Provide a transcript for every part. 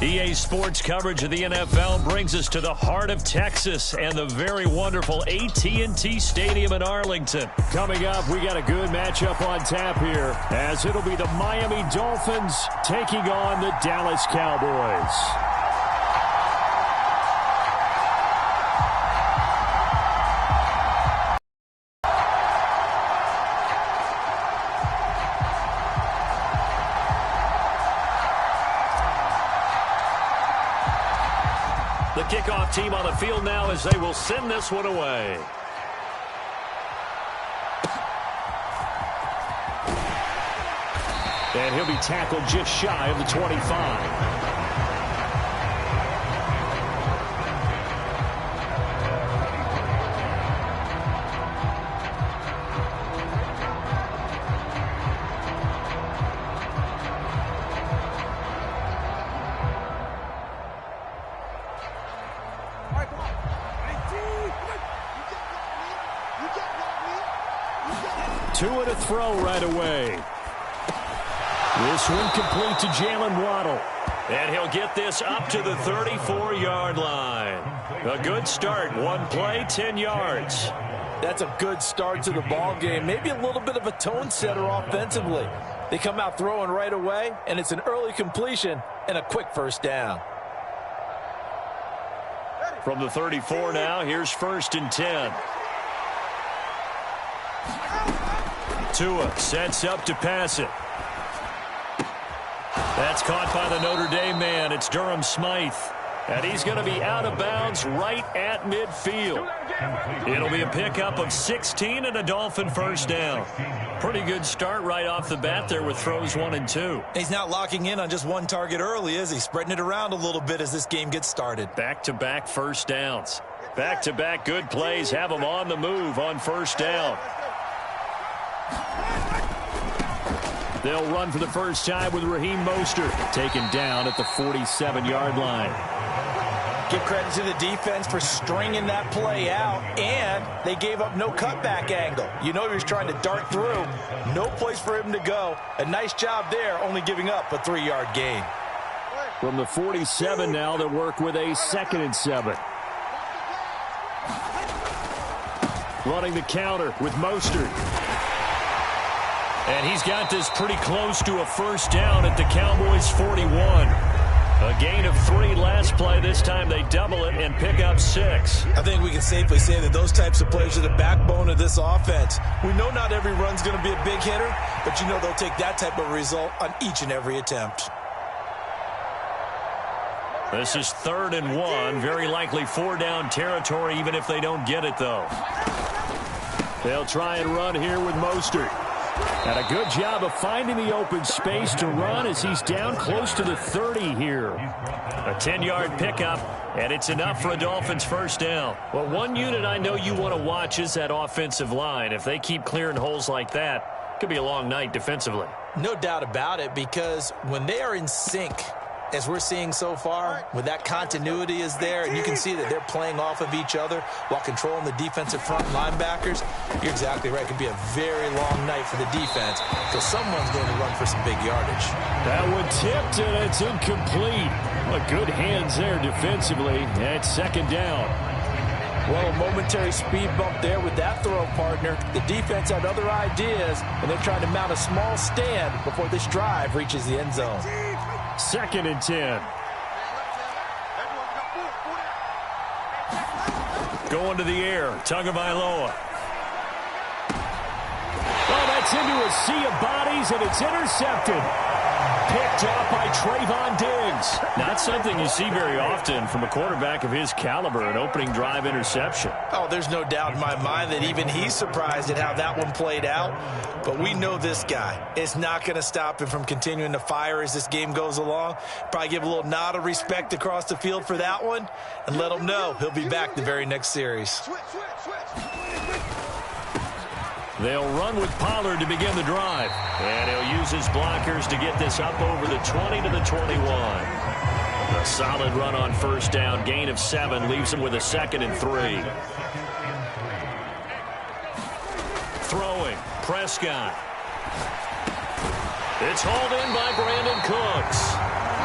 EA Sports coverage of the NFL brings us to the heart of Texas and the very wonderful AT&T Stadium in Arlington. Coming up, we got a good matchup on tap here, as it'll be the Miami Dolphins taking on the Dallas Cowboys. The kickoff team on the field now as they will send this one away. And he'll be tackled just shy of the 25. Two and a throw right away. This one complete to Jalen Waddle. And he'll get this up to the 34-yard line. A good start. One play, 10 yards. That's a good start to the ball game. Maybe a little bit of a tone setter offensively. They come out throwing right away, and it's an early completion and a quick first down. From the 34 now, here's 1st and 10. Tua sets up to pass it. That's caught by the Notre Dame man. It's Durham Smythe. And he's going to be out of bounds right at midfield. It'll be a pickup of 16 and a Dolphin first down. Pretty good start right off the bat there with throws 1 and 2. He's not locking in on just one target early, is he? Spreading it around a little bit as this game gets started. Back-to-back first downs. Back-to-back good plays have them on the move on first down. They'll run for the first time with Raheem Mostert, taken down at the 47-yard line. Give credit to the defense for stringing that play out, and they gave up no cutback angle. You know he was trying to dart through. No place for him to go. A nice job there, only giving up a 3-yard gain. From the 47 now, they'll work with a 2nd and 7. Running the counter with Mostert. And he's got this pretty close to a first down at the Cowboys' 41. A gain of 3 last play. This time they double it and pick up 6. I think we can safely say that those types of plays are the backbone of this offense. We know not every run's going to be a big hitter, but you know they'll take that type of result on each and every attempt. This is 3rd and 1. Very likely 4-down territory, even if they don't get it, though. They'll try and run here with Mostert. And a good job of finding the open space to run as he's down close to the 30 here. A 10-yard pickup, and it's enough for a Dolphins first down. Well, one unit I know you want to watch is that offensive line. If they keep clearing holes like that, it could be a long night defensively. No doubt about it, because when they are in sync, as we're seeing so far, when that continuity is there, and you can see that they're playing off of each other while controlling the defensive front linebackers, you're exactly right. It could be a very long night for the defense, because someone's going to run for some big yardage. That one tipped, and it's incomplete. But good hands there defensively at 2nd down. Well, a momentary speed bump there with that throw, partner. The defense had other ideas, and they're trying to mount a small stand before this drive reaches the end zone. 2nd and 10. Going to the air. Tagovailoa. Oh, that's into a sea of bodies, and it's intercepted. Picked off by Trayvon Diggs. Not something you see very often from a quarterback of his caliber, an opening drive interception. Oh, there's no doubt in my mind that even he's surprised at how that one played out. But we know this guy. It's not going to stop him from continuing to fire as this game goes along. Probably give a little nod of respect across the field for that one and let him know he'll be back the very next series. They'll run with Pollard to begin the drive. And he'll use his blockers to get this up over the 20 to the 21. A solid run on first down. Gain of 7 leaves him with a 2nd and 3. Throwing. Prescott. It's hauled in by Brandon Cooks.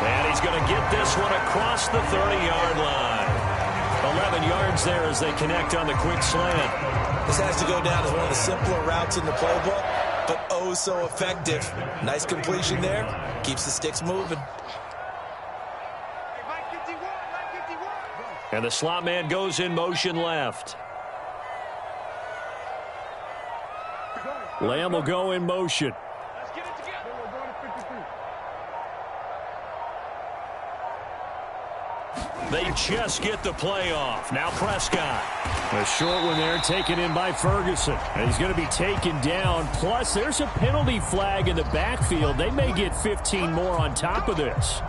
And he's going to get this one across the 30-yard line. 11 yards there as they connect on the quick slant. This has to go down as one of the simpler routes in the playbook, but oh so effective. Nice completion there. Keeps the sticks moving. And the slot man goes in motion left. Lamb will go in motion. They just get the play off. Now Prescott. A short one there taken in by Ferguson. And he's going to be taken down. Plus, there's a penalty flag in the backfield. They may get 15 more on top of this.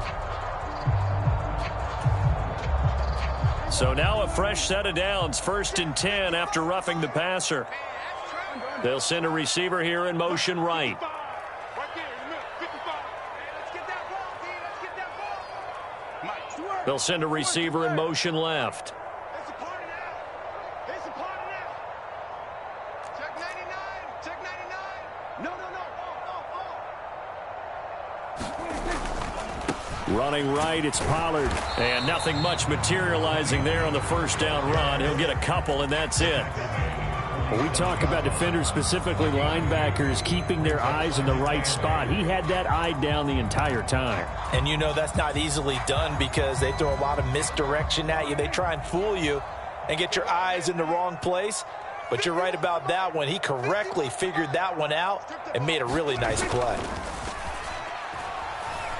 So now a fresh set of downs. 1st and 10 after roughing the passer. They'll send a receiver here in motion right. They'll send a receiver in motion left. Running right, it's Pollard. And nothing much materializing there on the first down run. He'll get a couple, and that's it. When we talk about defenders, specifically linebackers, keeping their eyes in the right spot, he had that eye down the entire time. And you know that's not easily done because they throw a lot of misdirection at you. They try and fool you and get your eyes in the wrong place. But you're right about that one. He correctly figured that one out and made a really nice play.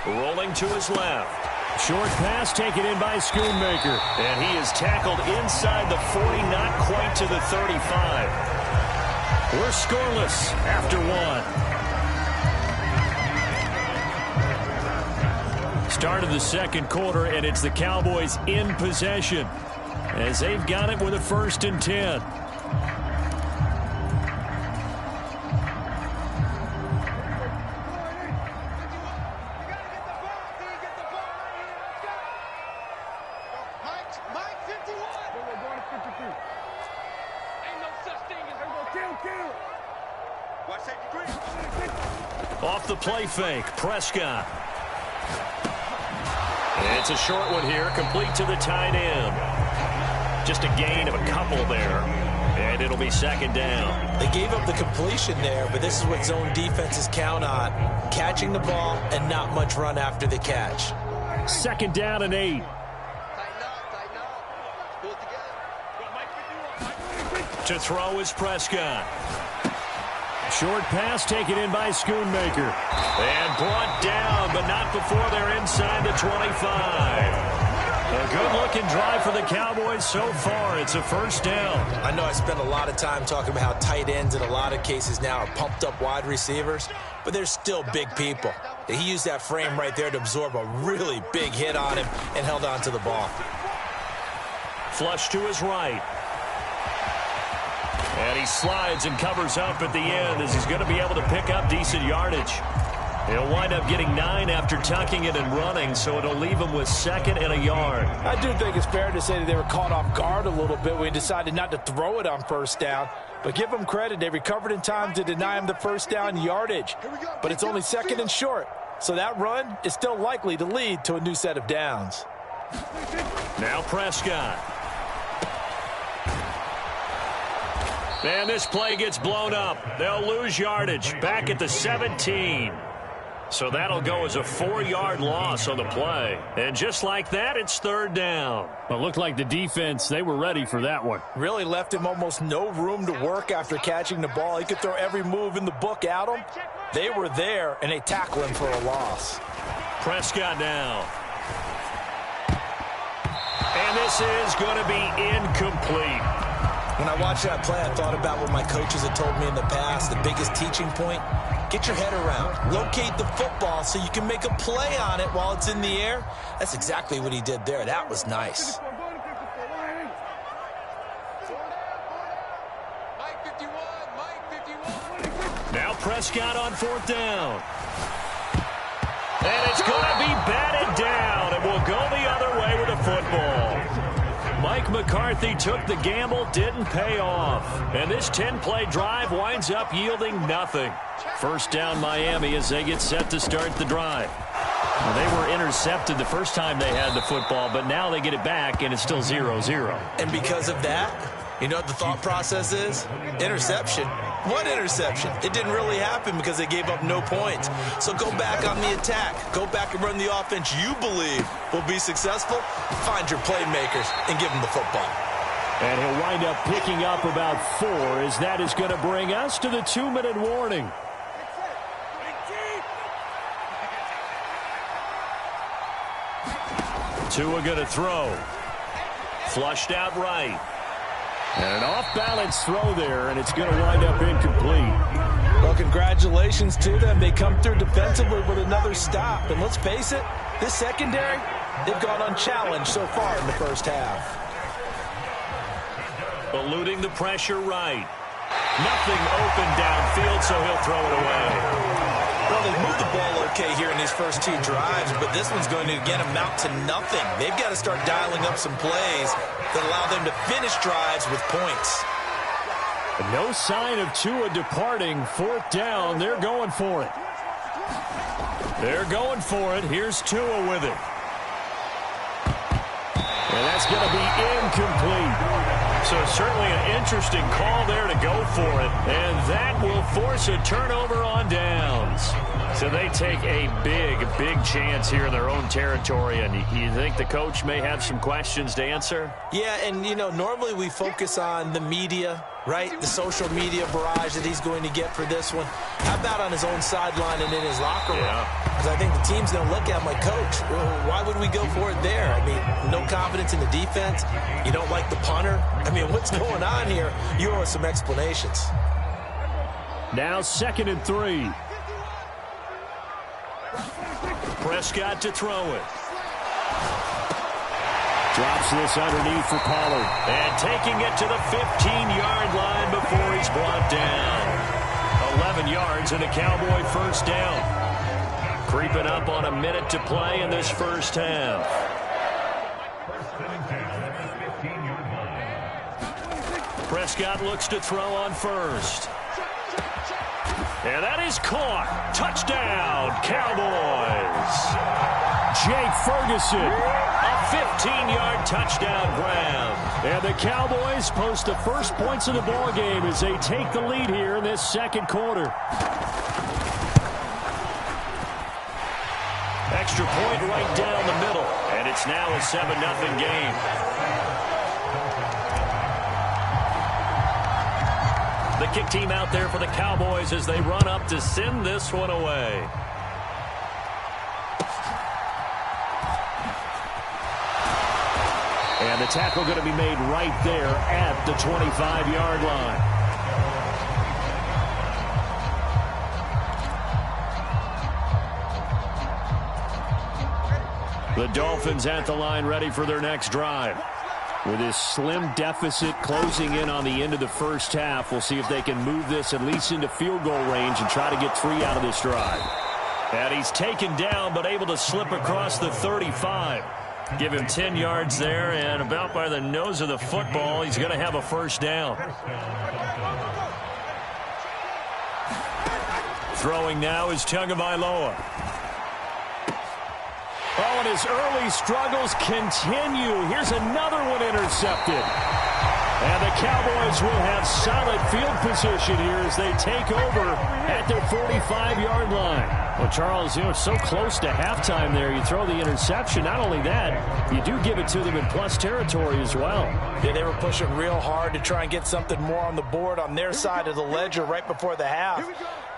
Rolling to his left. Short pass taken in by Schoonmaker. And he is tackled inside the 40, not quite to the 35. We're scoreless after one. Start of the second quarter, and it's the Cowboys in possession as they've got it with a 1st and 10. Off the play fake, Prescott. And it's a short one here, complete to the tight end. Just a gain of a couple there, and it'll be 2nd down. They gave up the completion there, but this is what zone defenses count on. Catching the ball and not much run after the catch. 2nd down and 8. To throw is Prescott. Short pass taken in by Schoonmaker. And brought down, but not before they're inside the 25. A good-looking drive for the Cowboys so far. It's a 1st down. I know I spent a lot of time talking about how tight ends in a lot of cases now are pumped-up wide receivers, but they're still big people. He used that frame right there to absorb a really big hit on him and held on to the ball. Flush to his right. And he slides and covers up at the end as he's going to be able to pick up decent yardage. He'll wind up getting 9 after tucking it and running, so it'll leave him with 2nd and a yard. I do think it's fair to say that they were caught off guard a little bit when he decided not to throw it on 1st down. But give them credit. They recovered in time to deny him the 1st down yardage. But it's only 2nd and short, so that run is still likely to lead to a new set of downs. Now Prescott. And this play gets blown up. They'll lose yardage back at the 17. So that'll go as a 4-yard loss on the play. And just like that, it's 3rd down. Well, it looked like the defense, they were ready for that one. Really left him almost no room to work after catching the ball. He could throw every move in the book at him. They were there, and they tackle him for a loss. Prescott now. And this is going to be incomplete. When I watched that play, I thought about what my coaches had told me in the past. The biggest teaching point, get your head around. Locate the football so you can make a play on it while it's in the air. That's exactly what he did there. That was nice. Now Prescott on 4th down. And it's going to be batted down, and we'll go the other way with the football. Mike McCarthy took the gamble, didn't pay off. And this 10-play drive winds up yielding nothing. 1st down Miami as they get set to start the drive. Well, they were intercepted the first time they had the football, but now they get it back, and it's still 0-0. And because of that, you know what the thought process is? Interception. What interception? It didn't really happen because they gave up no points. So go back on the attack. Go back and run the offense you believe will be successful. Find your playmakers and give them the football. And he'll wind up picking up about 4, as that is going to bring us to the 2-minute warning. Tua going to throw. Flushed out right. And an off-balance throw there, and it's going to wind up incomplete. Well, congratulations to them. They come through defensively with another stop. And let's face it, this secondary, they've gone unchallenged so far in the first half. Eluding the pressure right. Nothing open downfield, so he'll throw it away. Well, they've moved the ball okay here in these first 2 drives, but this one's going to, again, amount to nothing. They've got to start dialing up some plays that allow them to finish drives with points. No sign of Tua departing. 4th down. They're going for it. They're going for it. Here's Tua with it. And that's going to be incomplete. So certainly an interesting call there to go for it. And that will force a turnover on downs. So they take a big chance here in their own territory. And you think the coach may have some questions to answer? Yeah, and, you know, normally we focus on the media, right? The social media barrage that he's going to get for this one. How about on his own sideline and in his locker room? Because I think the team's going to look at him like, Coach, why would we go for it there? I mean, no confidence in the defense. You don't like the punter. I mean, what's going on here? You owe us some explanations. Now 2nd and 3. Prescott to throw it. Drops this underneath for Pollard. And taking it to the 15-yard line before he's brought down. 11 yards and a Cowboy first down. Creeping up on a minute to play in this first half. Prescott looks to throw on first. And that is caught. Touchdown, Cowboys. Jake Ferguson, a 15-yard touchdown grab. And the Cowboys post the first points of the ball game as they take the lead here in this 2nd quarter. Extra point right down the middle. And it's now a 7-0 game. The kick team out there for the Cowboys as they run up to send this one away. And the tackle going to be made right there at the 25-yard line. The Dolphins at the line ready for their next drive. With this slim deficit closing in on the end of the first half, we'll see if they can move this at least into field goal range and try to get 3 out of this drive. And he's taken down but able to slip across the 35. Give him 10 yards there, and about by the nose of the football, he's going to have a first down. Throwing now is Tagovailoa. Oh, and his early struggles continue. Here's another one intercepted. And the Cowboys will have solid field position here as they take over at their 45-yard line. Well, Charles, you know, so close to halftime there. You throw the interception. Not only that, you do give it to them in plus territory as well. Yeah, they were pushing real hard to try and get something more on the board on their side of the ledger right before the half.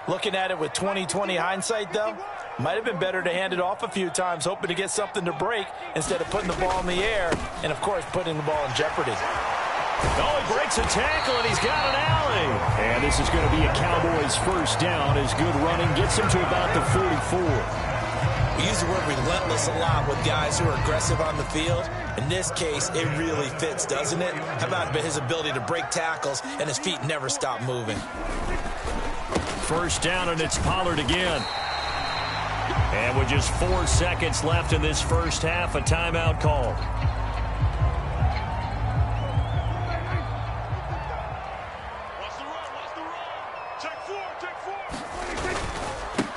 Looking at it with 20/20 hindsight, though, might have been better to hand it off a few times, hoping to get something to break instead of putting the ball in the air and, of course, putting the ball in jeopardy. Oh, he breaks a tackle, and he's got an alley. And this is going to be a Cowboys first down as good running gets him to about the 44. We use the word relentless a lot with guys who are aggressive on the field. In this case, it really fits, doesn't it? How about his ability to break tackles and his feet never stop moving? First down, and it's Pollard again. And with just 4 seconds left in this first half, a timeout called.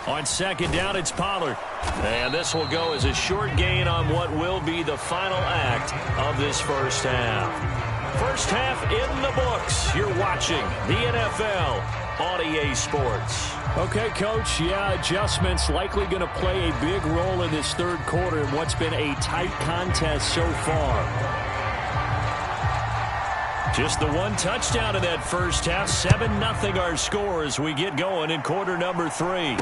On second down, it's Pollard. And this will go as a short gain on what will be the final act of this first half. First half in the books. You're watching the NFL on EA Sports. Okay, Coach, adjustments likely going to play a big role in this third quarter in what's been a tight contest so far. Just the one touchdown in that first half. 7-0 our score as we get going in quarter number 3.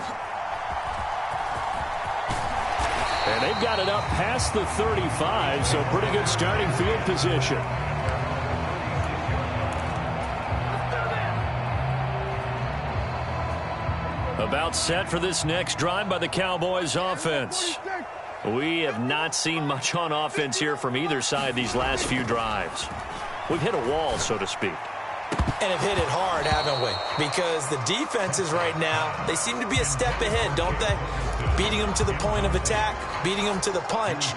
And they've got it up past the 35, so pretty good starting field position. About set for this next drive by the Cowboys offense. We have not seen much on offense here from either side these last few drives. We've hit a wall, so to speak. And have hit it hard, haven't we? Because the defenses right now, they seem to be a step ahead, don't they? Beating them to the point of attack, beating them to the punch.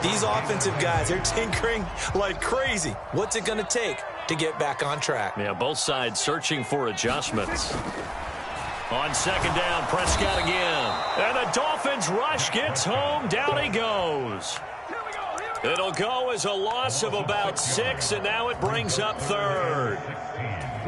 These offensive guys, they're tinkering like crazy. What's it going to take to get back on track? Yeah, both sides searching for adjustments. On second down, Prescott again. And the Dolphins rush gets home. Down he goes. It'll go as a loss of about 6, and now it brings up third.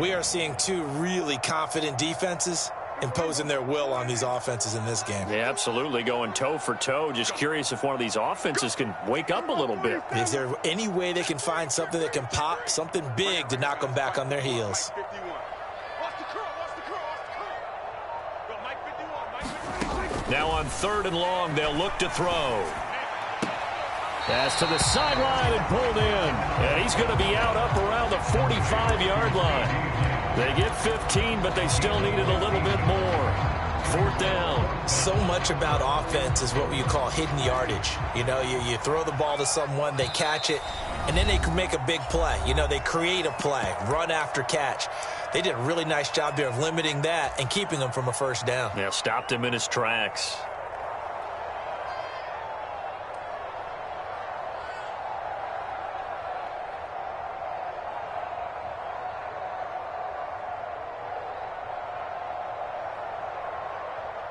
We are seeing two really confident defenses imposing their will on these offenses in this game. Yeah, absolutely, going toe for toe. Just curious if one of these offenses can wake up a little bit. Is there any way they can find something that can pop, something big to knock them back on their heels? Now on third and long, they'll look to throw. Pass to the sideline and pulled in. And he's going to be out up around the 45-yard line. They get 15, but they still needed a little bit more. Fourth down. So much about offense is what you call hidden yardage. You know, you throw the ball to someone, they catch it, and then they can make a big play. You know, they create a play, run after catch. They did a really nice job there of limiting that and keeping him from a first down. Yeah, stopped him in his tracks.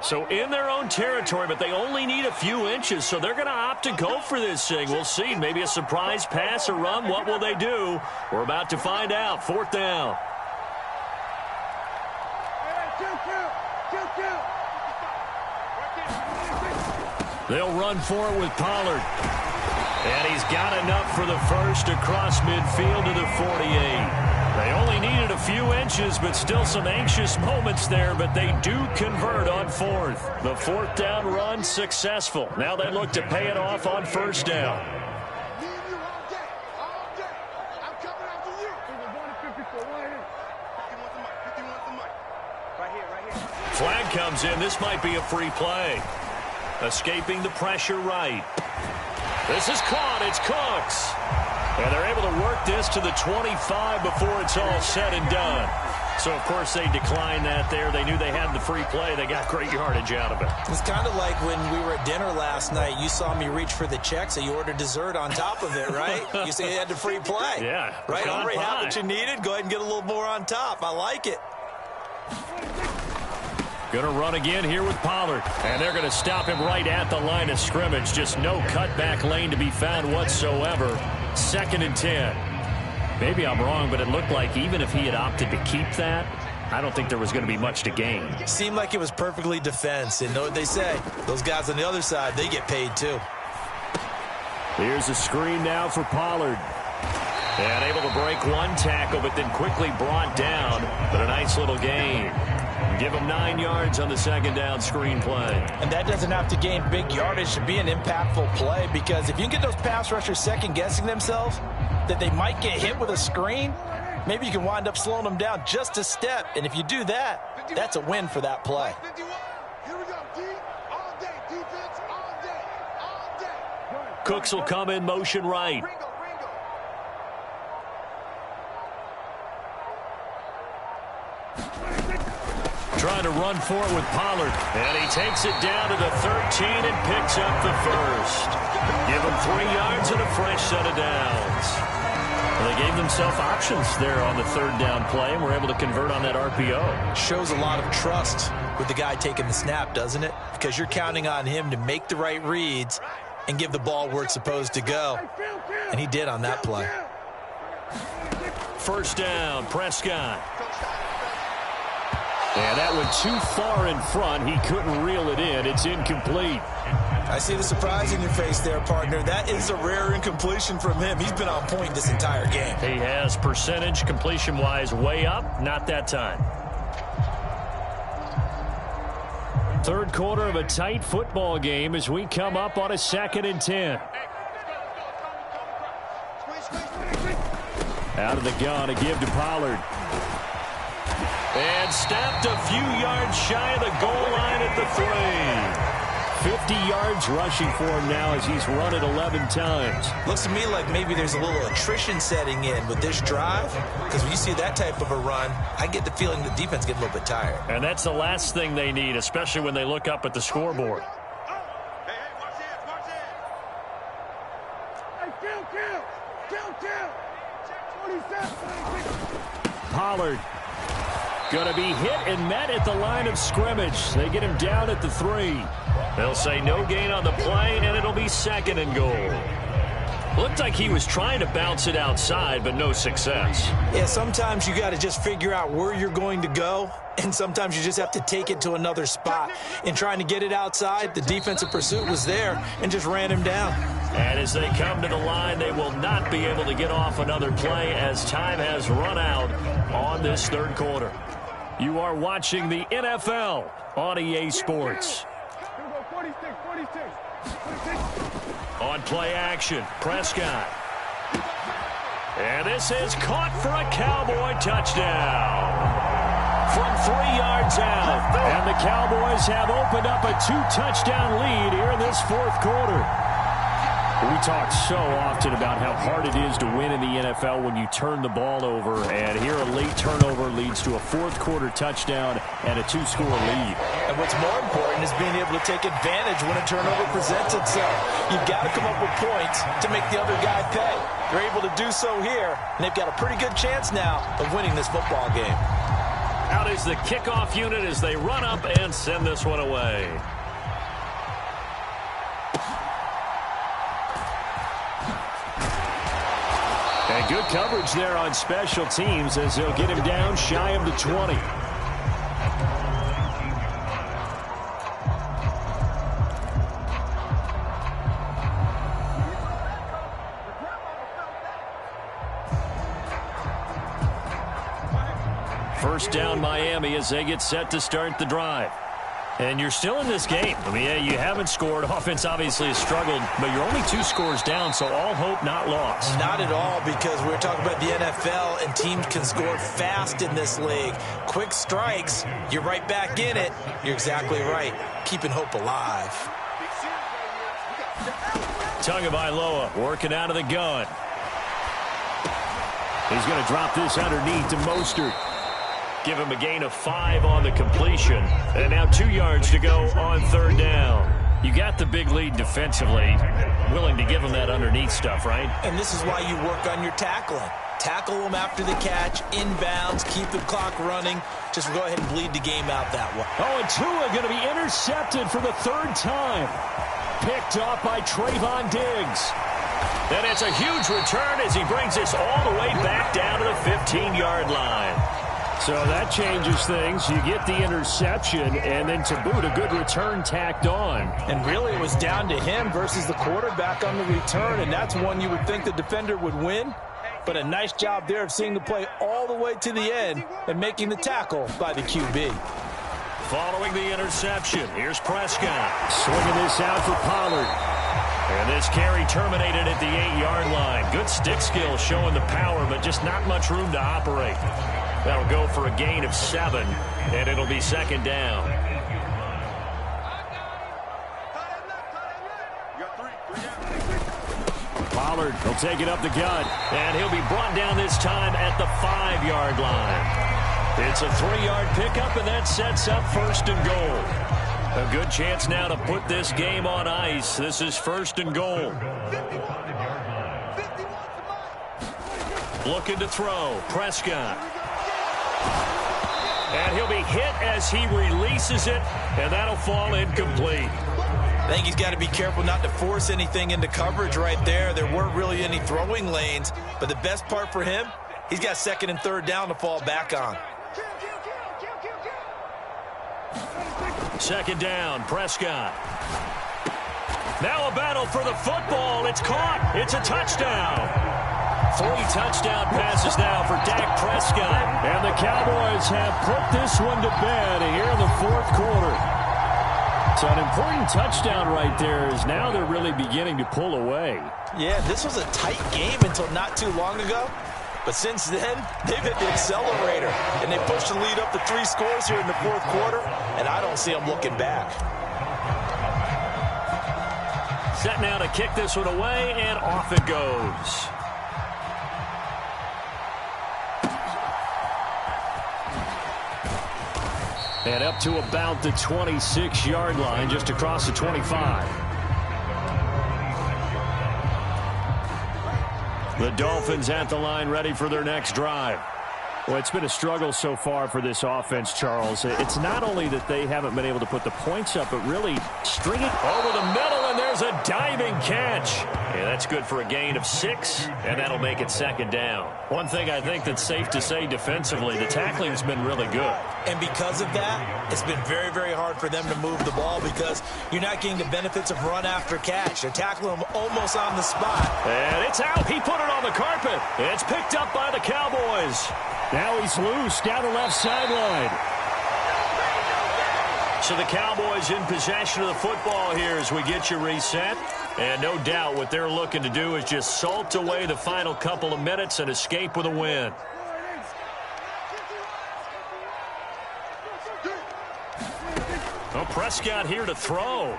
So in their own territory, but they only need a few inches, so they're going to opt to go for this thing. We'll see. Maybe a surprise pass or run. What will they do? We're about to find out. Fourth down. They'll run for it with Pollard. And he's got enough for the first across midfield to the 48. They only needed a few inches, but still some anxious moments there, but they do convert on fourth. The fourth down run successful. Now they look to pay it off on first down. Flag comes in. This might be a free play. Escaping the pressure right. This is caught. It's Cooks. And they're able to work this to the 25 before it's all said and done. So, of course, they declined that there. They knew they had the free play. They got great yardage out of it. It's kind of like when we were at dinner last night. You saw me reach for the check, so you ordered dessert on top of it, right? You said you had the free play. Yeah. Right? Already had what you needed. Go ahead and get a little more on top. I like it. Going to run again here with Pollard. And they're going to stop him right at the line of scrimmage. Just no cutback lane to be found whatsoever. Second and 10. Maybe I'm wrong, but it looked like even if he had opted to keep that, I don't think there was going to be much to gain. Seemed like it was perfectly defense. And know what they say? Those guys on the other side, they get paid too. Here's a screen now for Pollard. And able to break one tackle, but then quickly brought down. But a nice little gain. Give him 9 yards on the second down screen play. And that doesn't have to gain big yardage to be an impactful play, because if you can get those pass rushers second-guessing themselves that they might get hit with a screen, maybe you can wind up slowing them down just a step. And if you do that, that's a win for that play. Cooks will come in motion right. Trying to run for it with Pollard. And he takes it down to the 13 and picks up the first. Give him 3 yards and a fresh set of downs. Well, they gave themselves options there on the third down play and were able to convert on that RPO. Shows a lot of trust with the guy taking the snap, doesn't it? Because you're counting on him to make the right reads and give the ball where it's supposed to go. And he did on that play. First down, Prescott. And that went too far in front. He couldn't reel it in. It's incomplete. I see the surprise in your face there, partner. That is a rare incompletion from him. He's been on point this entire game. He has percentage completion-wise way up. Not that time. Third quarter of a tight football game as we come up on a 2nd and 10. Out of the gun, a give to Pollard. And snapped a few yards shy of the goal line at the 3. 50 yards rushing for him now as he's run it 11 times. Looks to me like maybe there's a little attrition setting in with this drive, because when you see that type of a run, I get the feeling the defense gets a little bit tired. And that's the last thing they need, especially when they look up at the scoreboard. Pollard going to be hit and met at the line of scrimmage. They get him down at the 3. They'll say no gain on the play, and it'll be 2nd and goal. Looked like he was trying to bounce it outside, but no success. Yeah, sometimes you got to just figure out where you're going to go, and sometimes you just have to take it to another spot. In trying to get it outside, the defensive pursuit was there and just ran him down. And as they come to the line, they will not be able to get off another play as time has run out on this third quarter. You are watching the NFL on EA Sports. On play action, Prescott. And this is caught for a Cowboy touchdown. From 3 yards out. And the Cowboys have opened up a 2-touchdown lead here in this fourth quarter. We talk so often about how hard it is to win in the NFL when you turn the ball over, and here a late turnover leads to a fourth quarter touchdown and a 2-score lead. And what's more important is being able to take advantage when a turnover presents itself. You've got to come up with points to make the other guy pay. They're able to do so here, and they've got a pretty good chance now of winning this football game. Out is the kickoff unit as they run up and send this one away. And good coverage there on special teams as they'll get him down shy of the 20. First down Miami as they get set to start the drive. And you're still in this game. I mean, yeah, you haven't scored. Offense obviously has struggled, but you're only 2 scores down, so all hope not lost. Not at all, because we're talking about the NFL, and teams can score fast in this league. Quick strikes, you're right back in it. You're exactly right. Keeping hope alive. Tagovailoa working out of the gun. He's going to drop this underneath to Mostert. Give him a gain of 5 on the completion. And now 2 yards to go on third down. You got the big lead defensively. Willing to give him that underneath stuff, right? And this is why you work on your tackling. Tackle them after the catch, inbounds, keep the clock running. Just go ahead and bleed the game out that way. Oh, and Tua going to be intercepted for the 3rd time. Picked off by Trayvon Diggs. And it's a huge return as he brings this all the way back down to the 15-yard line. So that changes things. You get the interception, and then to boot, a good return tacked on. And really, it was down to him versus the quarterback on the return, and that's one you would think the defender would win. But a nice job there of seeing the play all the way to the end and making the tackle by the QB. Following the interception, here's Prescott. Swinging this out for Pollard. And this carry terminated at the 8-yard line. Good stick skill showing the power, but just not much room to operate. That'll go for a gain of 7, and it'll be 2nd down. Pollard will take it up the gut, and he'll be brought down this time at the 5-yard line. It's a 3-yard pickup, and that sets up 1st and goal. A good chance now to put this game on ice. This is 1st and goal. Looking to throw. Prescott. And he'll be hit as he releases it, and that'll fall incomplete. I think he's got to be careful not to force anything into coverage right there. There weren't really any throwing lanes, but the best part for him, he's got second and third down to fall back on. Second down, Prescott. Now a battle for the football. It's caught. It's a touchdown. 3 touchdown passes now for Dak Prescott. And the Cowboys have put this one to bed here in the fourth quarter. So an important touchdown right there is now they're really beginning to pull away. Yeah, this was a tight game until not too long ago. But since then, they've hit the accelerator. And they pushed the lead up to 3 scores here in the fourth quarter. And I don't see them looking back. Set now to kick this one away, and off it goes. And up to about the 26-yard line, just across the 25. The Dolphins at the line, ready for their next drive. Well, it's been a struggle so far for this offense, Charles. It's not only that they haven't been able to put the points up, but really string it over the middle, and there's a diving catch. Yeah, that's good for a gain of 6, and that'll make it second down. One thing I think that's safe to say defensively, the tackling's been really good. And because of that, it's been very, very hard for them to move the ball because you're not getting the benefits of run after catch. They're tackling them almost on the spot. And it's out. He put it on the carpet. It's picked up by the Cowboys. Now he's loose down the left sideline. So the Cowboys in possession of the football here as we get you reset. And no doubt what they're looking to do is just salt away the final couple of minutes and escape with a win. Oh, Prescott here to throw.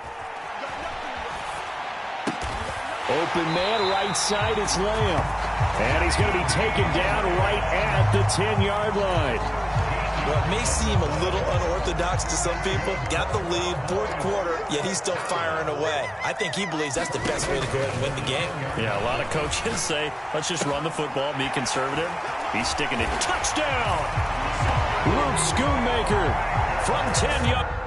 Open man, right side, it's Lamb. And he's going to be taken down right at the 10-yard line. Well, it may seem a little unorthodox to some people. Got the lead, fourth quarter, yet he's still firing away. I think he believes that's the best way to go ahead and win the game. Yeah, a lot of coaches say, let's just run the football, be conservative. He's sticking it. Touchdown! Luke Schoonmaker from 10 yards.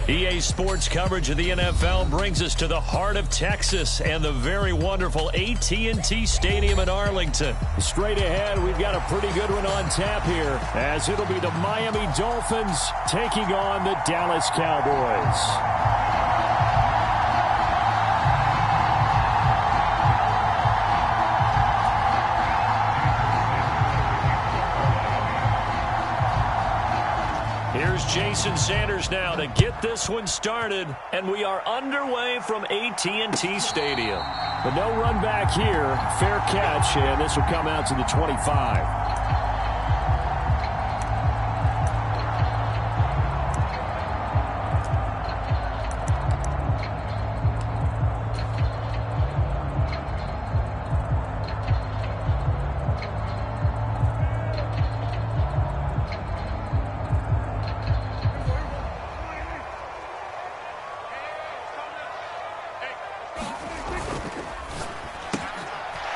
EA Sports coverage of the NFL brings us to the heart of Texas and the very wonderful AT&T Stadium in Arlington. Straight ahead, we've got a pretty good one on tap here, as it'll be the Miami Dolphins taking on the Dallas Cowboys. Here's Jason Sanders now to get this one started, and we are underway from AT&T Stadium. But no run back here. Fair catch, and this will come out to the 25.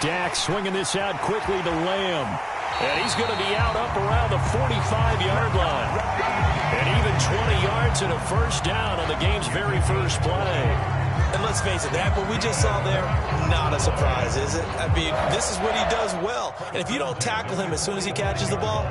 Dak swinging this out quickly to Lamb. And he's going to be out up around the 45-yard line. And even 20 yards and a first down on the game's very first play. And let's face it, that what we just saw there, not a surprise, is it? I mean, this is what he does well. And if you don't tackle him as soon as he catches the ball,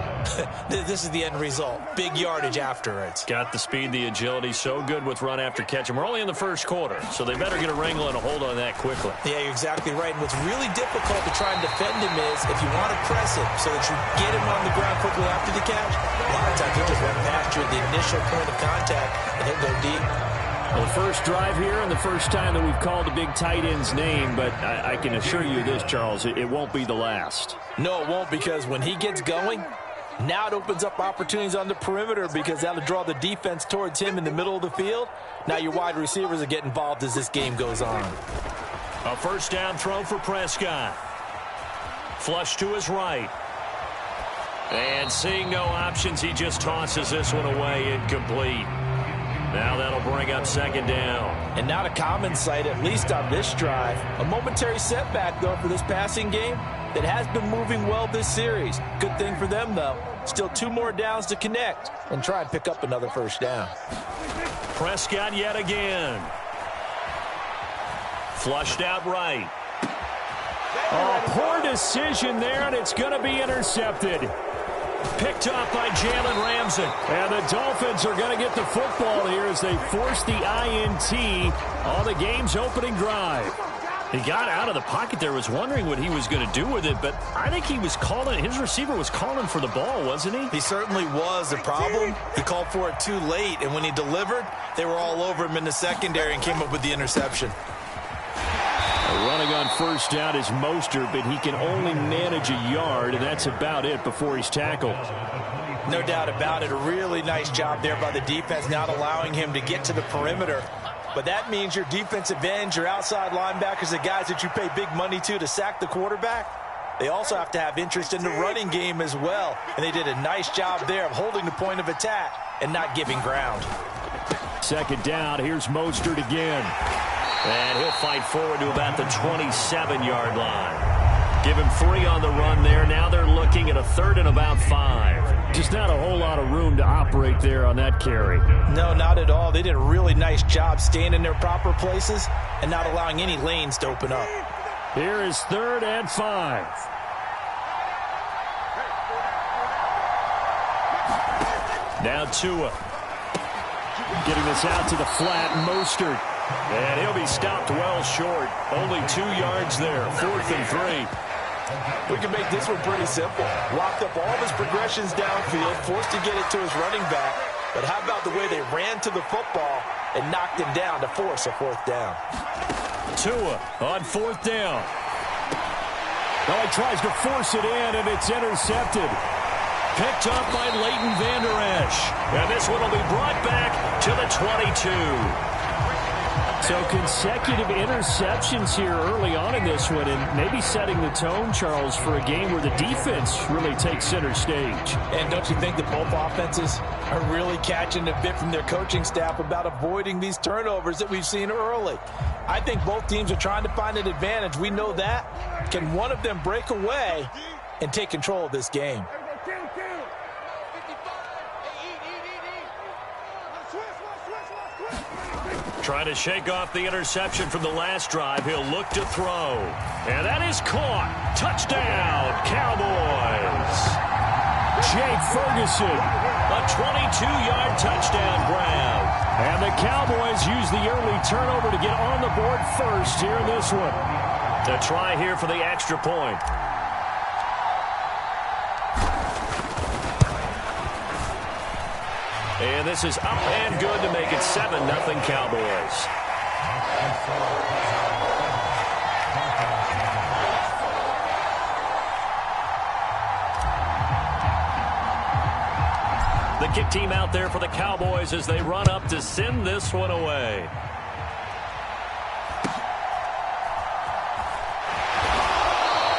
this is the end result. Big yardage afterwards. Got the speed, the agility, so good with run after catch. And we're only in the first quarter, so they better get a wrangle and a hold on that quickly. Yeah, you're exactly right. And what's really difficult to try and defend him is if you want to press him so that you get him on the ground quickly after the catch, a lot of times he'll just run past you at the initial point of contact, and he'll go deep. Well, the first drive here and the first time that we've called a big tight end's name, but I can assure you this, Charles, it won't be the last. No, it won't, because when he gets going, now it opens up opportunities on the perimeter because that'll draw the defense towards him in the middle of the field. Now your wide receivers will get involved as this game goes on. A first down throw for Prescott. Flush to his right. And seeing no options, he just tosses this one away incomplete. Now that'll bring up second down. And not a common sight, at least on this drive. A momentary setback, though, for this passing game that has been moving well this series. Good thing for them, though. Still 2 more downs to connect and try and pick up another first down. Prescott yet again. Flushed out right. Oh, poor decision there, and it's going to be intercepted. Picked up by Jalen Ramsey. And the Dolphins are going to get the football here as they force the INT on the game's opening drive. He got out of the pocket there, was wondering what he was going to do with it, but I think he was calling, his receiver was calling for the ball, wasn't he? He certainly was. The problem, he called for it too late, and when he delivered, they were all over him in the secondary and came up with the interception. Running on first down is Mostert, but he can only manage a yard, and that's about it before he's tackled. No doubt about it. A really nice job there by the defense, not allowing him to get to the perimeter. But that means your defensive ends, your outside linebackers, the guys that you pay big money to sack the quarterback, they also have to have interest in the running game as well. And they did a nice job there of holding the point of attack and not giving ground. Second down, here's Mostert again. And he'll fight forward to about the 27-yard line. Give him 3 on the run there. Now they're looking at a third and about 5. Just not a whole lot of room to operate there on that carry. No, not at all. They did a really nice job staying in their proper places and not allowing any lanes to open up. Here is 3rd and 5. Now Tua. Getting this out to the flat, Mostert. And he'll be stopped well short. Only 2 yards there. 4th and 3. We can make this one pretty simple. Locked up all of his progressions downfield, forced to get it to his running back. But how about the way they ran to the football and knocked him down to force a 4th down? Tua on 4th down. Now he tries to force it in, and it's intercepted. Picked up by Leighton Vander Esch. And this one will be brought back to the 22. So consecutive interceptions here early on in this one, and maybe setting the tone, Charles, for a game where the defense really takes center stage. And don't you think that both offenses are really catching a bit from their coaching staff about avoiding these turnovers that we've seen early? I think both teams are trying to find an advantage. We know that. Can one of them break away and take control of this game? Trying to shake off the interception from the last drive. He'll look to throw. And that is caught. Touchdown, Cowboys. Jake Ferguson, a 22-yard touchdown grab. And the Cowboys use the early turnover to get on the board first here in this one. To try here for the extra point. And this is up and good to make it 7-0 Cowboys. The kick team out there for the Cowboys as they run up to send this one away.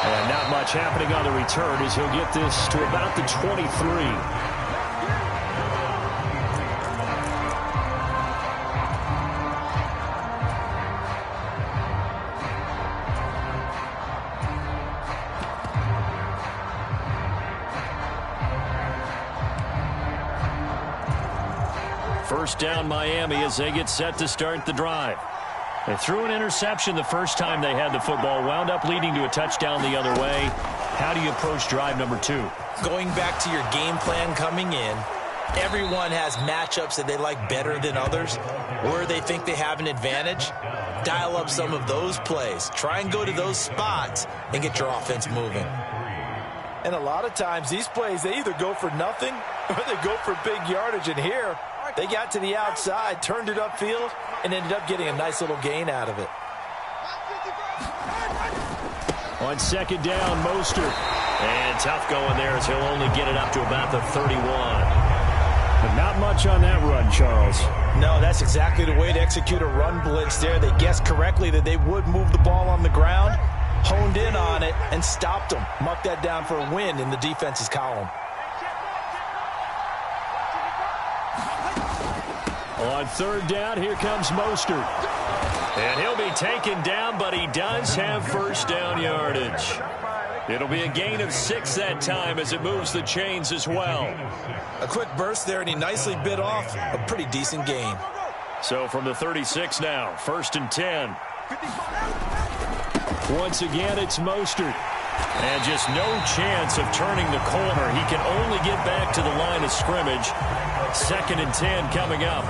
And not much happening on the return as he'll get this to about the 23. First down Miami as they get set to start the drive. They threw an interception the first time they had the football, wound up leading to a touchdown the other way. How do you approach drive number 2? Going back to your game plan coming in, everyone has matchups that they like better than others, where they think they have an advantage. Dial up some of those plays. Try and go to those spots and get your offense moving. And a lot of times these plays, they either go for nothing or they go for big yardage. And here, they got to the outside, turned it upfield, and ended up getting a nice little gain out of it. On second down, Mostert. And tough going there as he'll only get it up to about the 31. But not much on that run, Charles. No, that's exactly the way to execute a run blitz there. They guessed correctly that they would move the ball on the ground, honed in on it, and stopped them. Mark that down for a win in the defense's column. On third down, here comes Mostert. And he'll be taken down, but he does have first down yardage. It'll be a gain of 6 that time as it moves the chains as well. A quick burst there, and he nicely bit off a pretty decent gain. So from the 36 now, first and 10. Once again, it's Mostert. And just no chance of turning the corner. He can only get back to the line of scrimmage. Second and 10 coming up.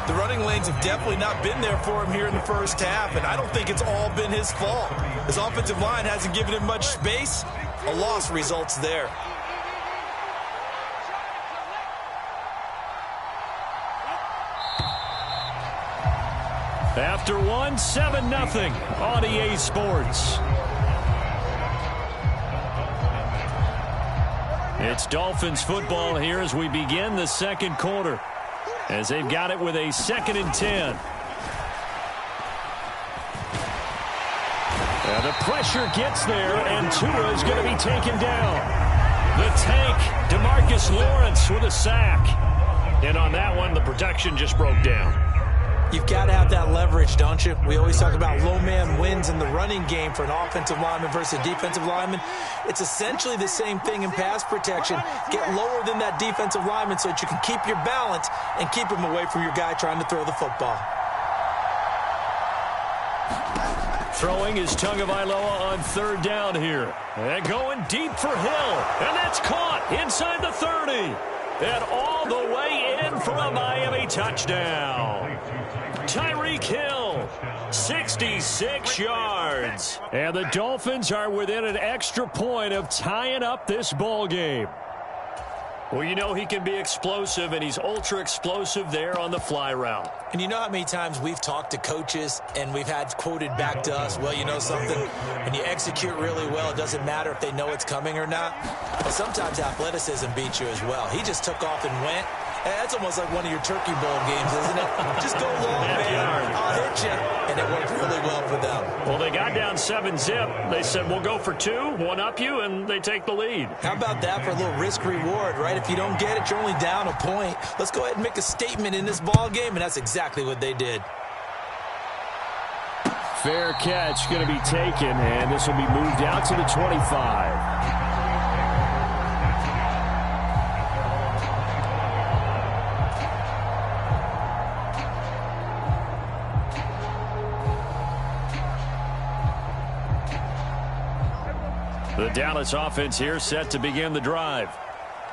The running lanes have definitely not been there for him here in the first half, and I don't think it's all been his fault. His offensive line hasn't given him much space. A loss results there. After one, 7-0 on EA Sports. It's Dolphins football here as we begin the second quarter, as they've got it with a second and 10. The pressure gets there, and Tua is going to be taken down. The tank, DeMarcus Lawrence with a sack. And on that one, the protection just broke down. You've got to have that leverage, don't you? We always talk about low man wins in the running game for an offensive lineman versus a defensive lineman. It's essentially the same thing in pass protection. Get lower than that defensive lineman so that you can keep your balance and keep him away from your guy trying to throw the football. Throwing is Tagovailoa on third down here. And going deep for Hill. And that's caught inside the 30. And all the way in for a Miami touchdown. Tyreek Hill, 66 yards. And the Dolphins are within an extra point of tying up this ball game. Well, you know he can be explosive, and he's ultra-explosive there on the fly route. And you know how many times we've talked to coaches and we've had quoted back to us, well, you know something, when you execute really well, it doesn't matter if they know it's coming or not. But sometimes athleticism beats you as well. He just took off and went. That's almost like one of your Turkey Bowl games, isn't it? Just go long, man. I'll hit you. And it worked really well for them. Well, they got down 7-zip. They said, we'll go for 2, one up you, and they take the lead. How about that for a little risk-reward, right? If you don't get it, you're only down a point. Let's go ahead and make a statement in this ball game, and that's exactly what they did. Fair catch going to be taken, and this will be moved out to the 25. The Dallas offense here set to begin the drive.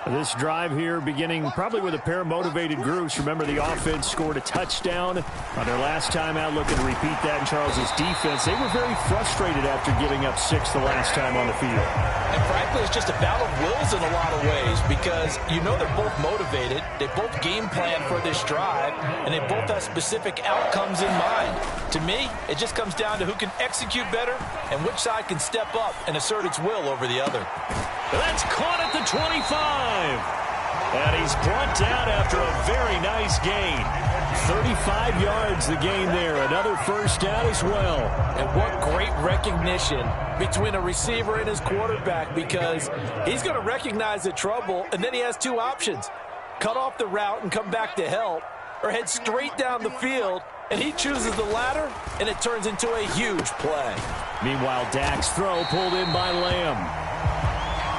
This drive here beginning probably with a pair of motivated groups. Remember, the offense scored a touchdown on their last time out, looking to repeat that in Charles's defense. They were very frustrated after giving up 6 the last time on the field. And frankly, it's just a battle of wills in a lot of ways because you know they're both motivated. They both game plan for this drive, and they both have specific outcomes in mind. To me, it just comes down to who can execute better and which side can step up and assert its will over the other. That's caught at the 25. And he's brought down after a very nice gain. 35 yards the gain there. Another first down as well. And what great recognition between a receiver and his quarterback, because he's going to recognize the trouble, and then he has two options. Cut off the route and come back to help, or head straight down the field, and he chooses the latter, and it turns into a huge play. Meanwhile, Dak's throw pulled in by Lamb.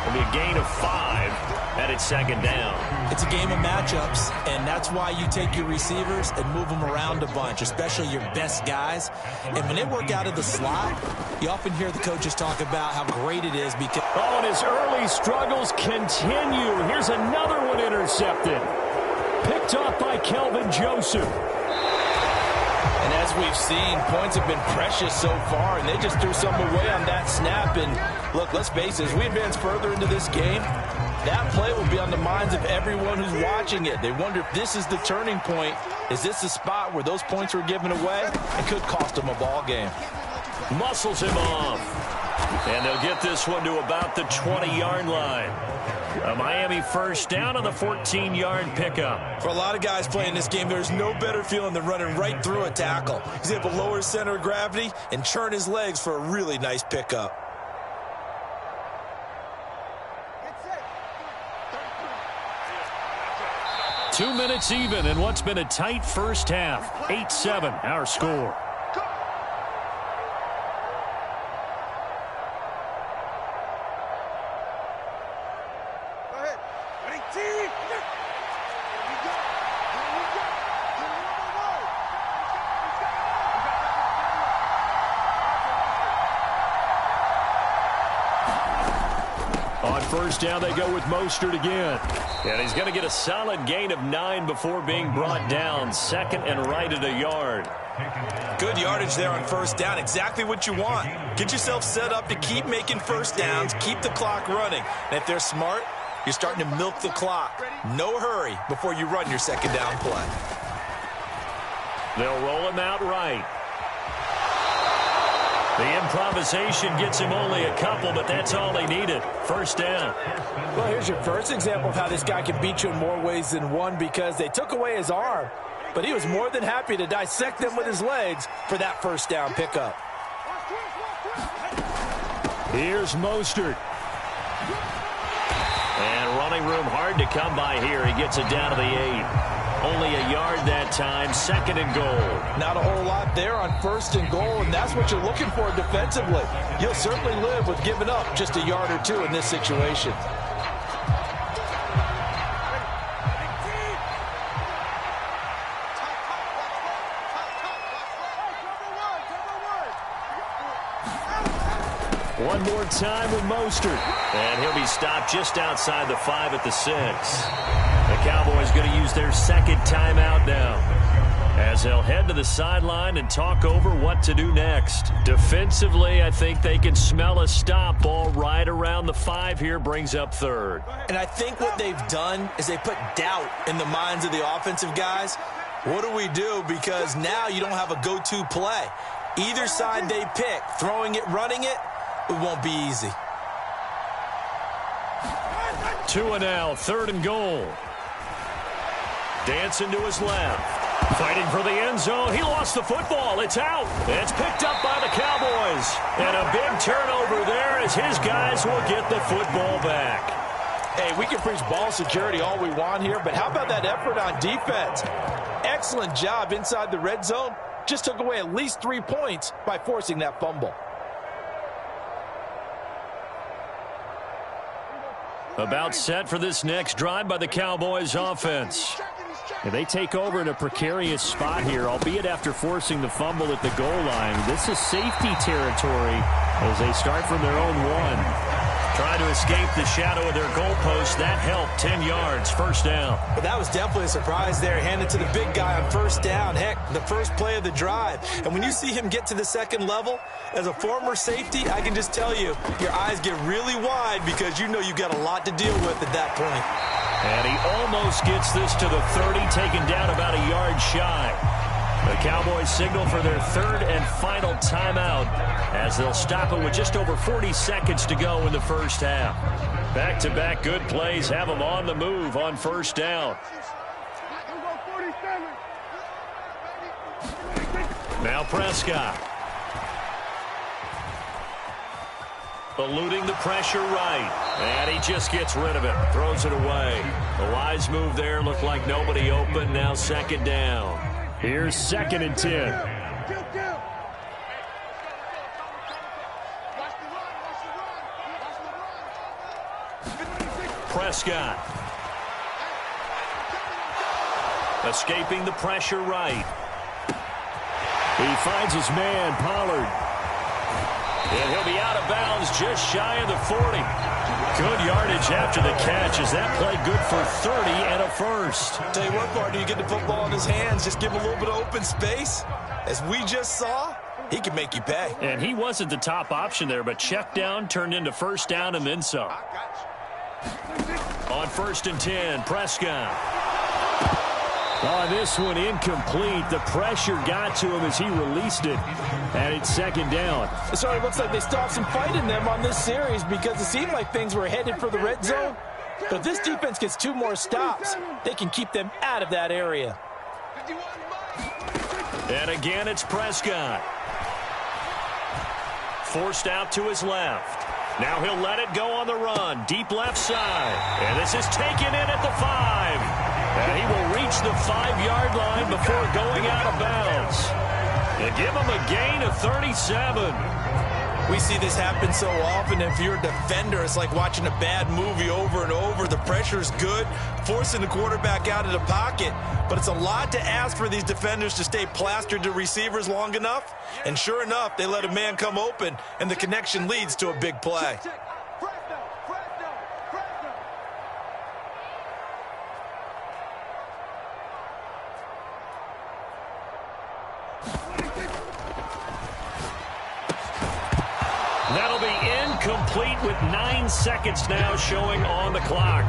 It'll be a gain of 5, and it's second down. It's a game of matchups, and that's why you take your receivers and move them around a bunch, especially your best guys. And when they work out of the slot, you often hear the coaches talk about how great it is because... Oh, and his early struggles continue. Here's another one intercepted. Picked up by Kelvin Joseph. And as we've seen, points have been precious so far, and they just threw some away on that snap. And look, let's face it, as we advance further into this game, that play will be on the minds of everyone who's watching it. They wonder if this is the turning point. Is this the spot where those points were given away? It could cost them a ball game. Muscles him off. And they'll get this one to about the 20-yard line. A Miami first down on the 14-yard pickup. For a lot of guys playing this game, there's no better feeling than running right through a tackle. He's able to lower his center of gravity and churn his legs for a really nice pickup. Two minutes even in what's been a tight first half. 8-7, our score. First down, they go with Mostert again. And he's going to get a solid gain of 9 before being brought down. Second and right at a yard. Good yardage there on first down. Exactly what you want. Get yourself set up to keep making first downs, keep the clock running. And if they're smart, you're starting to milk the clock. No hurry before you run your second down play. They'll roll him out right. The improvisation gets him only a couple, but that's all he needed. First down. Well, here's your first example of how this guy can beat you in more ways than one, because they took away his arm, but he was more than happy to dissect them with his legs for that first down pickup. Here's Mostert. And running room hard to come by here. He gets it down to the 8. Only a yard that time, second and goal. Not a whole lot there on first and goal, and that's what you're looking for defensively. You'll certainly live with giving up just a yard or two in this situation. One more time with Mostert. And he'll be stopped just outside the 5 at the 6. The Cowboys going to use their second timeout now, as they'll head to the sideline and talk over what to do next. Defensively, I think they can smell a stop ball right around the 5 here, brings up third. And I think what they've done is they put doubt in the minds of the offensive guys. What do we do? Because now you don't have a go-to play. Either side they pick, throwing it, running it, it won't be easy. 2 and now, third and goal. Dancing to his left. Fighting for the end zone. He lost the football. It's out. It's picked up by the Cowboys. And a big turnover there as his guys will get the football back. Hey, we can preach ball security all we want here, but how about that effort on defense? Excellent job inside the red zone. Just took away at least 3 points by forcing that fumble. About set for this next drive by the Cowboys offense. And they take over in a precarious spot here, albeit after forcing the fumble at the goal line. This is safety territory as they start from their own 1. Trying to escape the shadow of their goalpost. That helped. 10 yards, first down. But that was definitely a surprise there. Handed to the big guy on first down. Heck, the first play of the drive. And when you see him get to the second level, as a former safety, I can just tell you, your eyes get really wide because you know you've got a lot to deal with at that point. And he almost gets this to the 30, taken down about a yard shy. The Cowboys signal for their third and final timeout as they'll stop it with just over 40 seconds to go in the first half. Back-to-back good plays have them on the move on first down. Now Prescott. Eluding the pressure right. And he just gets rid of it. Throws it away. The wise move there. Looked like nobody open. Now second down. Here's 2nd and 10. Prescott. Escaping the pressure right. He finds his man, Pollard. And he'll be out of bounds just shy of the 40. Good yardage after the catch. Is that play good for 30 and a first? Tell you what, partner, you get the football in his hands, just give him a little bit of open space. As we just saw, he can make you pay. And he wasn't the top option there, but check down turned into first down and then some. On 1st and 10, Prescott. This one incomplete. The pressure got to him as he released it. And it's second down. It sort of looks like they stopped some fight in them on this series because it seemed like things were headed for the red zone. But if this defense gets 2 more stops, they can keep them out of that area. And again, it's Prescott. Forced out to his left. Now he'll let it go on the run. Deep left side. And this is taken in at the 5. And he will reach the 5-yard line before going out of bounds. And give him a gain of 37. We see this happen so often. If you're a defender, it's like watching a bad movie over and over. The pressure's good, forcing the quarterback out of the pocket. But it's a lot to ask for these defenders to stay plastered to receivers long enough. And sure enough, they let a man come open, and the connection leads to a big play. That'll be incomplete with 9 seconds now showing on the clock.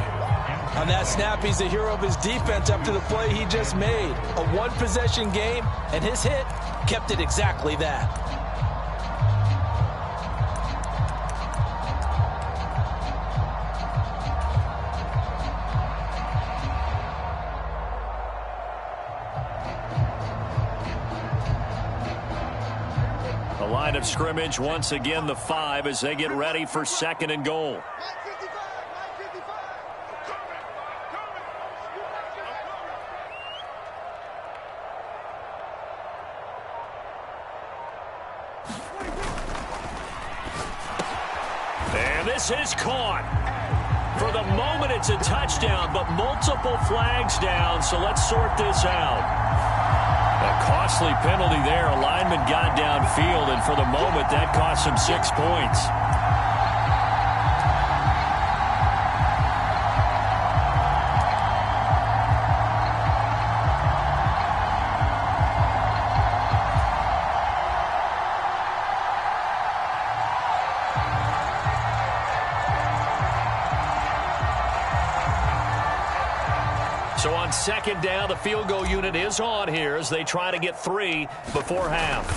On that snap, he's the hero of his defense after the play he just made. A one-possession game, and his hit kept it exactly that. Line of scrimmage once again the 5 as they get ready for 2nd and goal. And this is caught. For the moment it's a touchdown, but multiple flags down, so let's sort this out. A costly penalty there. A lineman got downfield, and for the moment, that cost him 6 points. So on 2nd down, the field goal unit is on here as they try to get 3 before half.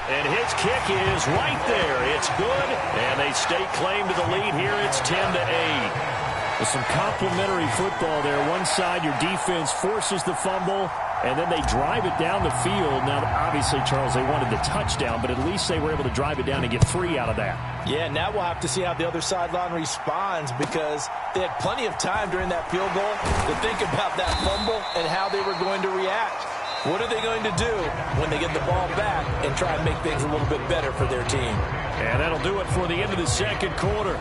And his kick is right there. It's good, and they stake claim to the lead here. It's 10-8. With some complimentary football there. One side, your defense forces the fumble, and then they drive it down the field. Now, obviously, Charles, they wanted the touchdown, but at least they were able to drive it down and get 3 out of that. Yeah, now we'll have to see how the other sideline responds because they had plenty of time during that field goal to think about that fumble and how they were going to react. What are they going to do when they get the ball back and try and make things a little bit better for their team? And that'll do it for the end of the 2nd quarter.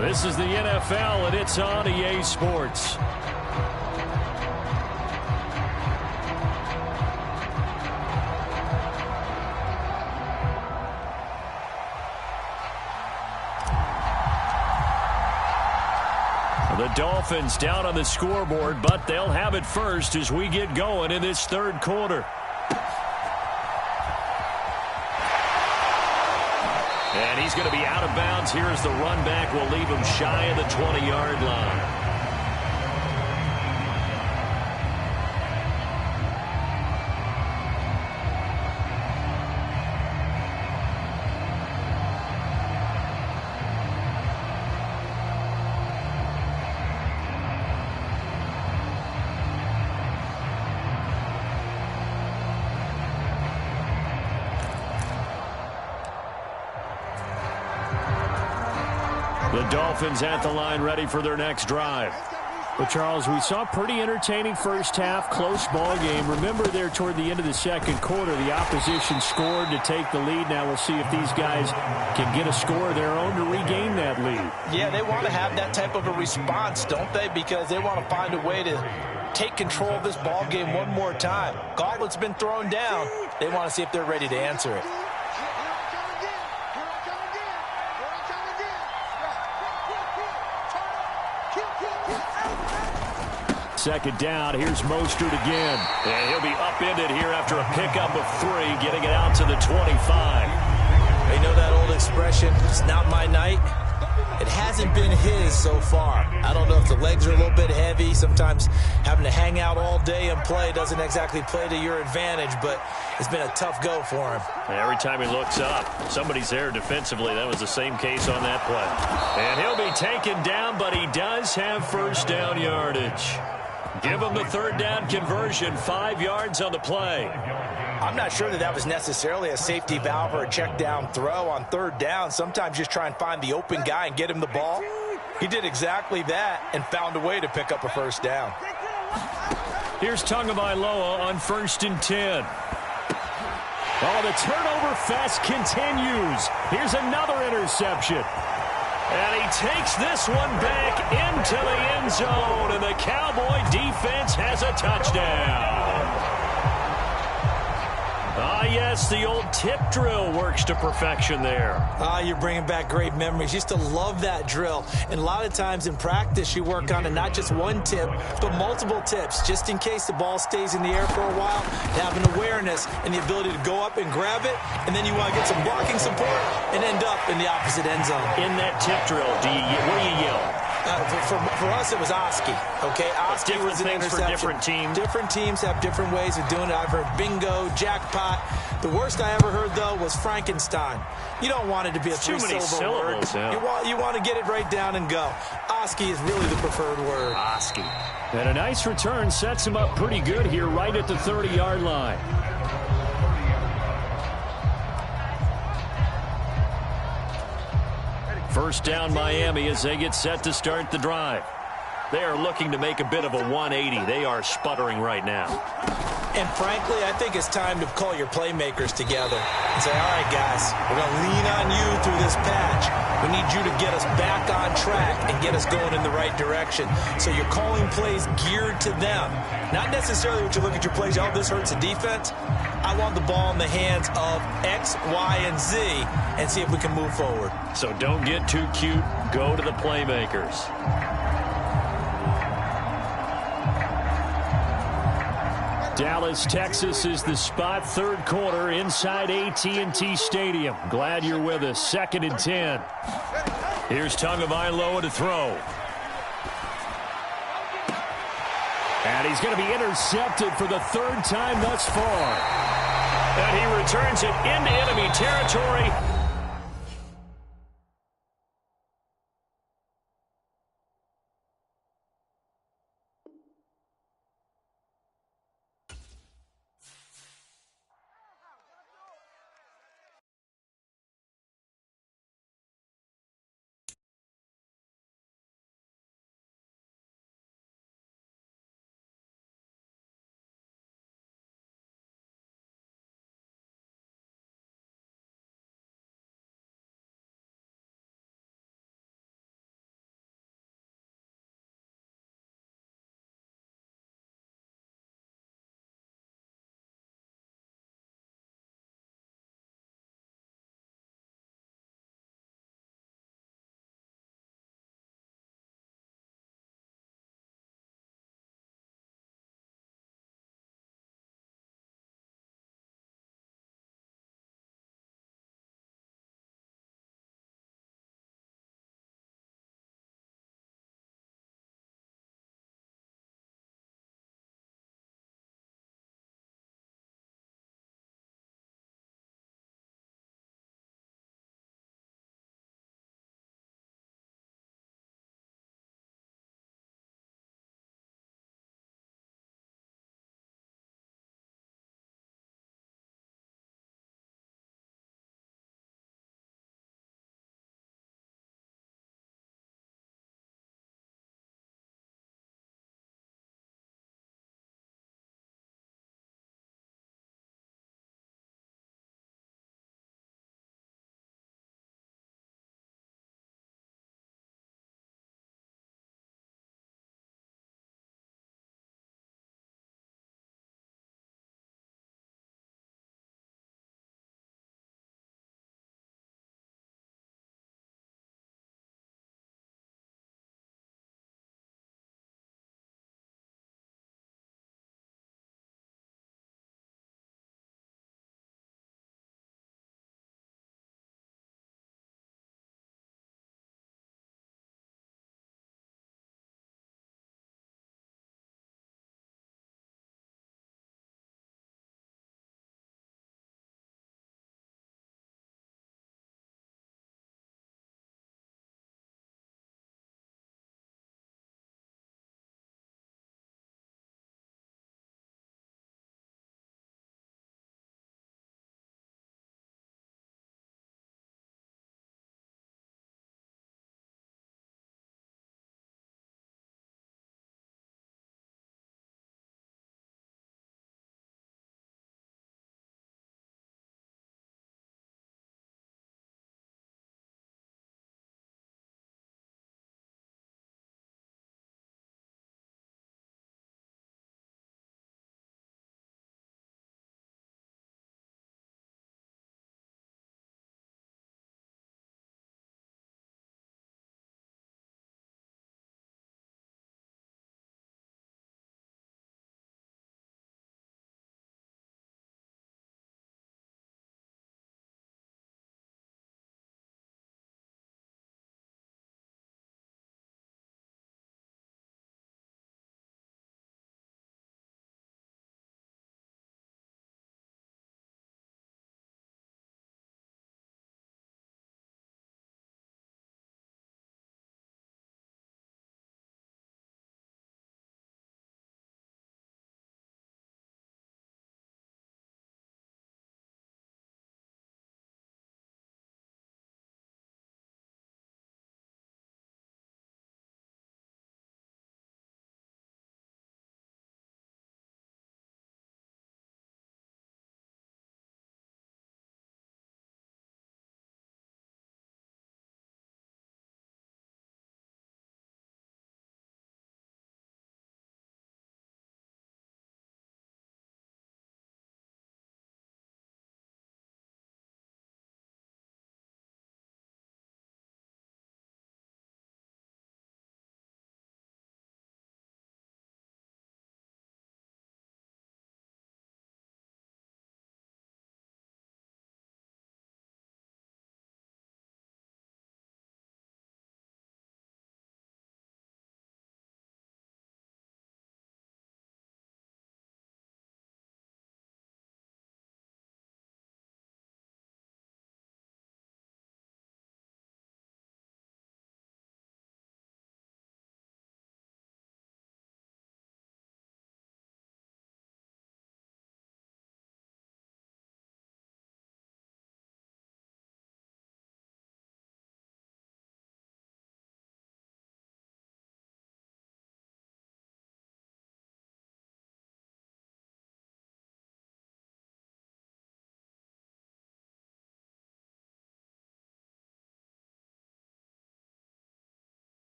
This is the NFL, and it's on EA Sports. Dolphins down on the scoreboard, but they'll have it first as we get going in this third quarter. And he's going to be out of bounds here as the run back will leave him shy of the 20-yard line. The Dolphins at the line ready for their next drive. Well, Charles, we saw a pretty entertaining first half, close ball game. Remember there toward the end of the second quarter, the opposition scored to take the lead. Now we'll see if these guys can get a score of their own to regain that lead. Yeah, they want to have that type of a response, don't they? Because they want to find a way to take control of this ball game one more time. Gauntlet's been thrown down. They want to see if they're ready to answer it. Second down, here's Mostert again. And he'll be upended here after a pickup of 3, getting it out to the 25. You know that old expression, it's not my night? It hasn't been his so far. I don't know if the legs are a little bit heavy. Sometimes having to hang out all day and play doesn't exactly play to your advantage, but it's been a tough go for him. Every time he looks up, somebody's there defensively. That was the same case on that play. And he'll be taken down, but he does have first down yardage. Give him the third down conversion, 5 yards on the play. I'm not sure that was necessarily a safety valve or a check down throw on third down. Sometimes just try and find the open guy and get him the ball. He did exactly that and found a way to pick up a first down. Here's Tagovailoa on 1st and 10. Oh, the turnover fest continues. Here's another interception. And he takes this one back into the end zone, and the Cowboy defense has a touchdown. Ah, yes, the old tip drill works to perfection there. You're bringing back great memories. Used to love that drill. And a lot of times in practice, you work on it, not just one tip, but multiple tips, just in case the ball stays in the air for a while, to have an awareness and the ability to go up and grab it, and then you want to get some blocking support and end up in the opposite end zone. In that tip drill, what do you yell? For us, it was Oski. Okay, Oski was an things interception. for different teams. Different teams have different ways of doing it. I've heard bingo, jackpot. The worst I ever heard, though, was Frankenstein. You don't want it to be a three-syllable word. Yeah. You want to get it right down and go. Oski is really the preferred word. Oski. And a nice return sets him up pretty good here right at the 30-yard line. First down Miami as they get set to start the drive. They are looking to make a bit of a 180. They are sputtering right now. And frankly, I think it's time to call your playmakers together and say, all right, guys, we're going to lean on you through this patch. We need you to get us back on track and get us going in the right direction. So you're calling plays geared to them. Not necessarily when you look at your plays, oh, this hurts the defense. I want the ball in the hands of X, Y, and Z and see if we can move forward. So don't get too cute. Go to the playmakers. Dallas, Texas is the spot, third quarter inside AT&T Stadium. Glad you're with us. 2nd and 10. Here's Tagovailoa to throw. And he's going to be intercepted for the 3rd time thus far. And he returns it into enemy territory.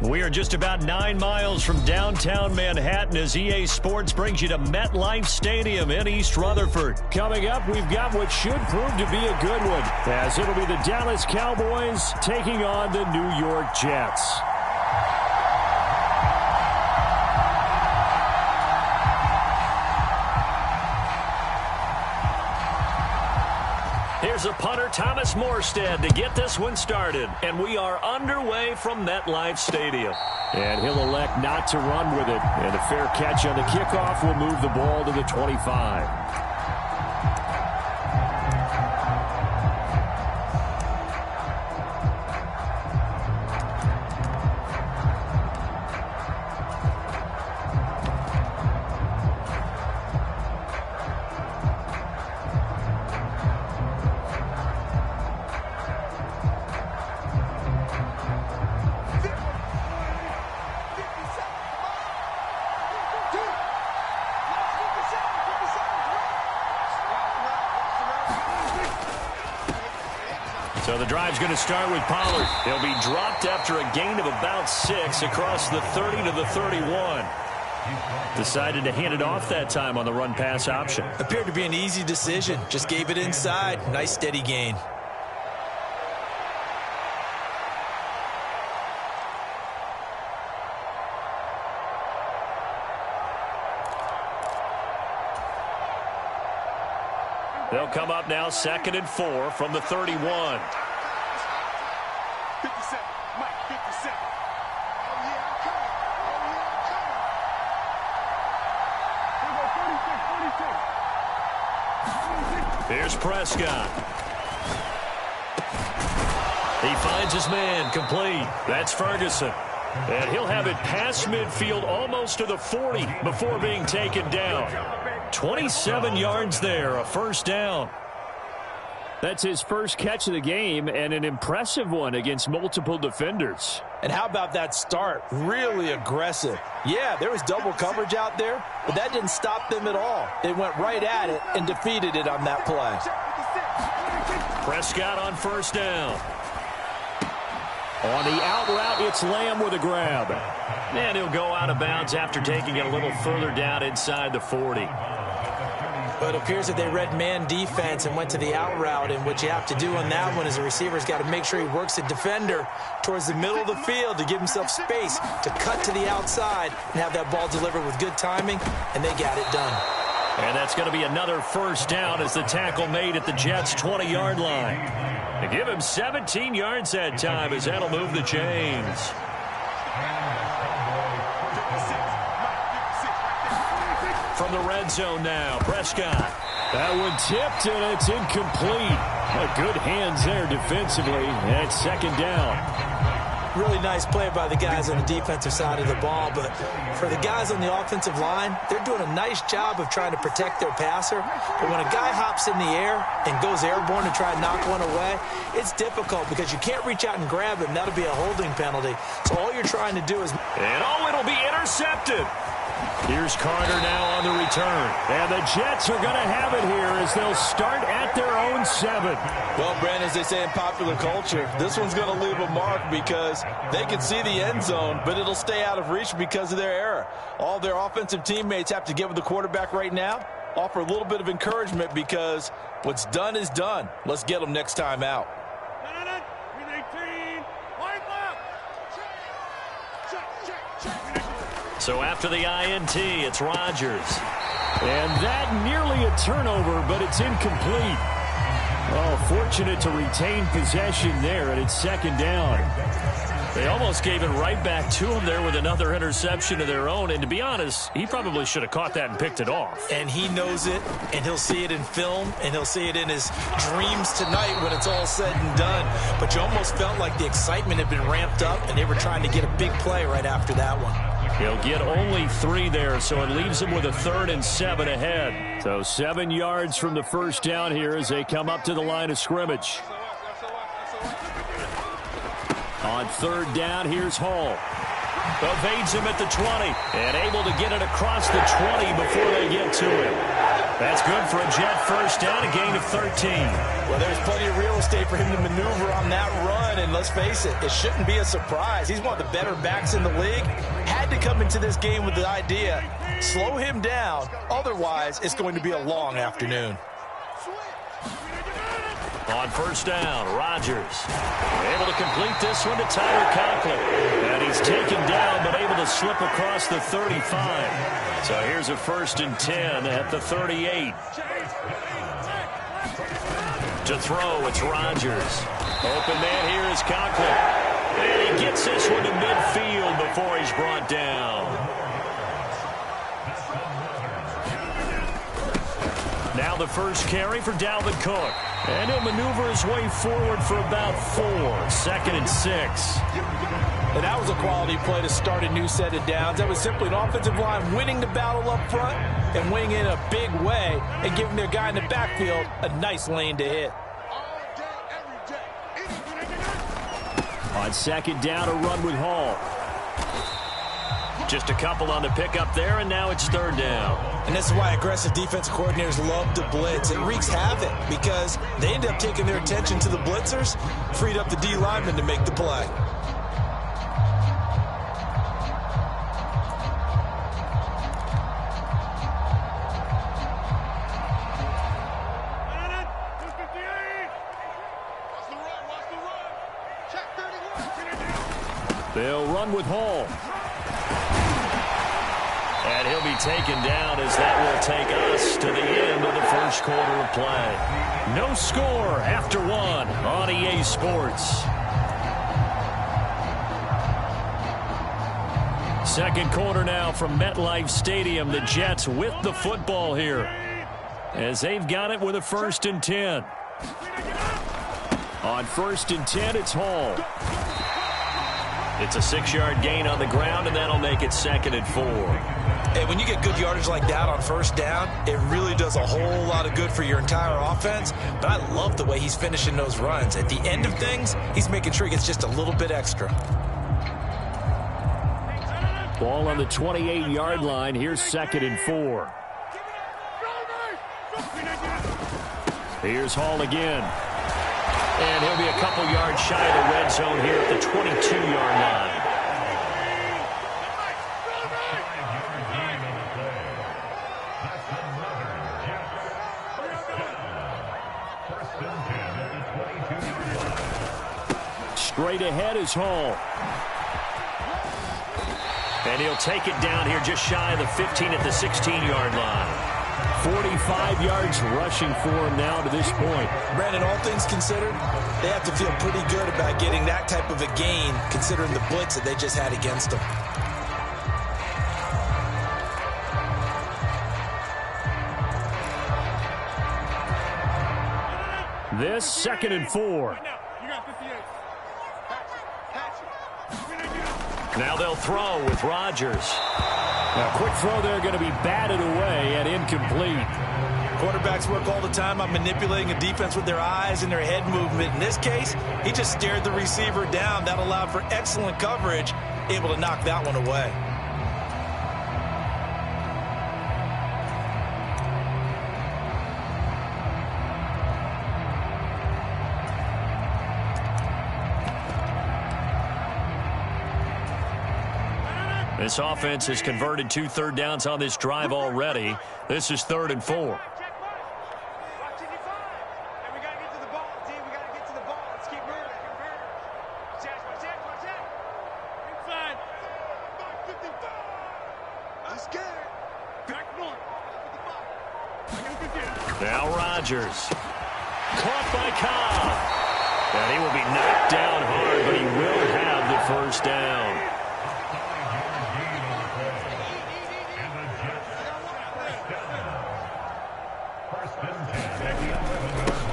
We are just about 9 miles from downtown Manhattan as EA Sports brings you to MetLife Stadium in East Rutherford. Coming up, we've got what should prove to be a good one, as it'll be the Dallas Cowboys taking on the New York Jets. Here's a punter, Thomas Morstead, to get this one started. And we are underway from MetLife Stadium. And he'll elect not to run with it. And a fair catch on the kickoff will move the ball to the 25. So the drive's going to start with Pollard. He'll be dropped after a gain of about 6 across the 30 to the 31. Decided to hand it off that time on the run-pass option. Appeared to be an easy decision. Just gave it inside. Nice steady gain. They'll come up now 2nd and 4 from the 31. 57. Mike, 57. Oh, yeah, I'm coming. Oh, yeah, I'm coming. Here we go, 46. Here's Prescott. He finds his man, complete. That's Ferguson. And he'll have it past midfield almost to the 40 before being taken down. 27 yards there, a first down. That's his first catch of the game, and an impressive one against multiple defenders. And how about that start? Really aggressive. Yeah, there was double coverage out there, but that didn't stop them at all. They went right at it and defeated it on that play. Prescott on first down. On the out route, it's Lamb with a grab. And he'll go out of bounds after taking it a little further down inside the 40. But it appears that they read man defense and went to the out route, and what you have to do on that one is the receiver's got to make sure he works the defender towards the middle of the field to give himself space to cut to the outside and have that ball delivered with good timing, and they got it done. And that's going to be another first down as the tackle made at the Jets' 20-yard line. To give him 17 yards that time as that'll move the chains. From the red zone now, Prescott. That one tipped, and it's incomplete. Good hands there defensively, and it's second down. Really nice play by the guys on the defensive side of the ball, but for the guys on the offensive line, they're doing a nice job of trying to protect their passer. But when a guy hops in the air and goes airborne to try and knock one away, it's difficult because you can't reach out and grab him. That'll be a holding penalty. So all you're trying to do is... And it'll be intercepted. Here's Carter now on the return. And the Jets are going to have it here as they'll start at their own 7. Well, Brandon, as they say in popular culture, this one's going to leave a mark because they can see the end zone, but it'll stay out of reach because of their error. All their offensive teammates have to get with the quarterback right now, offer a little bit of encouragement because what's done is done. Let's get them next time out. So after the INT, it's Rodgers. And that nearly a turnover, but it's incomplete. Oh, fortunate to retain possession there, and it's second down. They almost gave it right back to him there with another interception of their own. And to be honest, he probably should have caught that and picked it off. And he knows it, and he'll see it in film, and he'll see it in his dreams tonight when it's all said and done. But you almost felt like the excitement had been ramped up, and they were trying to get a big play right after that one. He'll get only 3 there, so it leaves him with a 3rd and 7 ahead. So 7 yards from the first down here as they come up to the line of scrimmage. On 3rd down, here's Hall. Evades him at the 20 and able to get it across the 20 before they get to him. That's good for a Jet first down, a gain of 13. Well, there's plenty of real estate for him to maneuver on that run, and let's face it, it shouldn't be a surprise. He's one of the better backs in the league. Had to come into this game with the idea, slow him down, otherwise it's going to be a long afternoon. On first down, Rodgers able to complete this one to Tyler Conklin. And he's taken down, but able to slip across the 35. So here's a 1st and 10 at the 38. To throw, it's Rodgers. Open man here is Conklin. And he gets this one to midfield before he's brought down. Now the first carry for Dalvin Cook. And he'll maneuver his way forward for about 4. 2nd and 6. And that was a quality play to start a new set of downs. That was simply an offensive line winning the battle up front and winning in a big way and giving their guy in the backfield a nice lane to hit. On 2nd down, a run with Hall. Just a couple on the pickup there, and now it's 3rd down. And this is why aggressive defense coordinators love to blitz. It wreaks havoc because they end up taking their attention to the blitzers, freed up the D lineman to make the play. They'll run with Hall. And he'll be taken down as that will take us to the end of the first quarter of play. No score after 1 on EA Sports. Second quarter now from MetLife Stadium. The Jets with the football here as they've got it with a 1st and 10. On 1st and 10, it's Hall. It's a 6-yard gain on the ground, and that'll make it 2nd and 4. Hey, when you get good yardage like that on first down, it really does a whole lot of good for your entire offense. But I love the way he's finishing those runs. At the end of things, he's making sure he gets just a little bit extra. Ball on the 28-yard line. Here's 2nd and 4. Here's Hall again. And he'll be a couple yards shy of the red zone here at the 22-yard line. Straight ahead is Hall. And he'll take it down here just shy of the 15 at the 16-yard line. 45 yards rushing for him now to this point. Brandon, all things considered, they have to feel pretty good about getting that type of a gain considering the blitz that they just had against them. This 2nd and 4. Now they'll throw with Rodgers. Now, quick throw there going to be batted away and incomplete. Quarterbacks work all the time on manipulating a defense with their eyes and their head movement. In this case, he just stared the receiver down. That allowed for excellent coverage, able to knock that one away. This offense has converted 2 third downs on this drive already. This is 3rd and 4. Now Rodgers. Caught by Cobb. And he will be knocked down hard, but he will have the first down.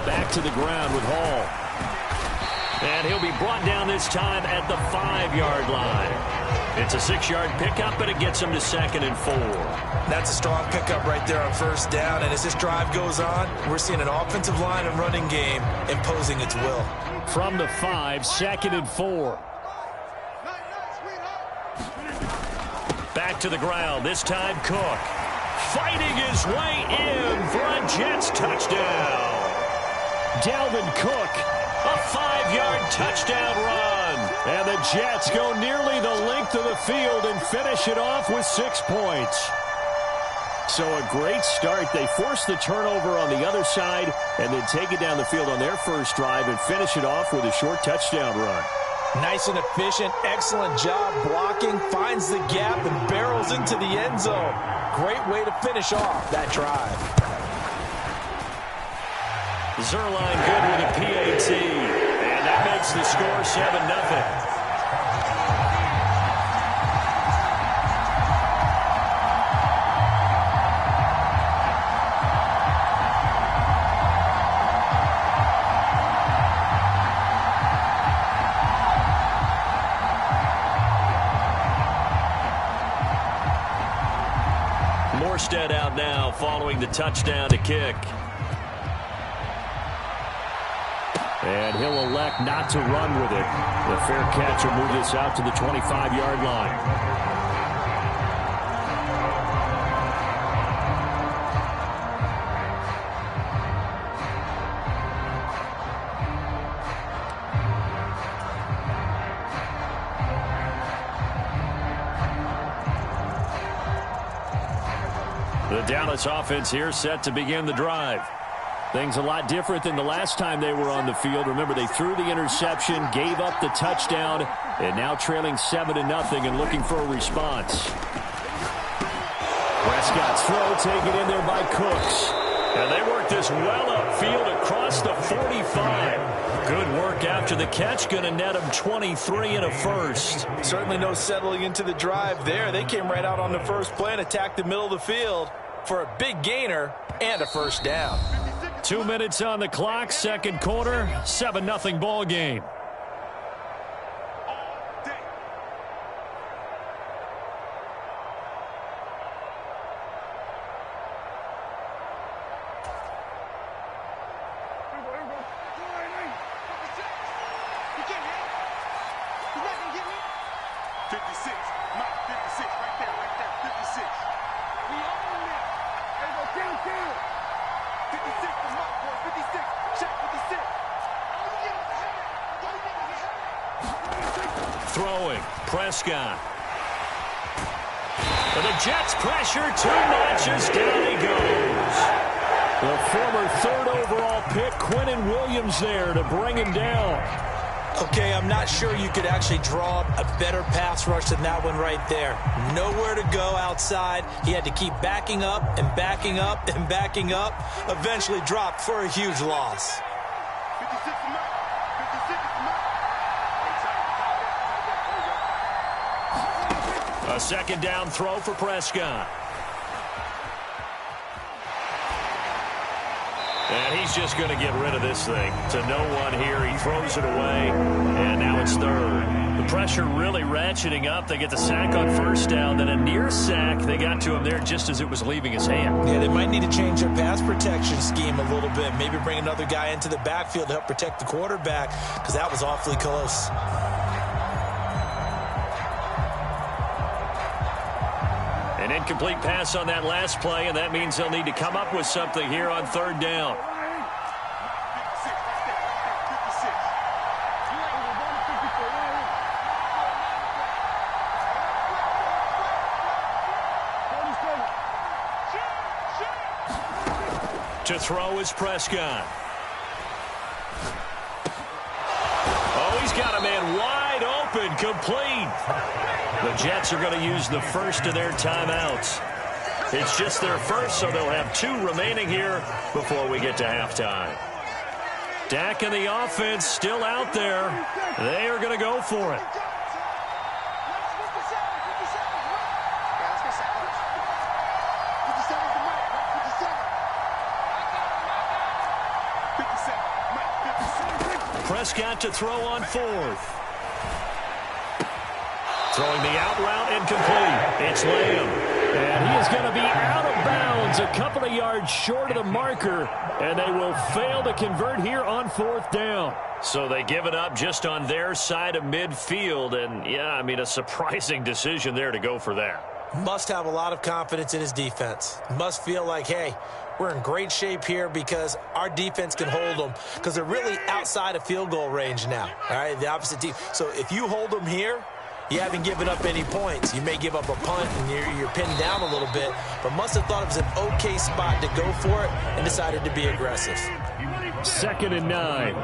Back to the ground with Hall. And he'll be brought down this time at the 5-yard line. It's a 6-yard pickup, but it gets him to 2nd and 4. That's a strong pickup right there on first down. And as this drive goes on, we're seeing an offensive line and running game imposing its will. From the 5, 2nd and 4. Back to the ground. This time Cook. fighting his way in for a Jets touchdown. Dalvin Cook, a 5-yard touchdown run. And the Jets go nearly the length of the field and finish it off with 6 points. So a great start. They force the turnover on the other side and then take it down the field on their first drive and finish it off with a short touchdown run. Nice and efficient, excellent job blocking, finds the gap and barrels into the end zone. Great way to finish off that drive. Zerline good with a PAT, and that makes the score 7-0. Morstead out now following the touchdown to kick. And he'll elect not to run with it. The fair catch will move this out to the 25-yard line. The Dallas offense here set to begin the drive. Things a lot different than the last time they were on the field. Remember, they threw the interception, gave up the touchdown, and now trailing 7-0 and looking for a response. Prescott's throw taken in there by Cooks. And they work this well upfield across the 45. Good work after the catch. Going to net them 23 and a first. Certainly no settling into the drive there. They came right out on the first play and attacked the middle of the field for a big gainer and a first down. 2 minutes on the clock, second quarter, 7-0 ball game. Throwing, Prescott. And the Jets pressure, 2 notches, down he goes. The former 3rd overall pick, Quinnen Williams there to bring him down. Okay, I'm not sure you could actually draw up a better pass rush than that one right there. Nowhere to go outside. He had to keep backing up and backing up and backing up. Eventually dropped for a huge loss. A second down throw for Prescott. And he's just going to get rid of this thing. To no one here. He throws it away. And now it's 3rd. The pressure really ratcheting up. They get the sack on first down. Then a near sack. They got to him there just as it was leaving his hand. Yeah, they might need to change their pass protection scheme a little bit. Maybe bring another guy into the backfield to help protect the quarterback, because that was awfully close. An incomplete pass on that last play, and that means they'll need to come up with something here on 3rd down. To throw is Prescott. Oh, he's got a man wide open, complete. The Jets are going to use the first of their timeouts. It's just their first, so they'll have 2 remaining here before we get to halftime. Dak and the offense still out there. They are going to go for it. Prescott to throw on 4th. Throwing the out route, incomplete. It's Lamb. And he is going to be out of bounds a couple of yards short of the marker, and they will fail to convert here on 4th down. So they give it up just on their side of midfield, and, yeah, I mean, a surprising decision there to go for that. Must have a lot of confidence in his defense. Must feel like, hey, we're in great shape here because our defense can hold them because they're really outside of field goal range now, all right, the opposite team. So if you hold them here, you haven't given up any points. You may give up a punt and you're pinned down a little bit, but must have thought it was an okay spot to go for it and decided to be aggressive. 2nd and 9.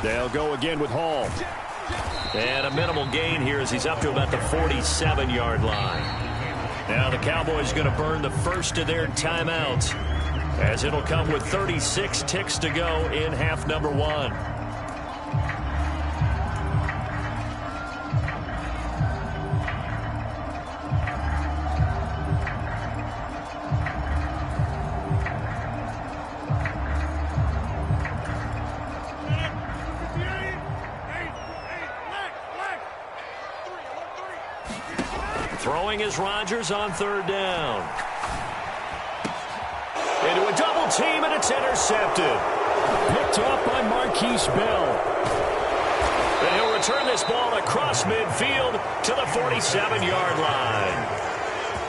They'll go again with Hall. And a minimal gain here as he's up to about the 47-yard line. Now the Cowboys going to burn the first of their timeouts, as it'll come with 36 ticks to go in half number 1. Throwing is Rodgers on 3rd down. Into a double team, and it's intercepted. Picked off by Marquise Bell. And he'll return this ball across midfield to the 47-yard line.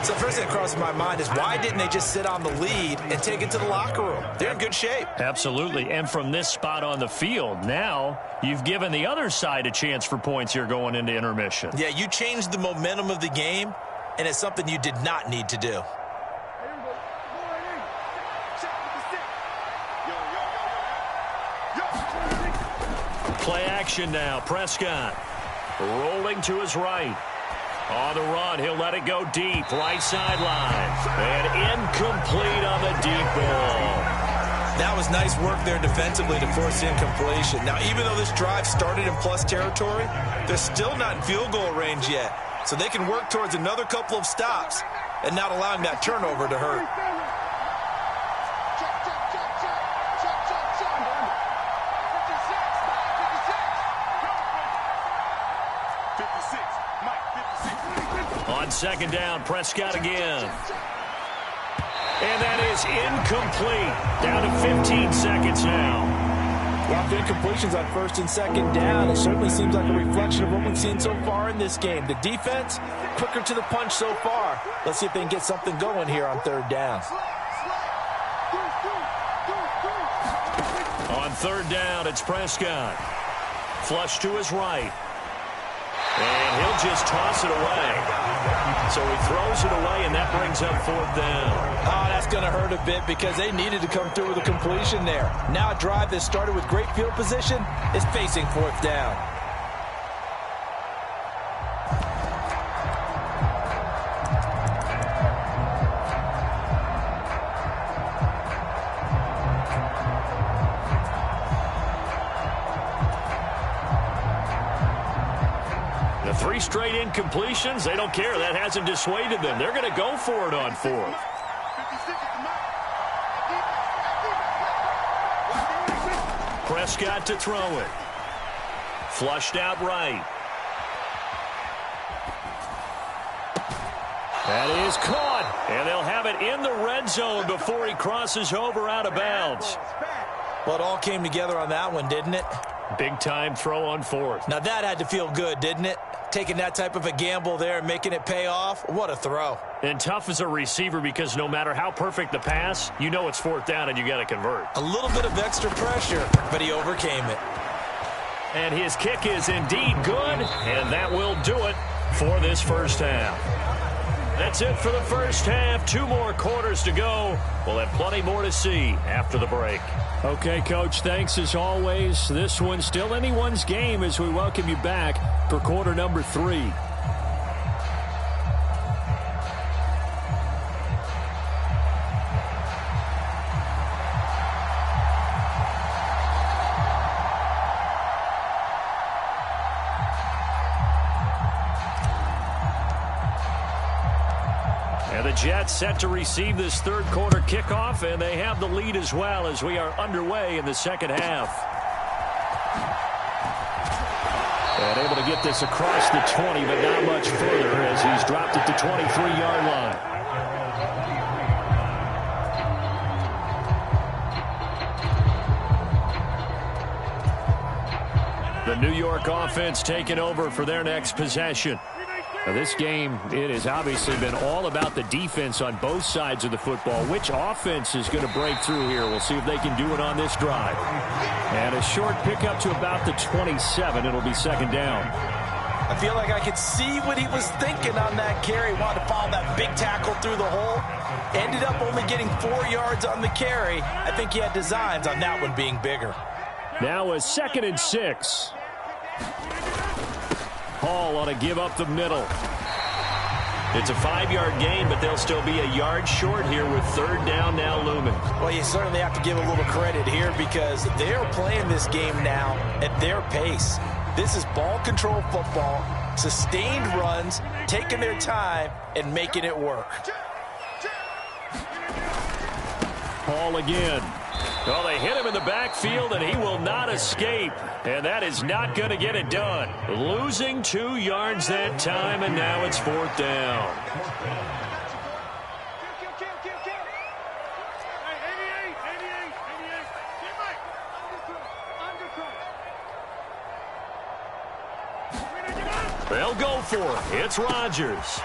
So first thing that crosses my mind is why didn't they just sit on the lead and take it to the locker room? They're in good shape. Absolutely. And from this spot on the field, now you've given the other side a chance for points here going into intermission. Yeah, you changed the momentum of the game, and it's something you did not need to do. Play action now. Prescott rolling to his right. On the run, he'll let it go deep. Right sideline. And incomplete on the deep ball. That was nice work there defensively to force the incompletion. Now, even though this drive started in plus territory, they're still not in field goal range yet. So they can work towards another couple of stops and not allowing that turnover to hurt. On 2nd down, Prescott again. And that is incomplete. Down to 15 seconds now. Well, the incompletions on 1st and 2nd down, it certainly seems like a reflection of what we've seen so far in this game. The defense, quicker to the punch so far. Let's see if they can get something going here on 3rd down. On 3rd down, it's Prescott. Flush to his right. And he'll just toss it away. So he throws it away, and that brings up 4th down. Oh, that's going to hurt a bit because they needed to come through with a completion there. Now a drive that started with great field position is facing 4th down. The 3 straight incompletions, they don't care. That hasn't dissuaded them. They're going to go for it on 4th. Prescott to throw it. Flushed out right. That is caught. And they'll have it in the red zone before he crosses over out of bounds. Well, it all came together on that one, didn't it? Big time throw on 4th. Now that had to feel good, didn't it? Taking that type of a gamble there and making it pay off. What a throw. And tough as a receiver because no matter how perfect the pass, you know it's 4th down and you got to convert. A little bit of extra pressure, but he overcame it. And his kick is indeed good, and that will do it for this first half. That's it for the first half. 2 more quarters to go. We'll have plenty more to see after the break. Okay, Coach, thanks as always. This one's still anyone's game as we welcome you back for quarter number 3. And the Jets set to receive this 3rd quarter kickoff, and they have the lead as well as we are underway in the 2nd half. And able to get this across the 20, but not much further as he's dropped at the 23-yard line. The New York offense taking over for their next possession. Now this game, it has obviously been all about the defense on both sides of the football. Which offense is going to break through here? We'll see if they can do it on this drive. And a short pickup to about the 27. It'll be second down. I feel like I could see what he was thinking on that carry. Wanted to follow that big tackle through the hole. Ended up only getting 4 yards on the carry. I think he had designs on that one being bigger. Now a 2nd and 6. Hall ought to give up the middle. It's a 5-yard gain, but they'll still be a yard short here with third down now looming. Well, you certainly have to give a little credit here because they're playing this game now at their pace. This is ball control football, sustained runs, taking their time, and making it work. Hall again. Well, they hit him in the backfield, and he will not escape. And that is not going to get it done. Losing 2 yards that time, and now it's fourth down. They'll go for it. It's Rodgers.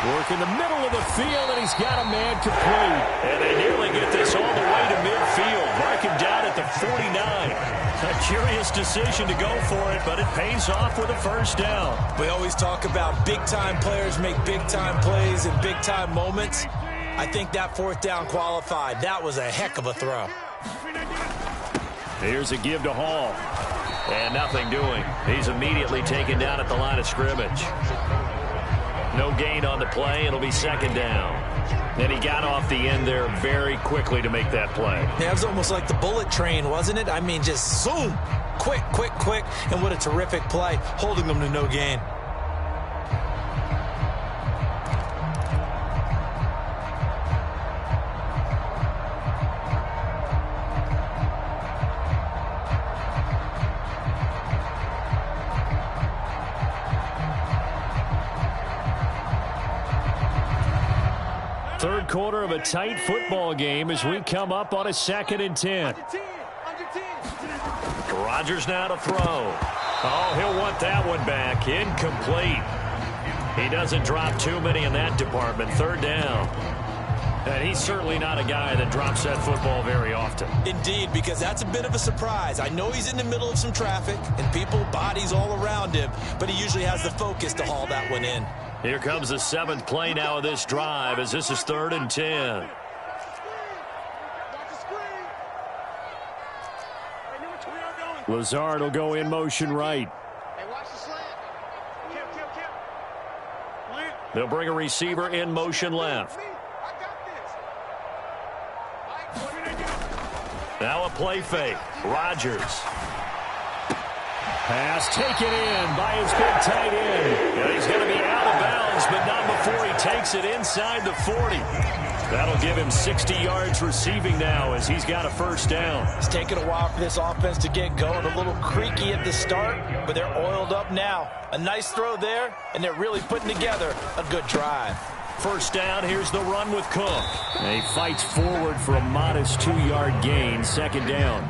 Work in the middle of the field, and he's got a man complete. And they nearly get this all the way to midfield. Mark him down at the 49. A curious decision to go for it, but it pays off with a first down. We always talk about big-time players make big-time plays in big-time moments. I think that fourth down qualified. That was a heck of a throw. Here's a give to Hall. And nothing doing. He's immediately taken down at the line of scrimmage. No gain on the play. It'll be second down. And he got off the end there very quickly to make that play. Yeah, it was almost like the bullet train, wasn't it? I mean, just zoom. Quick, quick, quick. And what a terrific play, holding them to no gain. Third quarter of a tight football game as we come up on a 2nd and 10. Rodgers now to throw. Oh, he'll want that one back. Incomplete. He doesn't drop too many in that department. Third down. And he's certainly not a guy that drops that football very often. Indeed, because that's a bit of a surprise. I know he's in the middle of some traffic and people, bodies all around him, but he usually has the focus to haul that one in. Here comes the 7th play now of this drive as this is 3rd and 10. Lazard will go in motion right. They'll bring a receiver in motion left. Now a play fake. Rodgers. Pass taken in by his big tight end. And he's going to be out of bounds, but not before he takes it inside the 40. That'll give him 60 yards receiving now as he's got a first down. It's taken a while for this offense to get going. A little creaky at the start, but they're oiled up now. A nice throw there, and they're really putting together a good drive. First down, here's the run with Cook. And he fights forward for a modest 2-yard gain, 2nd down.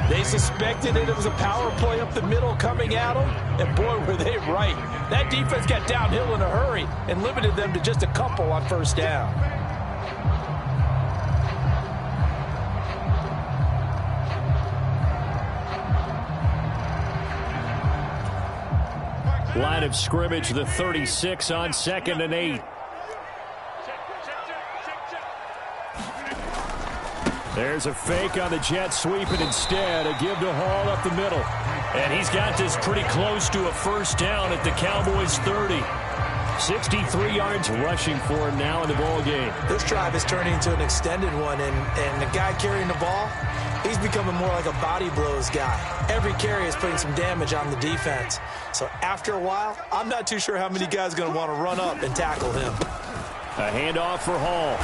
They suspected it was a power play up the middle coming at them, and boy, were they right. That defense got downhill in a hurry and limited them to just a couple on first down. Line of scrimmage, the 36 on 2nd and 8. There's a fake on the jet sweep, and instead a give to Hall up the middle. And he's got this pretty close to a first down at the Cowboys' 30. 63 yards rushing for him now in the ball game. This drive is turning into an extended one, and the guy carrying the ball, he's becoming more like a body blows guy. Every carry is putting some damage on the defense. So after a while, I'm not too sure how many guys are going to want to run up and tackle him. A handoff for Hall.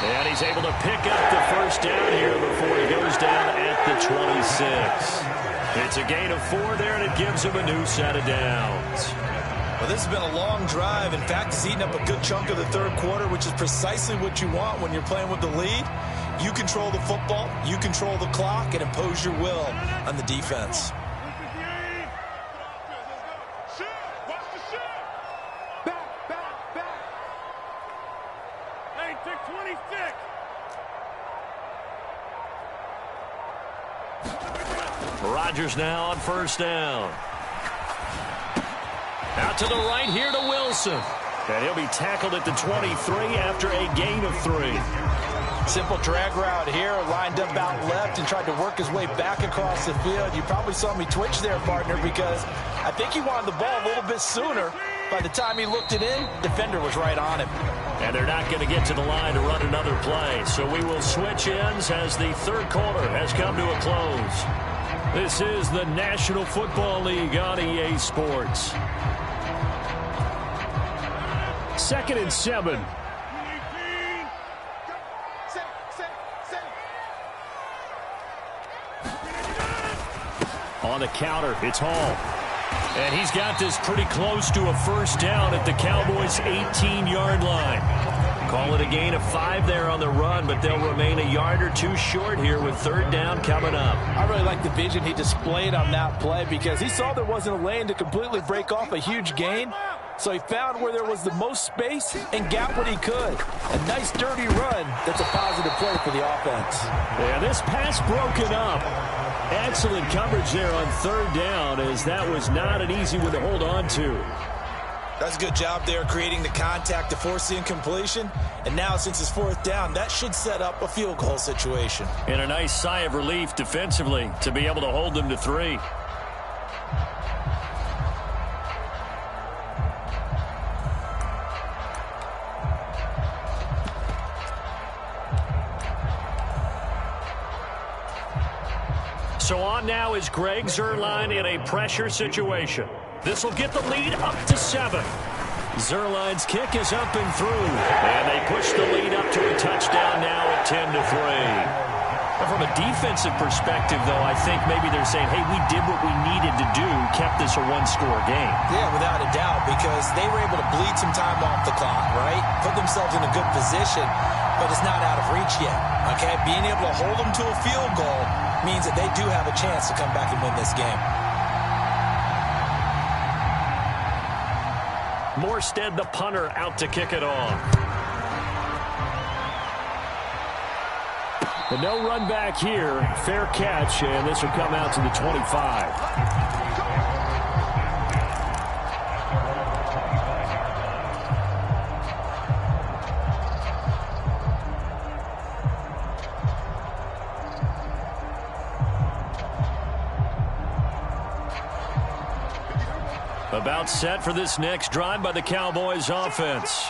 And he's able to pick up the first down here before he goes down at the 26. It's a gain of 4 there, and it gives him a new set of downs. Well, this has been a long drive. In fact, it's eaten up a good chunk of the third quarter, which is precisely what you want when you're playing with the lead. You control the football, you control the clock, and impose your will on the defense. Rodgers now on first down. Out to the right here to Wilson. And he'll be tackled at the 23 after a gain of 3. Simple drag route here, lined up out left and tried to work his way back across the field. You probably saw me twitch there, partner, because I think he wanted the ball a little bit sooner. By the time he looked it in, defender was right on him. And they're not going to get to the line to run another play. So we will switch ends as the third quarter has come to a close. This is the National Football League on EA Sports. 2nd and 7. On the counter, it's Hall. And he's got this pretty close to a first down at the Cowboys' 18-yard line. Call it a gain of 5 there on the run, but they'll remain a yard or 2 short here with third down coming up. I really like the vision he displayed on that play because he saw there wasn't a lane to completely break off a huge gain. So he found where there was the most space and got what he could. A nice dirty run that's a positive play for the offense. Yeah, this pass broken up. Excellent coverage there on third down, as that was not an easy one to hold on to. That's a good job there creating the contact to force the incompletion. And now since it's fourth down, that should set up a field goal situation. And a nice sigh of relief defensively to be able to hold them to 3. So on now is Greg Zuerlein in a pressure situation. This will get the lead up to 7. Zuerlein's kick is up and through. And they push the lead up to a touchdown now at 10-3. From a defensive perspective, though, I think maybe they're saying, hey, we did what we needed to do, kept this a one-score game. Yeah, without a doubt, because they were able to bleed some time off the clock, right? Put themselves in a good position, but it's not out of reach yet, okay? Being able to hold them to a field goal means that they do have a chance to come back and win this game. Morstead, the punter, out to kick it off. But no run back here. Fair catch, and this will come out to the 25. About set for this next drive by the Cowboys offense.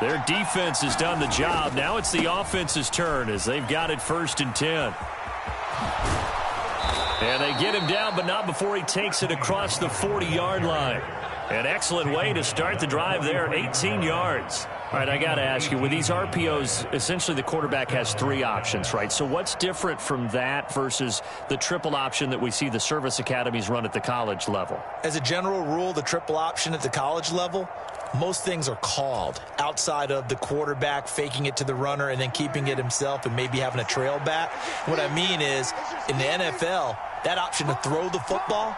Their defense has done the job. Now it's the offense's turn as they've got it 1st and 10. And they get him down, but not before he takes it across the 40-yard line. An excellent way to start the drive there, 18 yards. All right, I got to ask you, with these RPOs, essentially the quarterback has 3 options, right? So what's different from that versus the triple option that we see the service academies run at the college level? As a general rule, the triple option at the college level, most things are called outside of the quarterback faking it to the runner and then keeping it himself and maybe having a trail back. What I mean is, in the NFL, that option to throw the football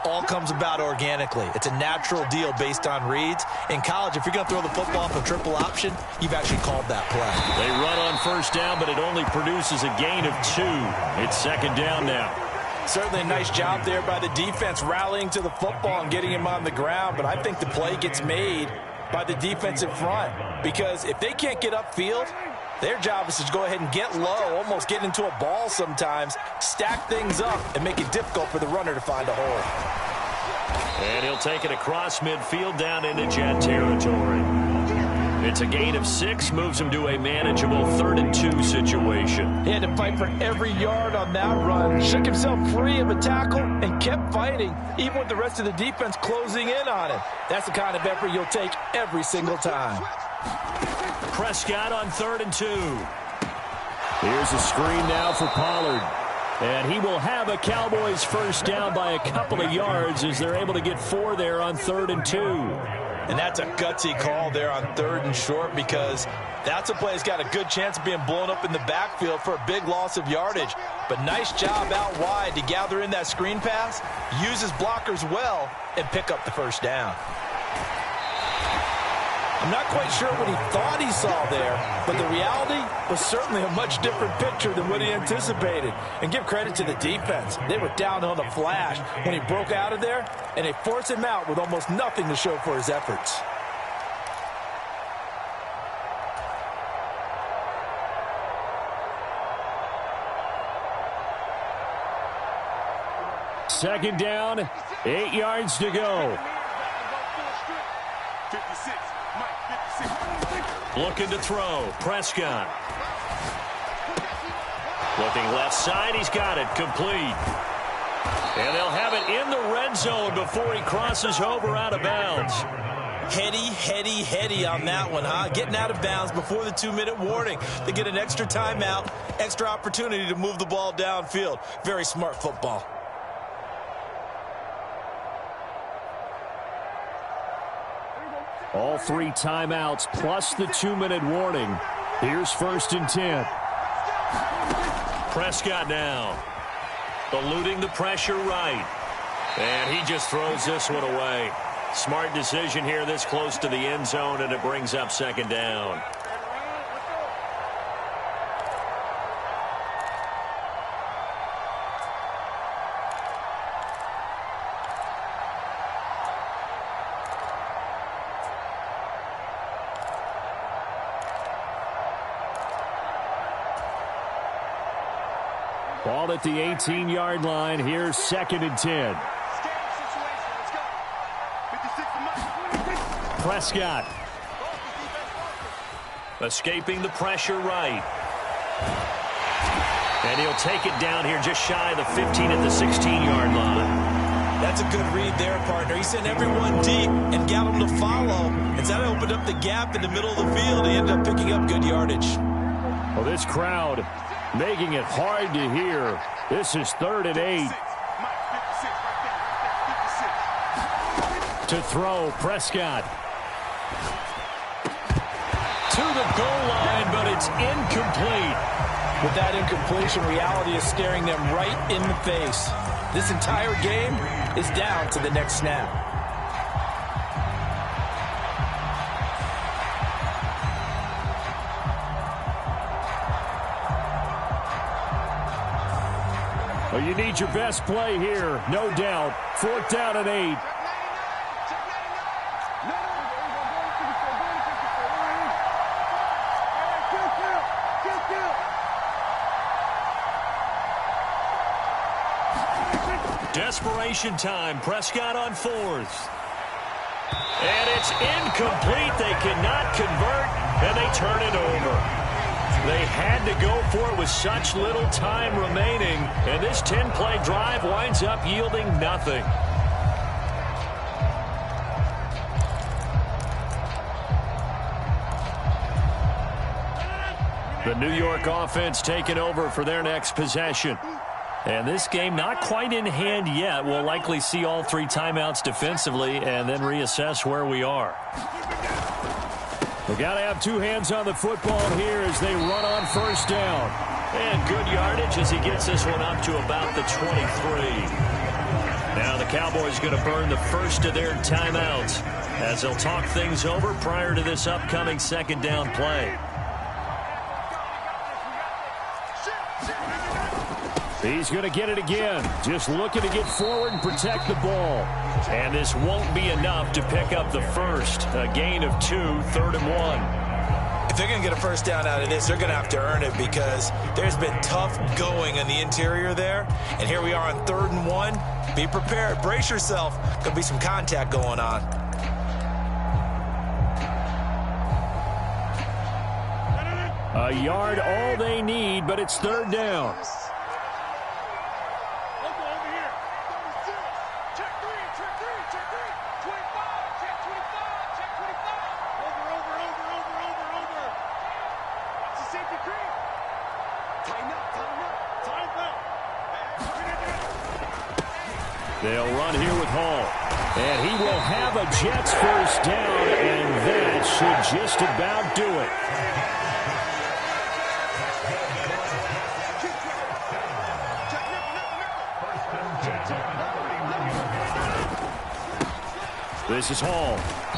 all comes about organically. It's a natural deal based on reads. In college, if you're going to throw the football off a triple option, you've actually called that play. They run on first down, but it only produces a gain of 2. It's 2nd down now. Certainly a nice job there by the defense rallying to the football and getting him on the ground, but I think the play gets made by the defensive front because if they can't get upfield, their job is to go ahead and get low, almost get into a ball sometimes, stack things up, and make it difficult for the runner to find a hole. And he'll take it across midfield down into Jet territory. It's a gain of 6, moves him to a manageable 3rd and 2 situation. He had to fight for every yard on that run, shook himself free of a tackle, and kept fighting, even with the rest of the defense closing in on him. That's the kind of effort you'll take every single time. Prescott on 3rd and 2. Here's a screen now for Pollard. And he will have a Cowboys first down by a couple of yards as they're able to get 4 there on 3rd and 2. And that's a gutsy call there on 3rd and short because that's a play that's got a good chance of being blown up in the backfield for a big loss of yardage. But nice job out wide to gather in that screen pass, use his blockers well, and pick up the first down. I'm not quite sure what he thought he saw there, but the reality was certainly a much different picture than what he anticipated. And give credit to the defense. They were down on the flash when he broke out of there, and they forced him out with almost nothing to show for his efforts. Second down, 8 yards to go. 56. Mike, 56. Looking to throw. Prescott. Looking left side. He's got it. Complete. And they'll have it in the red zone before he crosses over out of bounds. Heady on that one, huh? Getting out of bounds before the 2-minute warning. They get an extra timeout, extra opportunity to move the ball downfield. Very smart football. All 3 timeouts plus the 2-minute warning. Here's 1st and 10. Prescott now. Eluding the pressure right. And he just throws this one away. Smart decision here this close to the end zone, and it brings up 2nd down. Ball at the 18-yard line. Here's 2nd and 10. Prescott. Escaping the pressure right. And he'll take it down here just shy of the 15 at the 16-yard line. That's a good read there, partner. He sent everyone deep and got them to follow. And that opened up the gap in the middle of the field. He ended up picking up good yardage. Well, this crowd making it hard to hear. This is 3rd and 8. To throw, Prescott. To the goal line, but it's incomplete. With that incompletion, reality is staring them right in the face. This entire game is down to the next snap. Well, you need your best play here, no doubt. 4th down and 8. Desperation time. Prescott on 4th. And it's incomplete. They cannot convert, and they turn it over. They had to go for it with such little time remaining, and this 10-play drive winds up yielding nothing. The New York offense taking over for their next possession. And this game not quite in hand yet. We'll likely see all 3 timeouts defensively and then reassess where we are. They got to have 2 hands on the football here as they run on 1st down. And good yardage as he gets this one up to about the 23. Now the Cowboys going to burn the first of their timeouts as they'll talk things over prior to this upcoming 2nd down play. He's going to get it again. Just looking to get forward and protect the ball. And this won't be enough to pick up the first. A gain of 2, 3rd and 1. If they're going to get a first down out of this, they're going to have to earn it because there's been tough going in the interior there. And here we are on 3rd and 1. Be prepared. Brace yourself. Going to be some contact going on. A yard all they need, but it's 3rd down. They'll run here with Hall. And he will have a Jets first down, and that should just about do it. The This is Hall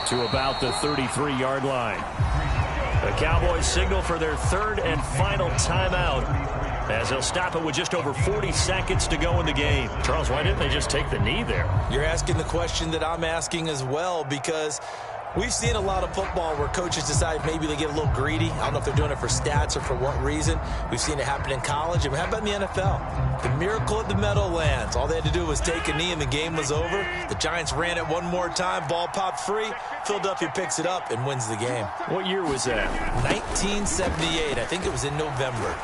to about the 33-yard line. The Cowboys signal for their third and final timeout as they'll stop it with just over 40 seconds to go in the game. Charles, why didn't they just take the knee there? You're asking the question that I'm asking as well, because we've seen a lot of football where coaches decide maybe they get a little greedy. I don't know if they're doing it for stats or for what reason. We've seen it happen in college, and how about in the NFL? The miracle at the Meadowlands. All they had to do was take a knee, and the game was over. The Giants ran it one more time. Ball popped free. Philadelphia picks it up and wins the game. What year was that? 1978. I think it was in November.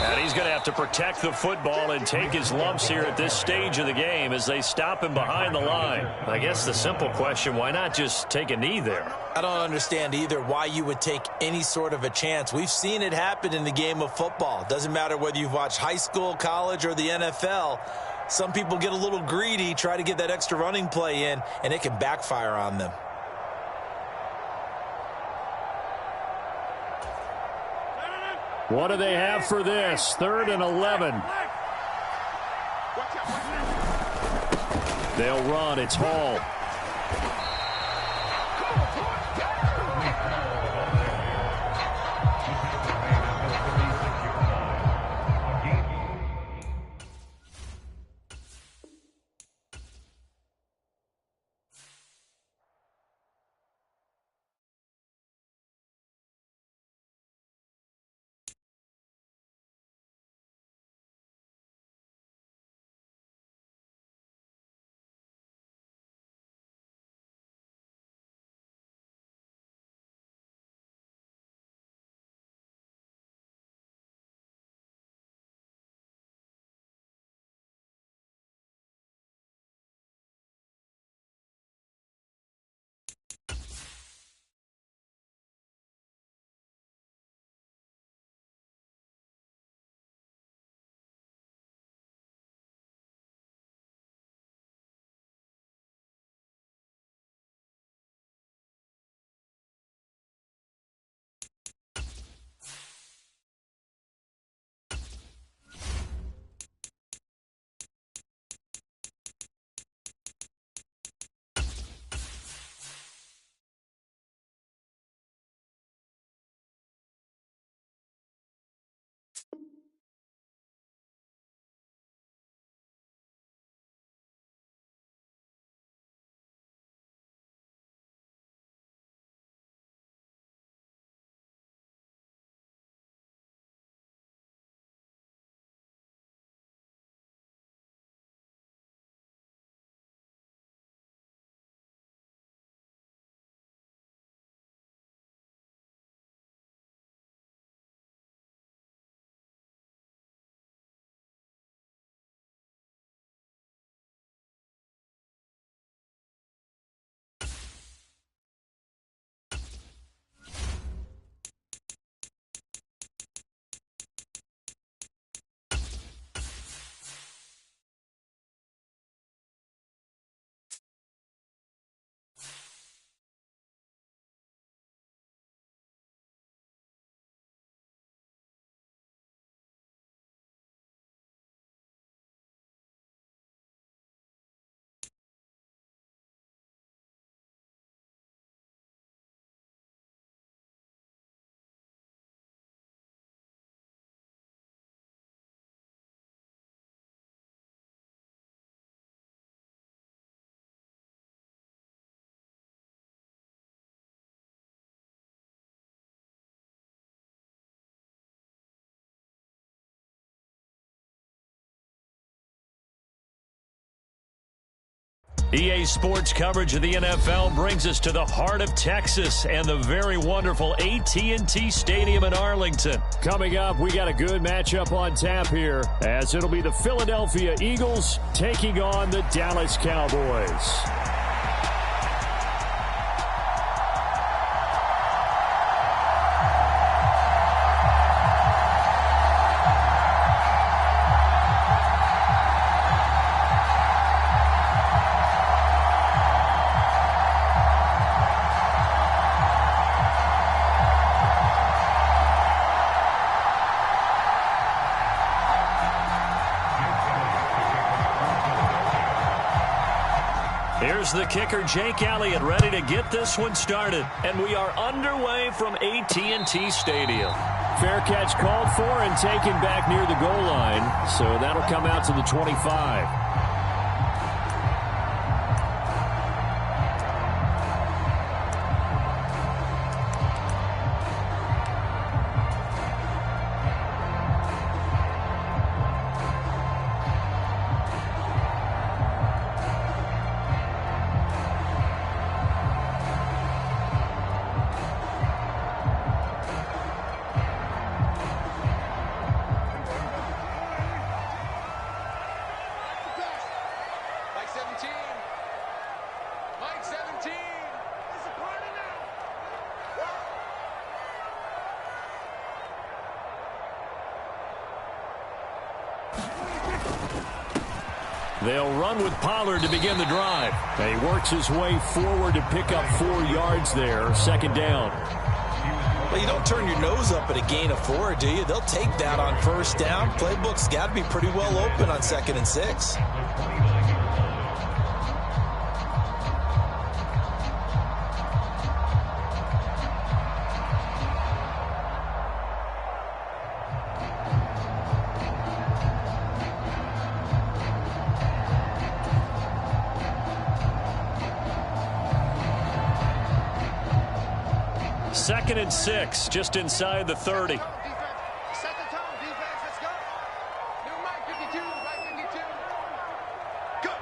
And he's going to have to protect the football and take his lumps here at this stage of the game as they stop him behind the line. I guess the simple question, why not just take a knee there? I don't understand either why you would take any sort of a chance. We've seen it happen in the game of football. Doesn't matter whether you've watched high school, college, or the NFL. Some people get a little greedy, try to get that extra running play in, and it can backfire on them. What do they have for this? 3rd and 11. They'll run. It's Hall. EA Sports coverage of the NFL brings us to the heart of Texas and the very wonderful AT&T Stadium in Arlington. Coming up, we got a good matchup on tap here, as it'll be the Philadelphia Eagles taking on the Dallas Cowboys. Here's the kicker, Jake Elliott, ready to get this one started. And we are underway from AT&T Stadium. Fair catch called for and taken back near the goal line. So that'll come out to the 25. They'll run with Pollard to begin the drive. And he works his way forward to pick up 4 yards there. Second down. Well, you don't turn your nose up at a gain of 4, do you? They'll take that on first down. Playbook's got to be pretty well open on 2nd and 6. Second and 6, just inside the 30. Set the tone, defense. Let's go. New Mike 52, Mike 52. Cut.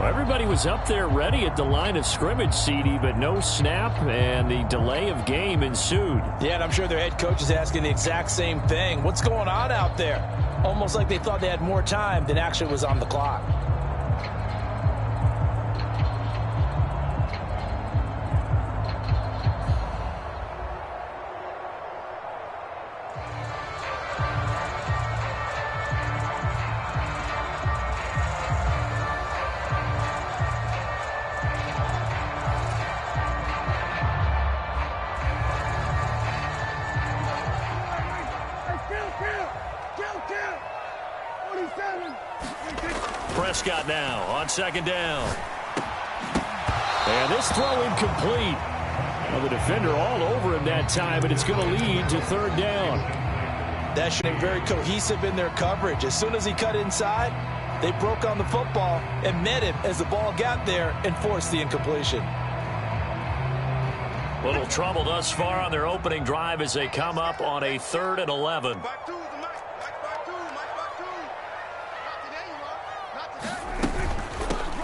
Well, everybody was up there ready at the line of scrimmage, CD, but no snap, and the delay of game ensued. Yeah, and I'm sure their head coach is asking the exact same thing. What's going on out there? Almost like they thought they had more time than actually was on the clock. Prescott now on second down. And this throw incomplete. Well, the defender all over him that time, but it's going to lead to third down. That should be very cohesive in their coverage. As soon as he cut inside, they broke on the football and met him as the ball got there and forced the incompletion. Little trouble thus far on their opening drive as they come up on a 3rd and 11. Back two, Mike. Back two. Not today, you are. Not today.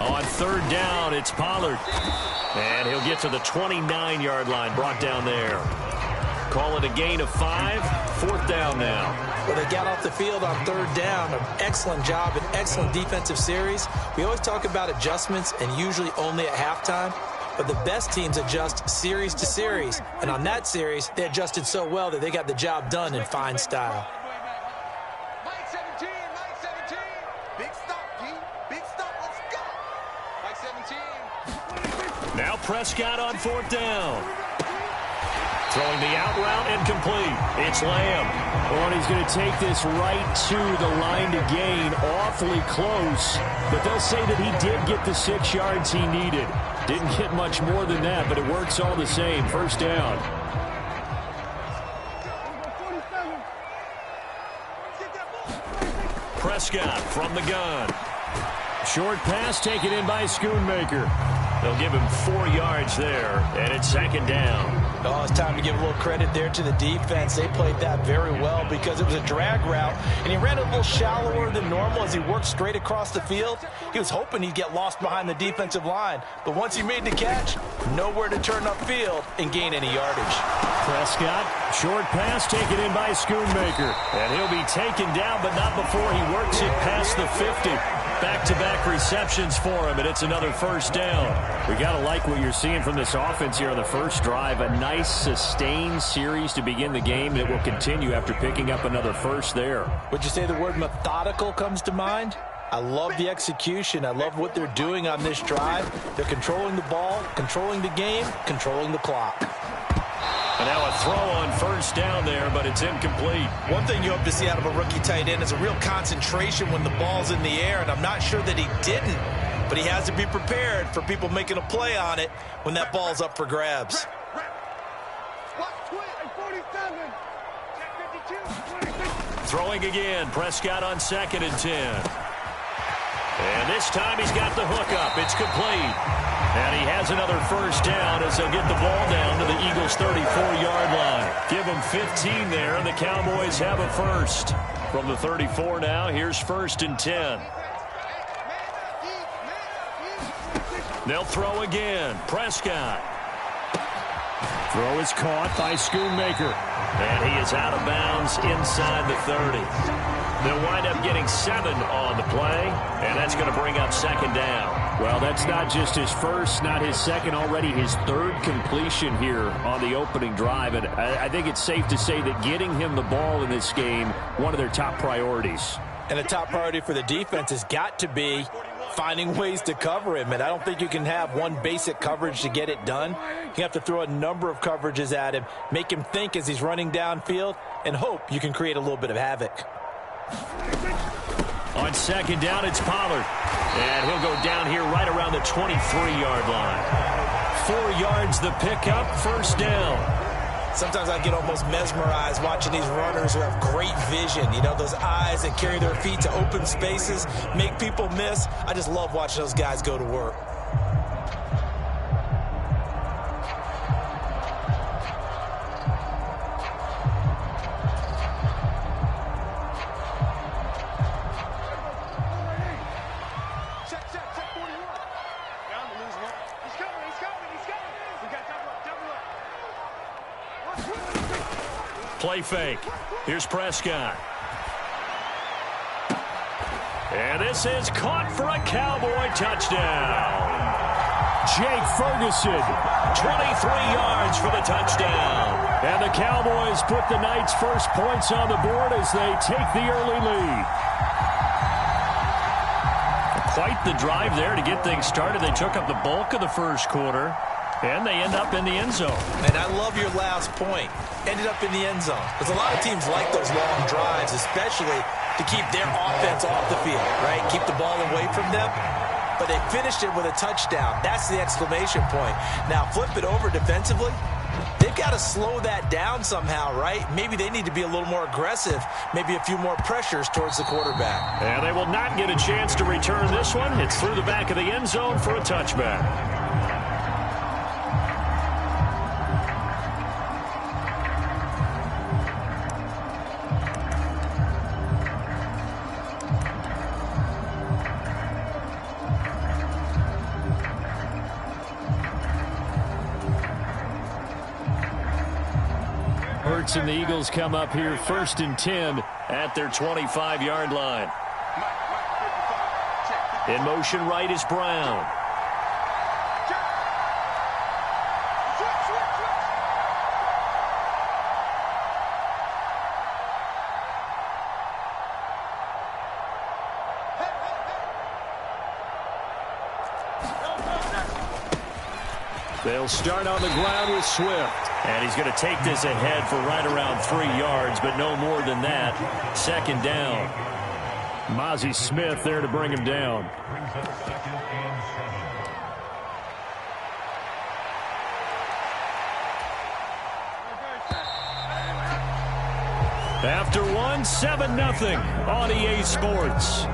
On third down, it's Pollard. And he'll get to the 29-yard line, brought down there. Call it a gain of 5, 4th down now. Well, they got off the field on third down. An excellent job, an excellent defensive series. We always talk about adjustments and usually only at halftime. But the best teams adjust series to series. And on that series, they adjusted so well that they got the job done in fine style. Mike 17. Big stop, D. Big stop. Let's go. Mike 17. Now Prescott on 4th down. Throwing the out route incomplete. It's Lamb. Oh, and he's going to take this right to the line to gain. Awfully close. But they'll say that he did get the 6 yards he needed. Didn't get much more than that, but it works all the same. First down. Prescott from the gun. Short pass taken in by Schoonmaker. They'll give him 4 yards there, and it's second down. Oh, it's time to give a little credit there to the defense. They played that very well because it was a drag route, and he ran a little shallower than normal as he worked straight across the field. He was hoping he'd get lost behind the defensive line, but once he made the catch, nowhere to turn upfield and gain any yardage. Prescott, short pass taken in by Schoonmaker. And he'll be taken down, but not before he works it past the 50. Back-to-back receptions for him, and it's another first down. We got to like what you're seeing from this offense here on the first drive. A nice, sustained series to begin the game, and it will continue after picking up another first there. Would you say the word methodical comes to mind? I love the execution. I love what they're doing on this drive. They're controlling the ball, controlling the game, controlling the clock. And now a throw on first down there, but it's incomplete. One thing you hope to see out of a rookie tight end is a real concentration when the ball's in the air, and I'm not sure that he didn't, but he has to be prepared for people making a play on it when that ball's up for grabs. Throwing again, Prescott on 2nd and 10. And this time he's got the hook up. It's complete. And he has another first down as they'll get the ball down to the Eagles' 34-yard line. Give them 15 there, and the Cowboys have a first. From the 34 now, here's 1st and 10. They'll throw again. Prescott. Throw is caught by Schoonmaker. And he is out of bounds inside the 30. They'll wind up getting 7 on the play, and that's going to bring up 2nd down. Well, that's not just his first, not his second, already his 3rd completion here on the opening drive. And I think it's safe to say that getting him the ball in this game, one of their top priorities. And a top priority for the defense has got to be finding ways to cover him. And I don't think you can have one basic coverage to get it done. You have to throw a number of coverages at him, make him think as he's running downfield, and hope you can create a little bit of havoc. On 2nd down, it's Pollard. And he'll go down here right around the 23-yard line. 4 yards the pickup, 1st down. Sometimes I get almost mesmerized watching these runners who have great vision. You know, those eyes that carry their feet to open spaces, make people miss. I just love watching those guys go to work. Play fake. Here's Prescott. And this is caught for a Cowboy touchdown. Jake Ferguson. 23 yards for the touchdown. And the Cowboys put the Knights' first points on the board as they take the early lead. Quite the drive there to get things started. They took up the bulk of the first quarter, and they end up in the end zone. And I love your last point. Ended up in the end zone. Because a lot of teams like those long drives, especially to keep their offense off the field, right? Keep the ball away from them. But they finished it with a touchdown. That's the exclamation point. Now, flip it over defensively. They've got to slow that down somehow, right? Maybe they need to be a little more aggressive. Maybe a few more pressures towards the quarterback. And they will not get a chance to return this one. It's through the back of the end zone for a touchback. And the Eagles come up here 1st and 10 at their 25-yard line. In motion right is Brown. They'll start on the ground with Swift. And he's going to take this ahead for right around 3 yards, but no more than that. 2nd down. Mozzie Smith there to bring him down. After one, 7-0 on EA Sports.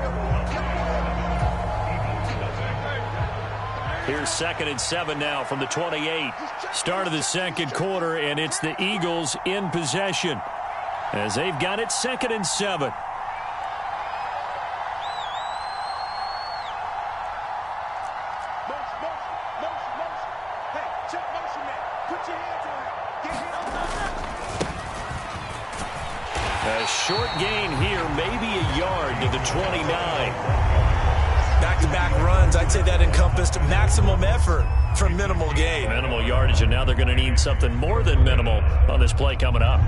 Here's 2nd and 7 now from the 28. Start of the second quarter, and it's the Eagles in possession as they've got it 2nd and 7. A short gain here, maybe a yard to the 29. Back-to-back runs, I'd say that encompassed maximum effort for minimal gain. Minimal yardage, and now they're going to need something more than minimal on this play coming up.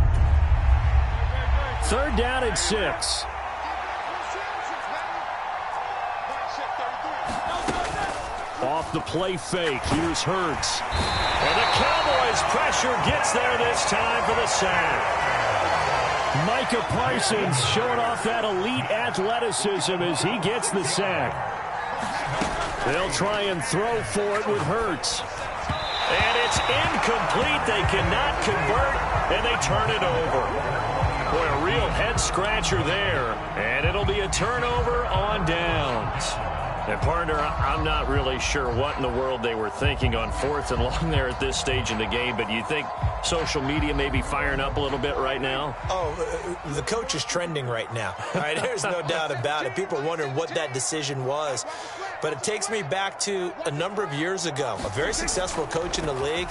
3rd down and 6. Off the play fake, here's Hurts. And the Cowboys' pressure gets there this time for the sack. Micah Parsons showing off that elite athleticism as he gets the sack. They'll try and throw for it with Hurts. And it's incomplete. They cannot convert, and they turn it over. Boy, a real head-scratcher there. And it'll be a turnover on downs. And, partner, I'm not really sure what in the world they were thinking on 4th and long there at this stage in the game, but you think social media may be firing up a little bit right now? Oh, the coach is trending right now. All right, there's no doubt about it. People are wondering what that decision was. But it takes me back to a number of years ago. A very successful coach in the league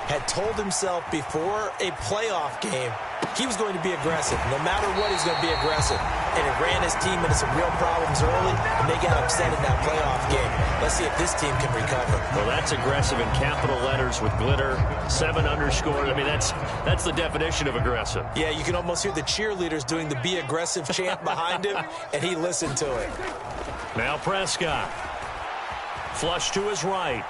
had told himself before a playoff game he was going to be aggressive. No matter what, he's going to be aggressive. And it ran his team into some real problems early, and they got upset in that playoff game. Let's see if this team can recover. Well, that's aggressive in capital letters with glitter, 7 underscore. I mean, that's the definition of aggressive. Yeah, you can almost hear the cheerleaders doing the be aggressive chant behind him, and he listened to it. Now Prescott. Flush to his right.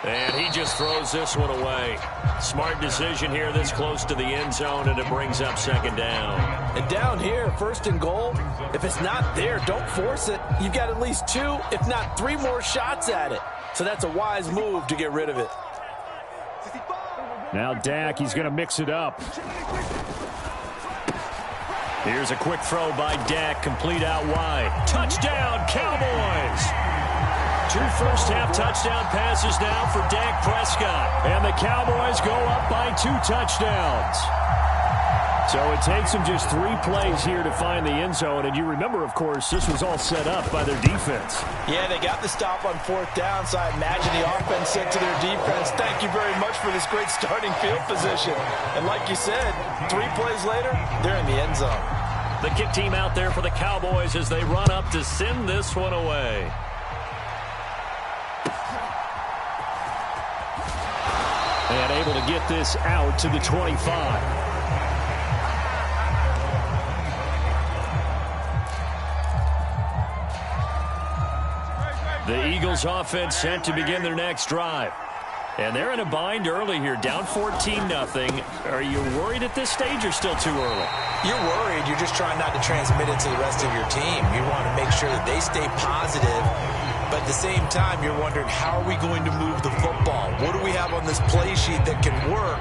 And he just throws this one away. Smart decision here this close to the end zone, and it brings up 2nd down. And down here, 1st and goal, if it's not there, don't force it. You've got at least 2, if not 3 more shots at it. So that's a wise move to get rid of it. Now Dak, he's going to mix it up. Here's a quick throw by Dak, complete out wide. Touchdown, Cowboys! 2 first-half touchdown passes now for Dak Prescott. And the Cowboys go up by 2 touchdowns. So it takes them just 3 plays here to find the end zone. And you remember, of course, this was all set up by their defense. Yeah, they got the stop on 4th down, so I imagine the offense said to their defense, thank you very much for this great starting field position. And like you said, 3 plays later, they're in the end zone. The kick team out there for the Cowboys as they run up to send this one away. And able to get this out to the 25. The Eagles offense set to begin their next drive. And they're in a bind early here, down 14-0. Are you worried at this stage or still too early? You're worried. You're just trying not to transmit it to the rest of your team. You want to make sure that they stay positive. But at the same time, you're wondering, how are we going to move the football? What do we have on this play sheet that can work?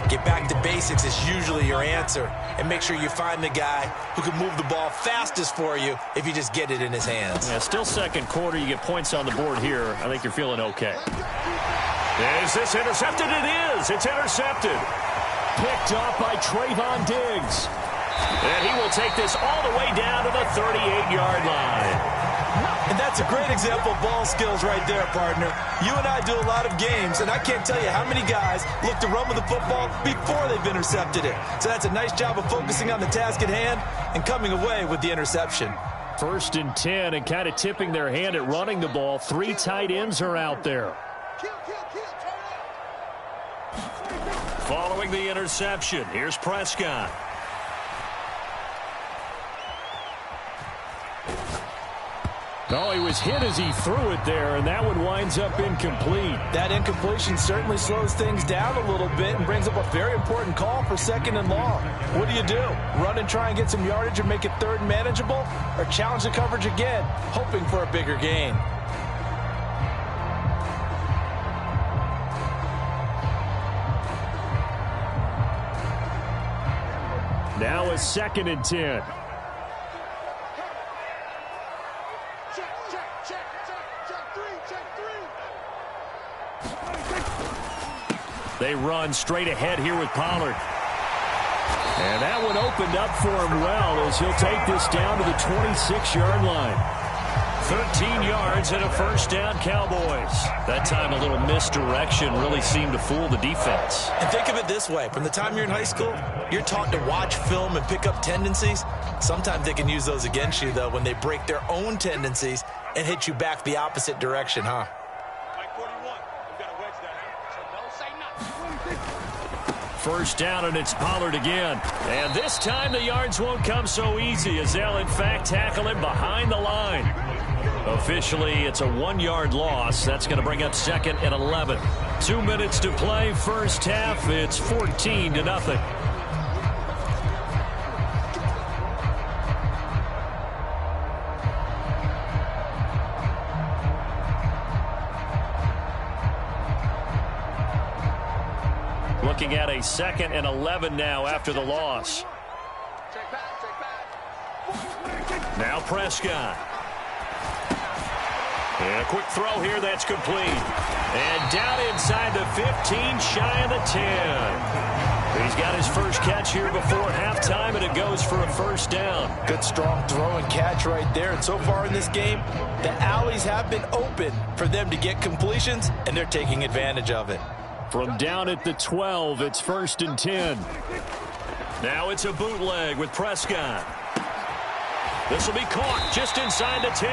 Get back to basics is usually your answer. And make sure you find the guy who can move the ball fastest for you if you just get it in his hands. Yeah, still 2nd quarter. You get points on the board here. I think you're feeling okay. Is this intercepted? It is. It's intercepted. Picked off by Trayvon Diggs. And he will take this all the way down to the 38-yard line. And that's a great example of ball skills right there, partner. You and I do a lot of games, and I can't tell you how many guys look to run with the football before they've intercepted it. So that's a nice job of focusing on the task at hand and coming away with the interception. 1st and 10, and kind of tipping their hand at running the ball. 3 tight ends are out there. Following the interception, here's Prescott. No, he was hit as he threw it there, and that one winds up incomplete. That incompletion certainly slows things down a little bit and brings up a very important call for 2nd and long. What do? Run and try and get some yardage and make it 3rd and manageable, or challenge the coverage again, hoping for a bigger gain? Now a 2nd and 10. They run straight ahead here with Pollard. And that one opened up for him well as he'll take this down to the 26-yard line. 13 yards and a 1st down, Cowboys. That time a little misdirection really seemed to fool the defense. And think of it this way. From the time you're in high school, you're taught to watch film and pick up tendencies. Sometimes they can use those against you, though, when they break their own tendencies and hit you back the opposite direction, huh? First down, and it's Pollard again. And this time the yards won't come so easy as they'll, in fact, tackle him behind the line. Officially, it's a 1-yard loss. That's going to bring up 2nd and 11. 2 minutes to play, first half. It's 14-0. Looking at a 2nd and 11 now after the loss. Now Prescott. And a quick throw here that's complete. And down inside the 15, shy of the 10. He's got his first catch here before halftime, and it goes for a first down. Good strong throw and catch right there. And so far in this game, the alleys have been open for them to get completions, and they're taking advantage of it. From down at the 12, it's 1st and 10. Now it's a bootleg with Prescott. This will be caught just inside the 10.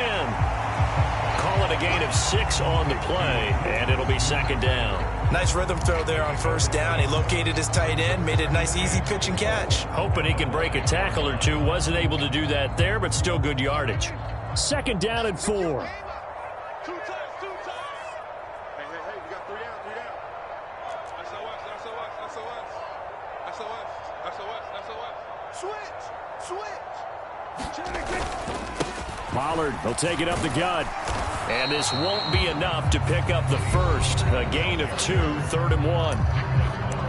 Call it a gain of 6 on the play, and it'll be 2nd down. Nice rhythm throw there on first down. He located his tight end, made it a nice, easy pitch and catch. Hoping he can break a tackle or two. Wasn't able to do that there, but still good yardage. 2nd down and 4. 2 times. Hey, we got 3 down. SOS. Pollard will take it up the gut. And this won't be enough to pick up the first. A gain of 2, 3rd and 1.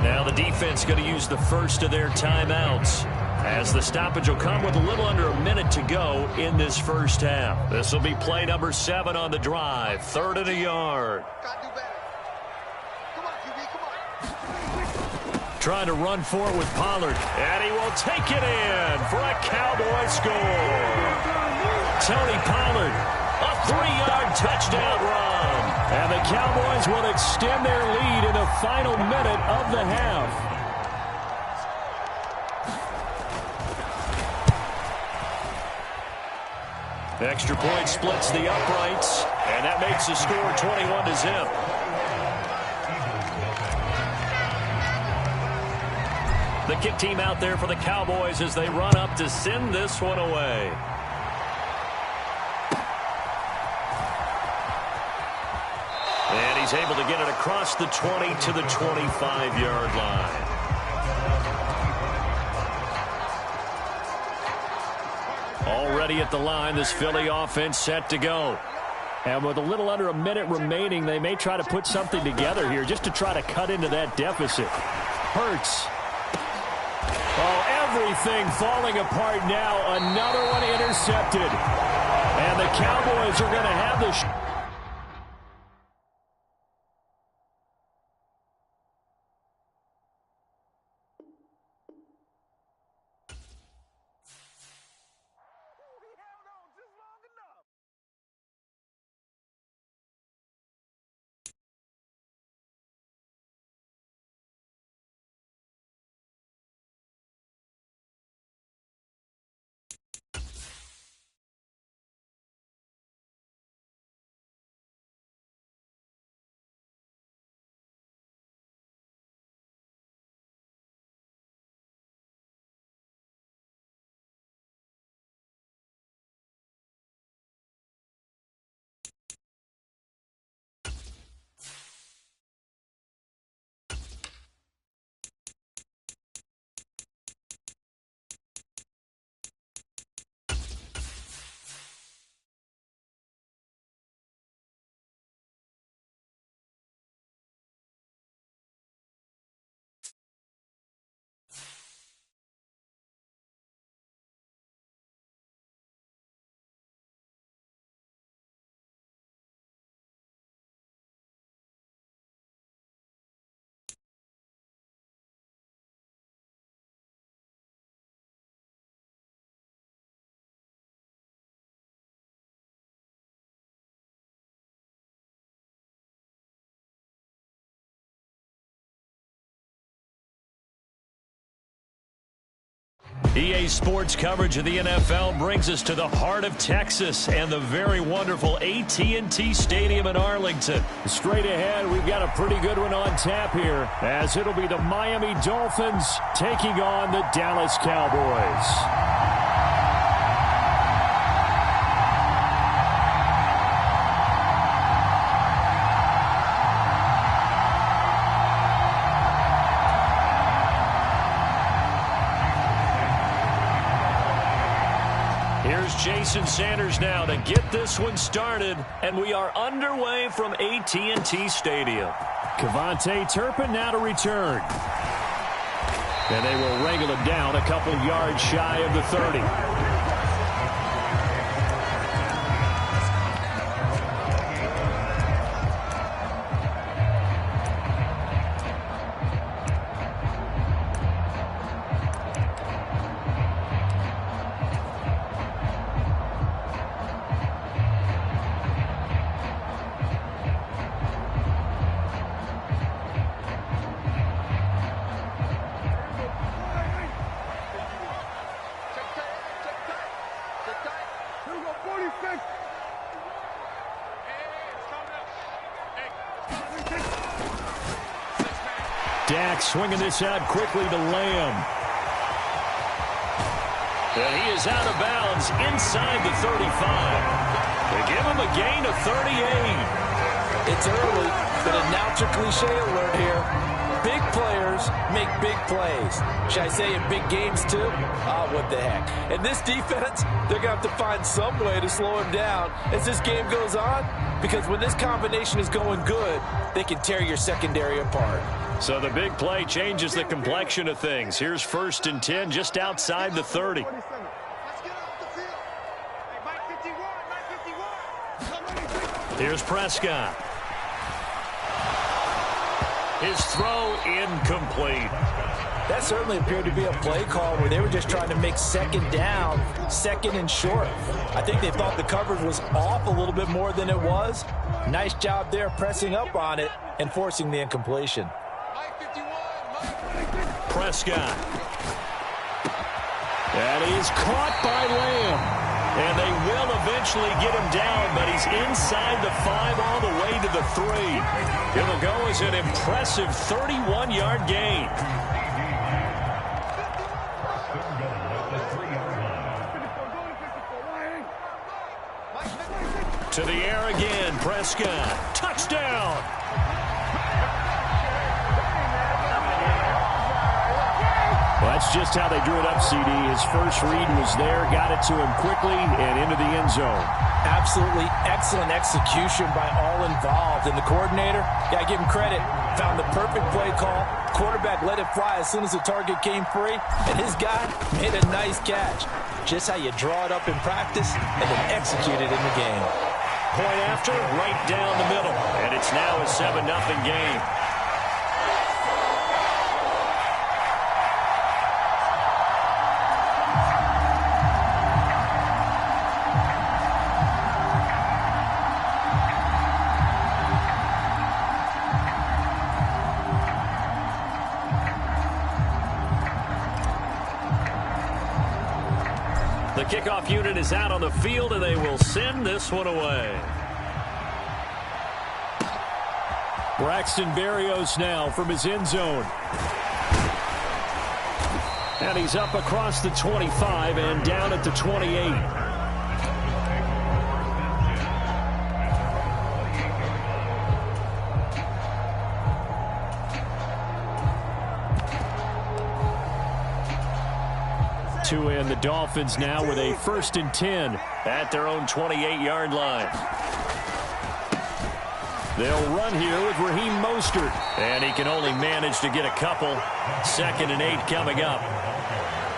Now the defense going to use the first of their timeouts, as the stoppage will come with a little under a minute to go in this first half. This will be play number 7 on the drive. 3rd and a yard. Gotta do better. Come on, QB, come on. Trying to run for it with Pollard. And he will take it in for a Cowboy score. Tony Pollard, a 3-yard touchdown run. And the Cowboys will extend their lead in the final minute of the half. Extra point splits the uprights, and that makes the score 21-0. The kick team out there for the Cowboys as they run up to send this one away. And he's able to get it across the 20 to the 25-yard line. Already at the line, this Philly offense set to go. And with a little under a minute remaining, they may try to put something together here just to try to cut into that deficit. Hurts. Oh, everything falling apart now. Another one intercepted. And the Cowboys are going to have the... EA Sports coverage of the NFL brings us to the heart of Texas and the very wonderful AT&T Stadium in Arlington. Straight ahead, we've got a pretty good one on tap here, as it'll be the Miami Dolphins taking on the Dallas Cowboys. Here's Jason Sanders now to get this one started, and we are underway from AT&T Stadium. Kevontae Turpin now to return. And they will wrangle him down a couple yards shy of the 30. Dak swinging this out quickly to Lamb. And he is out of bounds inside the 35. They give him a gain of 38. It's early, but announcer cliche alert here. Big players make big plays. Should I say in big games too? What the heck. And this defense, they're going to have to find some way to slow him down as this game goes on, because when this combination is going good, they can tear your secondary apart. So the big play changes the complexion of things. Here's 1st and 10 just outside the 30. Let's get off the field. Hey, Mike 51. Here's Prescott. His throw incomplete. That certainly appeared to be a play call where they were just trying to make second down, second and short. I think they thought the coverage was off a little bit more than it was. Nice job there pressing up on it and forcing the incompletion. Prescott. And he's caught by Lamb. And they will eventually get him down, but he's inside the 5 all the way to the 3. It'll go as an impressive 31-yard gain. To the air again, Prescott. Touchdown! Well, that's just how they drew it up, CD. His first read was there, got it to him quickly, and into the end zone. Absolutely excellent execution by all involved. And the coordinator, got to give him credit, found the perfect play call. Quarterback let it fly as soon as the target came free, and his guy made a nice catch. Just how you draw it up in practice and then execute it in the game. Point after, right down the middle. And it's now a 7-0 game. The kickoff unit is out on the field, and they will send this one away. Braxton Berrios now from his end zone. And he's up across the 25 and down at the 28. And the Dolphins now with a 1st and 10 at their own 28-yard line. They'll run here with Raheem Mostert. And he can only manage to get a couple. 2nd and 8 coming up.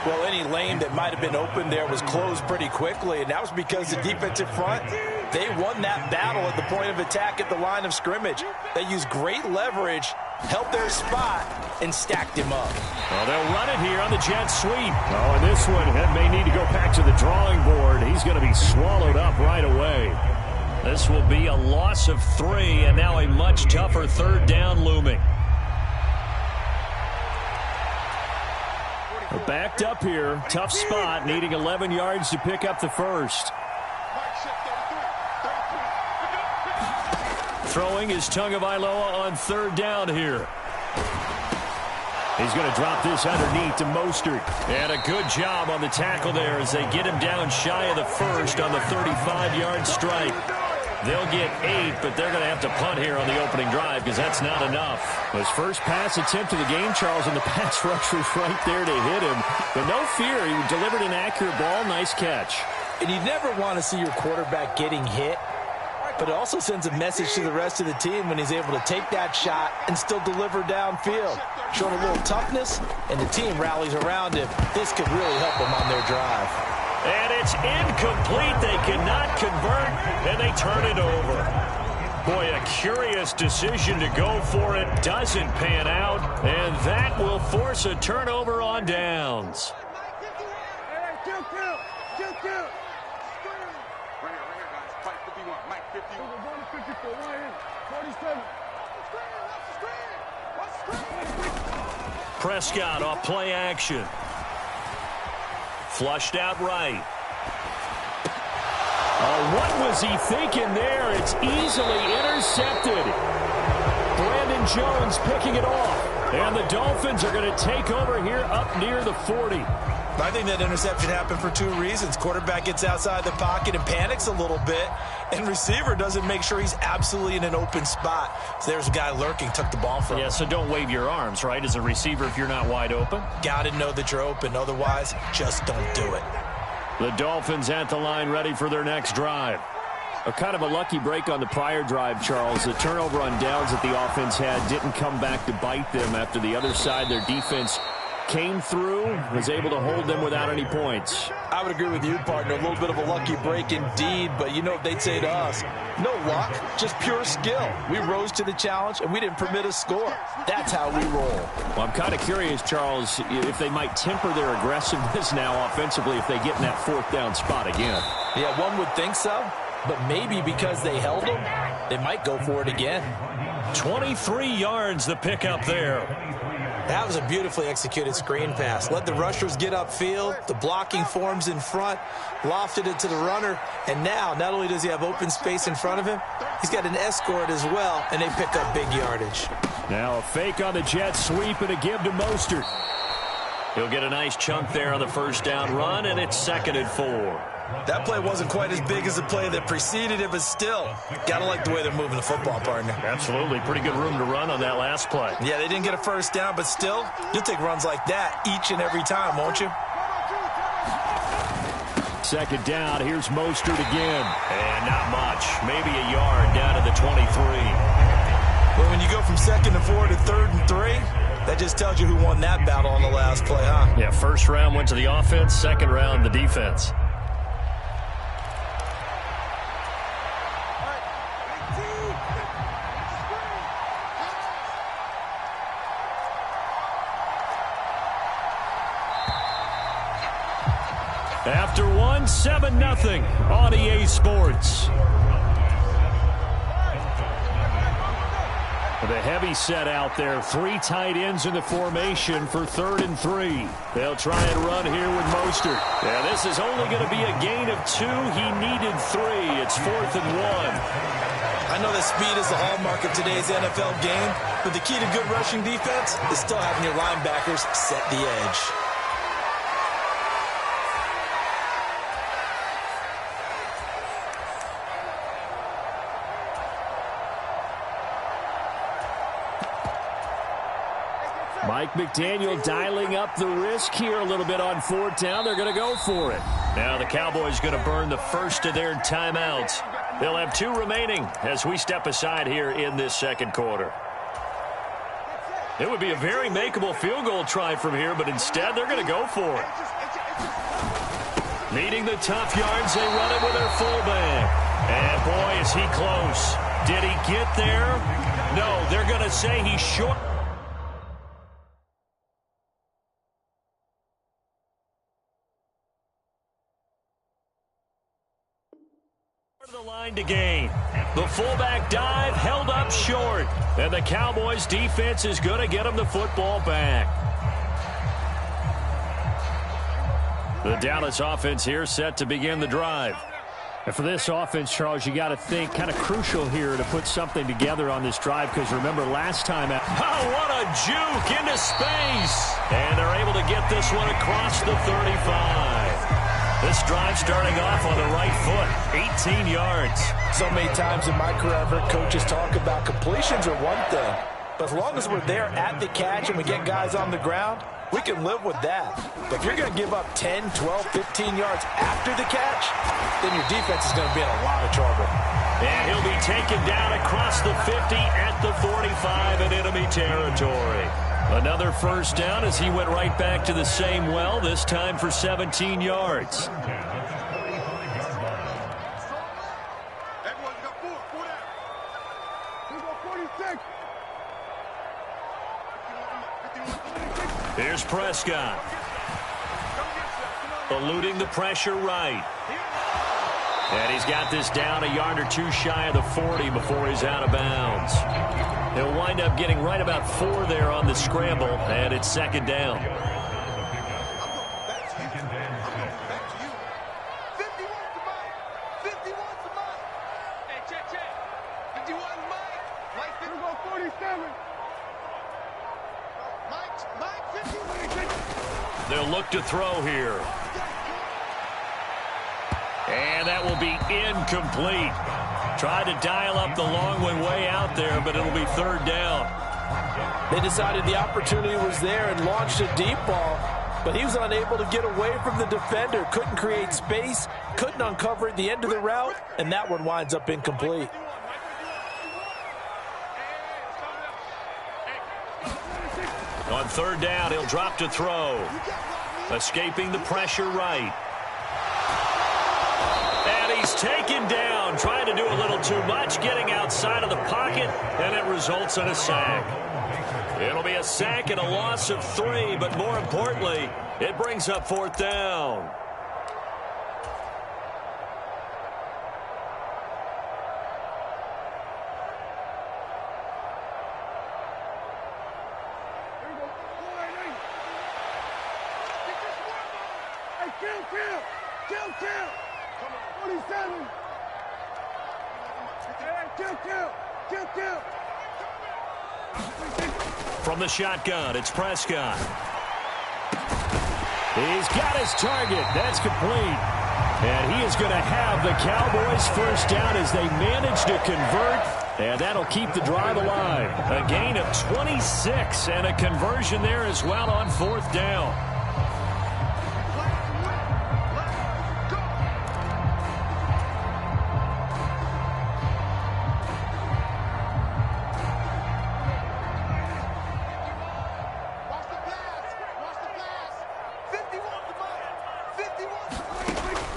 Well, any lane that might have been open there was closed pretty quickly, and that was because the defensive front, they won that battle at the point of attack at the line of scrimmage. They used great leverage, held their spot, and stacked him up. Well, they'll run it here on the jet sweep. Oh, and this one may need to go back to the drawing board. He's going to be swallowed up right away. This will be a loss of 3, and now a much tougher 3rd down looming. We're backed up here. Tough spot, needing 11 yards to pick up the first. Throwing is Tagovailoa on 3rd down here. He's going to drop this underneath to Mostert. And a good job on the tackle there as they get him down shy of the first on the 35-yard strike. They'll get 8, but they're going to have to punt here on the opening drive because that's not enough. His first pass attempt of the game, Charles, and the pass rush was right there to hit him. But no fear, he delivered an accurate ball. Nice catch. And you never want to see your quarterback getting hit, but it also sends a message to the rest of the team when he's able to take that shot and still deliver downfield. Showing a little toughness, and the team rallies around him. This could really help them on their drive. And it's incomplete. They cannot convert, and they turn it over. Boy, a curious decision to go for it. Doesn't pan out, and that will force a turnover on downs. Prescott off play action. Flushed out right. Oh, what was he thinking there? It's easily intercepted. Brandon Jones picking it off. And the Dolphins are going to take over here up near the 40. I think that interception happened for two reasons. Quarterback gets outside the pocket and panics a little bit, and receiver doesn't make sure he's absolutely in an open spot. So there's a guy lurking, took the ball from him. Yeah, so don't wave your arms, right, as a receiver if you're not wide open. Got to know that you're open. Otherwise, just don't do it. The Dolphins at the line ready for their next drive. A kind of a lucky break on the prior drive, Charles. The turnover on downs that the offense had didn't come back to bite them after the other side. Their defense came through, was able to hold them without any points. I would agree with you, partner. A little bit of a lucky break indeed, but you know what they'd say to us? No luck, just pure skill. We rose to the challenge, and we didn't permit a score. That's how we roll. Well, I'm kind of curious, Charles, if they might temper their aggressiveness now offensively if they get in that fourth down spot again. Yeah, one would think so, but maybe because they held them, they might go for it again. 23 yards the pickup there. That was a beautifully executed screen pass. Let the rushers get upfield. The blocking forms in front. Lofted it to the runner. And now, not only does he have open space in front of him, he's got an escort as well, and they pick up big yardage. Now a fake on the jet sweep and a give to Mostert. He'll get a nice chunk there on the first down run, and it's 2nd and 4. That play wasn't quite as big as the play that preceded it, but still, got to like the way they're moving the football, partner. Absolutely. Pretty good room to run on that last play. Yeah, they didn't get a first down, but still, you'll take runs like that each and every time, won't you? 2nd down. Here's Mostert again. And not much. Maybe a yard down to the 23. Well, when you go from 2nd and 4 to 3rd and 3, that just tells you who won that battle on the last play, huh? Yeah, first round went to the offense, second round the defense. After one, 7-0 on EA Sports. The heavy set out there. 3 tight ends in the formation for 3rd and 3. They'll try and run here with Mostert. Yeah, this is only going to be a gain of 2. He needed 3. It's 4th and 1. I know that speed is the hallmark of today's NFL game, but the key to good rushing defense is still having your linebackers set the edge. Mike McDaniel dialing up the risk here a little bit on 4th down. They're going to go for it. Now the Cowboys going to burn the first of their timeouts. They'll have 2 remaining as we step aside here in this second quarter. It would be a very makeable field goal try from here, but instead they're going to go for it. Needing the tough yards, they run it with their fullback. And boy, is he close. Did he get there? No, they're going to say he's short. The line to gain. The fullback dive held up short. And the Cowboys defense is going to get him the football back. The Dallas offense here set to begin the drive. And for this offense, Charles, you got to think kind of crucial here to put something together on this drive, because remember last time out. Oh, what a juke into space. And they're able to get this one across the 35. This drive starting off on the right foot, 18 yards. So many times in my career, I've heard coaches talk about completions are one thing, but as long as we're there at the catch and we get guys on the ground, we can live with that. But if you're going to give up 10, 12, 15 yards after the catch, then your defense is going to be in a lot of trouble. And he'll be taken down across the 50 at the 45 in enemy territory. Another first down as he went right back to the same well, this time for 17 yards. Here's Prescott. Eluding the pressure right. And he's got this down a yard or two shy of the 40 before he's out of bounds. He'll wind up getting right about 4 there on the scramble, and it's second down. They'll look to throw here. And that will be incomplete. Tried to dial up the long one way out there, but it'll be third down. They decided the opportunity was there and launched a deep ball, but he was unable to get away from the defender. Couldn't create space, couldn't uncover at the end of the route, and that one winds up incomplete. On third down, he'll drop to throw. Escaping the pressure right. And he's taken down, trying to do a little too much, getting outside of the pocket, and it results in a sack. It'll be a sack and a loss of 3, but more importantly, it brings up fourth down. From the shotgun, it's Prescott. He's got his target. That's complete. And he is going to have the Cowboys first down as they manage to convert. And that'll keep the drive alive. A gain of 26 and a conversion there as well on fourth down.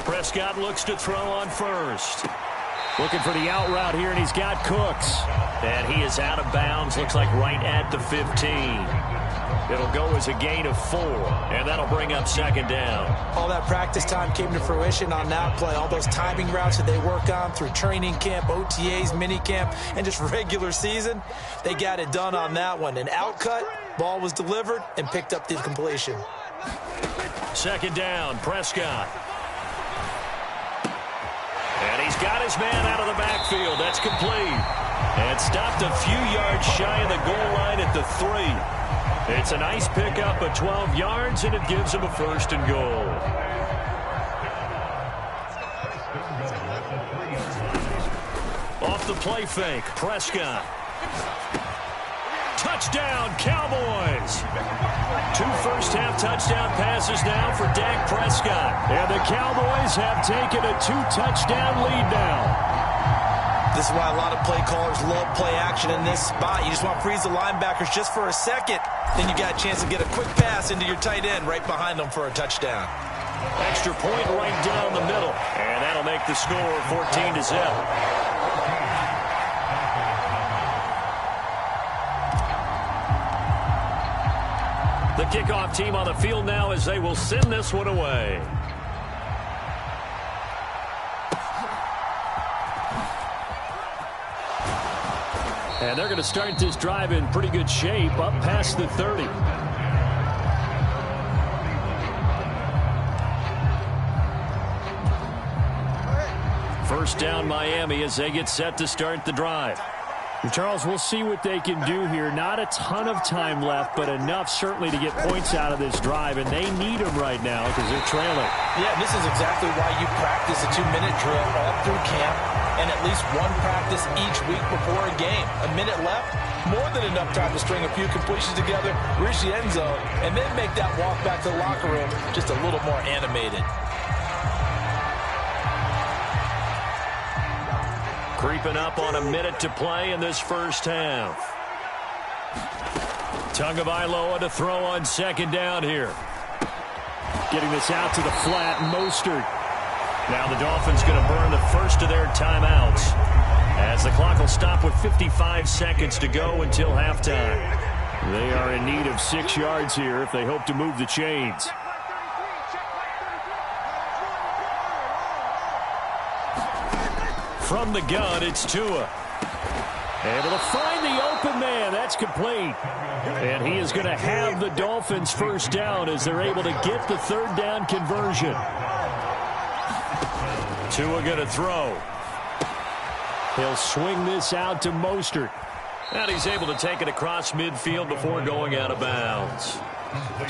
Prescott looks to throw on first. Looking for the out route here, and he's got Cooks. And he is out of bounds, looks like right at the 15. It'll go as a gain of 4, and that'll bring up second down. All that practice time came to fruition on that play. All those timing routes that they work on through training camp, OTAs, minicamp, and just regular season, they got it done on that one. An outcut, ball was delivered, and picked up the completion. Second down, Prescott. And he's got his man out of the backfield. That's complete. And stopped a few yards shy of the goal line at the 3. It's a nice pickup of 12 yards, and it gives him a first and goal. Off the play fake, Prescott. Touchdown, Cowboys. 2 first-half touchdown passes now for Dak Prescott. And the Cowboys have taken a 2-touchdown lead now. This is why a lot of play callers love play action in this spot. You just want to freeze the linebackers just for a second. Then you got a chance to get a quick pass into your tight end right behind them for a touchdown. Extra point right down the middle. And that'll make the score 14-0. The kickoff team on the field now as they will send this one away. And they're going to start this drive in pretty good shape up past the 30. First down Miami as they get set to start the drive. Charles, we'll see what they can do here. Not a ton of time left, but enough certainly to get points out of this drive, and they need them right now because they're trailing. Yeah, this is exactly why you practice a 2-minute drill all through camp and at least one practice each week before a game. A minute left, more than enough time to string a few completions together, reach the end zone, and then make that walk back to the locker room just a little more animated. Creeping up on a minute to play in this first half. Tagovailoa to throw on second down here. Getting this out to the flat, Mostert. Now the Dolphins going to burn the first of their timeouts, as the clock will stop with 55 seconds to go until halftime. They are in need of 6 yards here if they hope to move the chains. From the gun, it's Tua. Able to find the open man. That's complete. And he is going to have the Dolphins first down as they're able to get the third down conversion. Tua going to throw. He'll swing this out to Mostert. And he's able to take it across midfield before going out of bounds.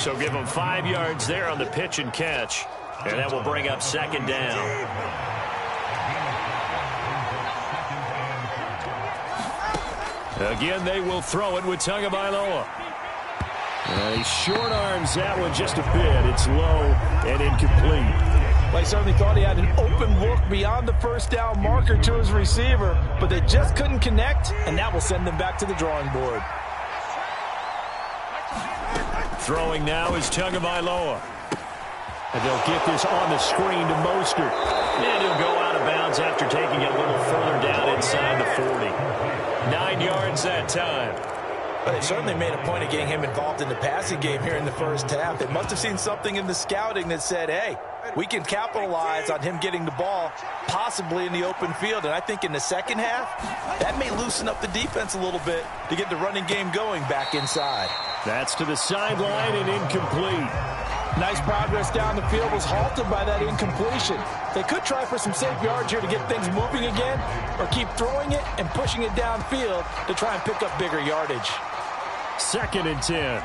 So give him 5 yards there on the pitch and catch. And that will bring up second down. Again, they will throw it with Tagovailoa. He short arms that one just a bit. It's low and incomplete. Well, I certainly thought he had an open look beyond the first down marker to his receiver, but they just couldn't connect, and that will send them back to the drawing board. Throwing now is Tagovailoa. And they'll get this on the screen to Mostert. And he'll go out of bounds after taking it a little further down inside the 40. 9 yards that time. But they certainly made a point of getting him involved in the passing game here in the first half. They must have seen something in the scouting that said, hey, we can capitalize on him getting the ball, possibly in the open field. And I think in the second half, that may loosen up the defense a little bit to get the running game going back inside. That's to the sideline and incomplete. Nice progress down the field was halted by that incompletion. They could try for some safe yards here to get things moving again, or keep throwing it and pushing it downfield to try and pick up bigger yardage. 2nd and 10.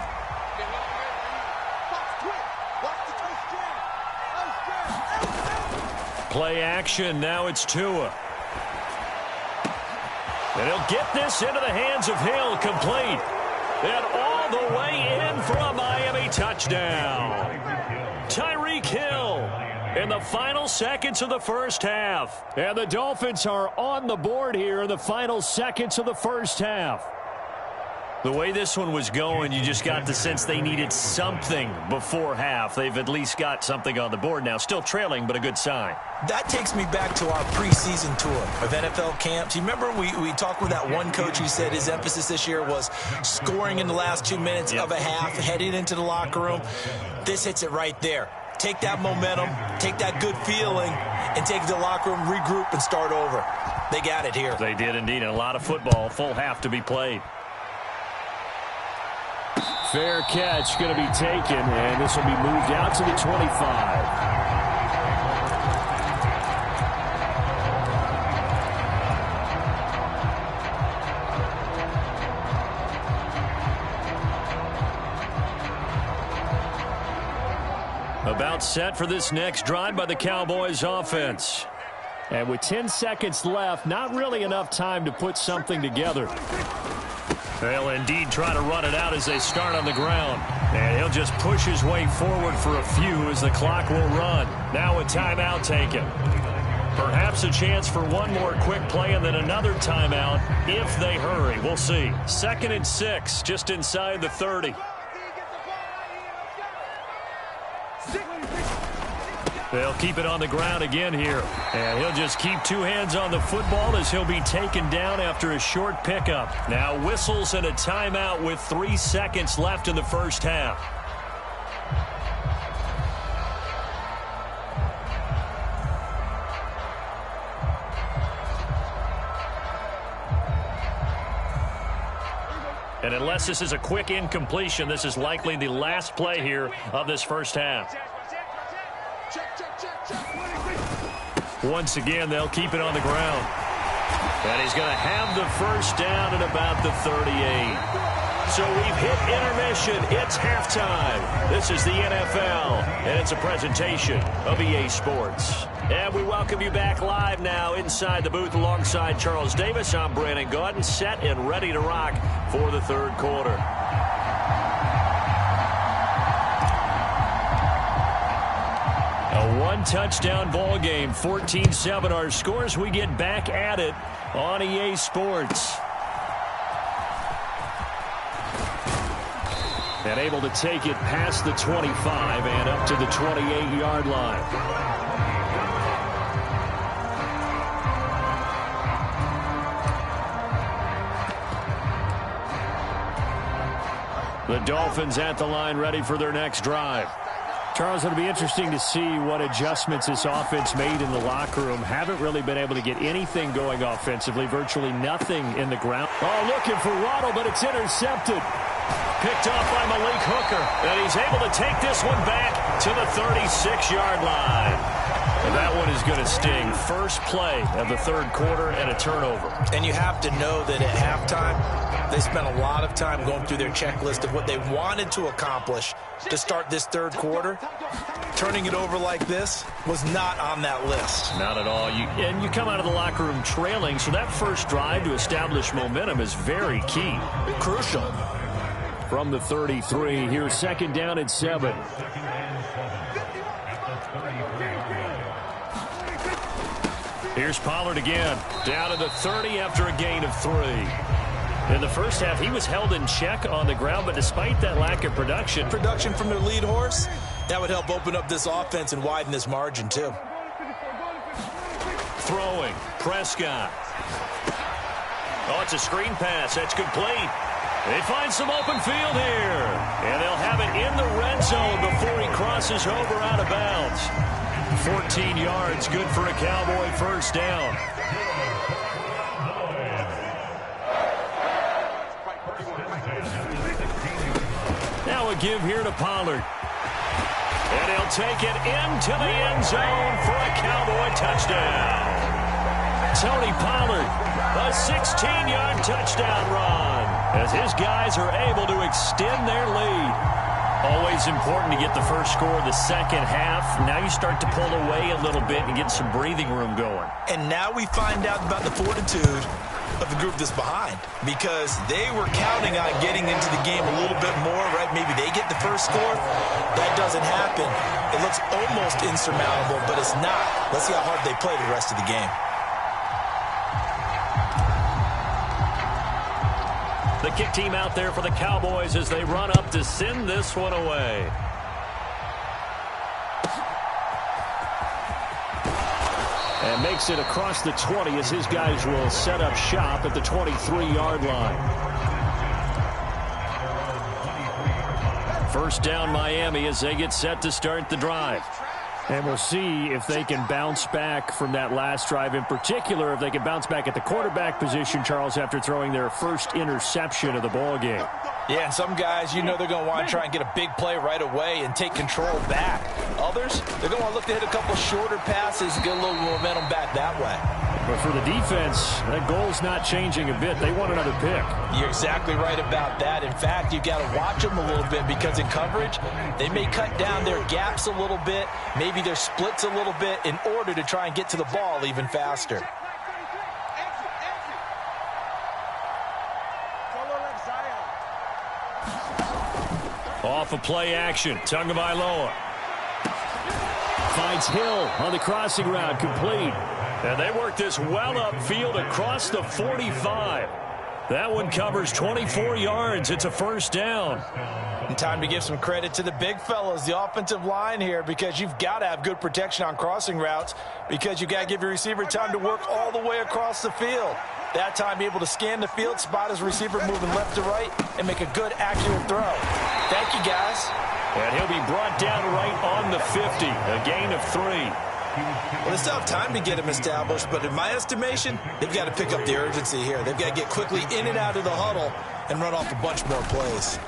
Play action. Now it's Tua. And he'll get this into the hands of Hill, complete. And all the way in for a Miami touchdown. Tyreek Hill in the final seconds of the first half. And the Dolphins are on the board here in the final seconds of the first half. The way this one was going, you just got the sense they needed something before half. They've at least got something on the board now. Still trailing, but a good sign. That takes me back to our preseason tour of NFL camps. You remember we talked with that one coach who said his emphasis this year was scoring in the last 2 minutes of a half, heading into the locker room. This hits it right there. Take that momentum, take that good feeling, and take it to the locker room, regroup, and start over. They got it here. They did indeed. And a lot of football, full half to be played. Fair catch going to be taken, and this will be moved out to the 25. About set for this next drive by the Cowboys offense. And with 10 seconds left, not really enough time to put something together. They'll indeed try to run it out as they start on the ground. And he'll just push his way forward for a few as the clock will run. Now a timeout taken. Perhaps a chance for one more quick play and then another timeout if they hurry. We'll see. 2nd and 6, just inside the 30. They'll keep it on the ground again here. And he'll just keep 2 hands on the football as he'll be taken down after a short pickup. Now whistles and a timeout with 3 seconds left in the first half. And unless this is a quick incompletion, this is likely the last play here of this first half. Once again, they'll keep it on the ground. And he's going to have the first down at about the 38. So we've hit intermission. It's halftime. This is the NFL, and it's a presentation of EA Sports. And we welcome you back live now inside the booth alongside Charles Davis. I'm Brandon Gaudin, set and ready to rock for the third quarter. A one-touchdown ball game, 14-7 our scores. We get back at it on EA Sports. And able to take it past the 25 and up to the 28-yard line. The Dolphins at the line ready for their next drive. Charles, it'll be interesting to see what adjustments this offense made in the locker room. Haven't really been able to get anything going offensively. Virtually nothing in the ground. Oh, looking for Waddle, but it's intercepted. Picked off by Malik Hooker. And he's able to take this one back to the 36-yard line. And that one is going to sting. First play of the third quarter and a turnover. And you have to know that at halftime, they spent a lot of time going through their checklist of what they wanted to accomplish to start this third quarter. Turning it over like this was not on that list. Not at all. And you come out of the locker room trailing, so that first drive to establish momentum is very key. Crucial. From the 33, here's second down and 7. Here's Pollard again, down to the 30 after a gain of 3. In the first half, he was held in check on the ground, but despite that lack of production from their lead horse, that would help open up this offense and widen this margin, too. Throwing, Prescott. Oh, it's a screen pass. That's complete. They find some open field here. And they'll have it in the red zone before he crosses over out of bounds. 14 yards, good for a Cowboy first down. Now a give here to Pollard. And he'll take it into the end zone for a Cowboy touchdown. Tony Pollard, a 16-yard touchdown run, as his guys are able to extend their lead. Always important to get the first score of the second half. Now you start to pull away a little bit and get some breathing room going. And now we find out about the fortitude of the group that's behind, because they were counting on getting into the game a little bit more, right? Maybe they get the first score. That doesn't happen. It looks almost insurmountable, but it's not. Let's see how hard they play the rest of the game. The kick team out there for the Cowboys as they run up to send this one away. And makes it across the 20 as his guys will set up shop at the 23-yard line. First down Miami as they get set to start the drive. And we'll see if they can bounce back from that last drive, in particular if they can bounce back at the quarterback position, Charles, after throwing their first interception of the ball game. Yeah, and some guys, you know they're going to want to try and get a big play right away and take control back. Others, they're going to want to look to hit a couple shorter passes and get a little momentum back that way. But for the defense, that goal's not changing a bit. They want another pick. You're exactly right about that. In fact, you've got to watch them a little bit, because in coverage, they may cut down their gaps a little bit, maybe their splits a little bit, in order to try and get to the ball even faster. Off of play action, Tagovailoa. Finds Hill on the crossing route, complete. And they work this well upfield across the 45. That one covers 24 yards. It's a first down. And time to give some credit to the big fellas, the offensive line here, because you've got to have good protection on crossing routes, because you've got to give your receiver time to work all the way across the field. That time, be able to scan the field, spot his receiver moving left to right, and make a good, accurate throw. Thank you, guys. And he'll be brought down right on the 50, a gain of 3. Well, they still have time to get him established, but in my estimation, they've got to pick up the urgency here. They've got to get quickly in and out of the huddle and run off a bunch more plays.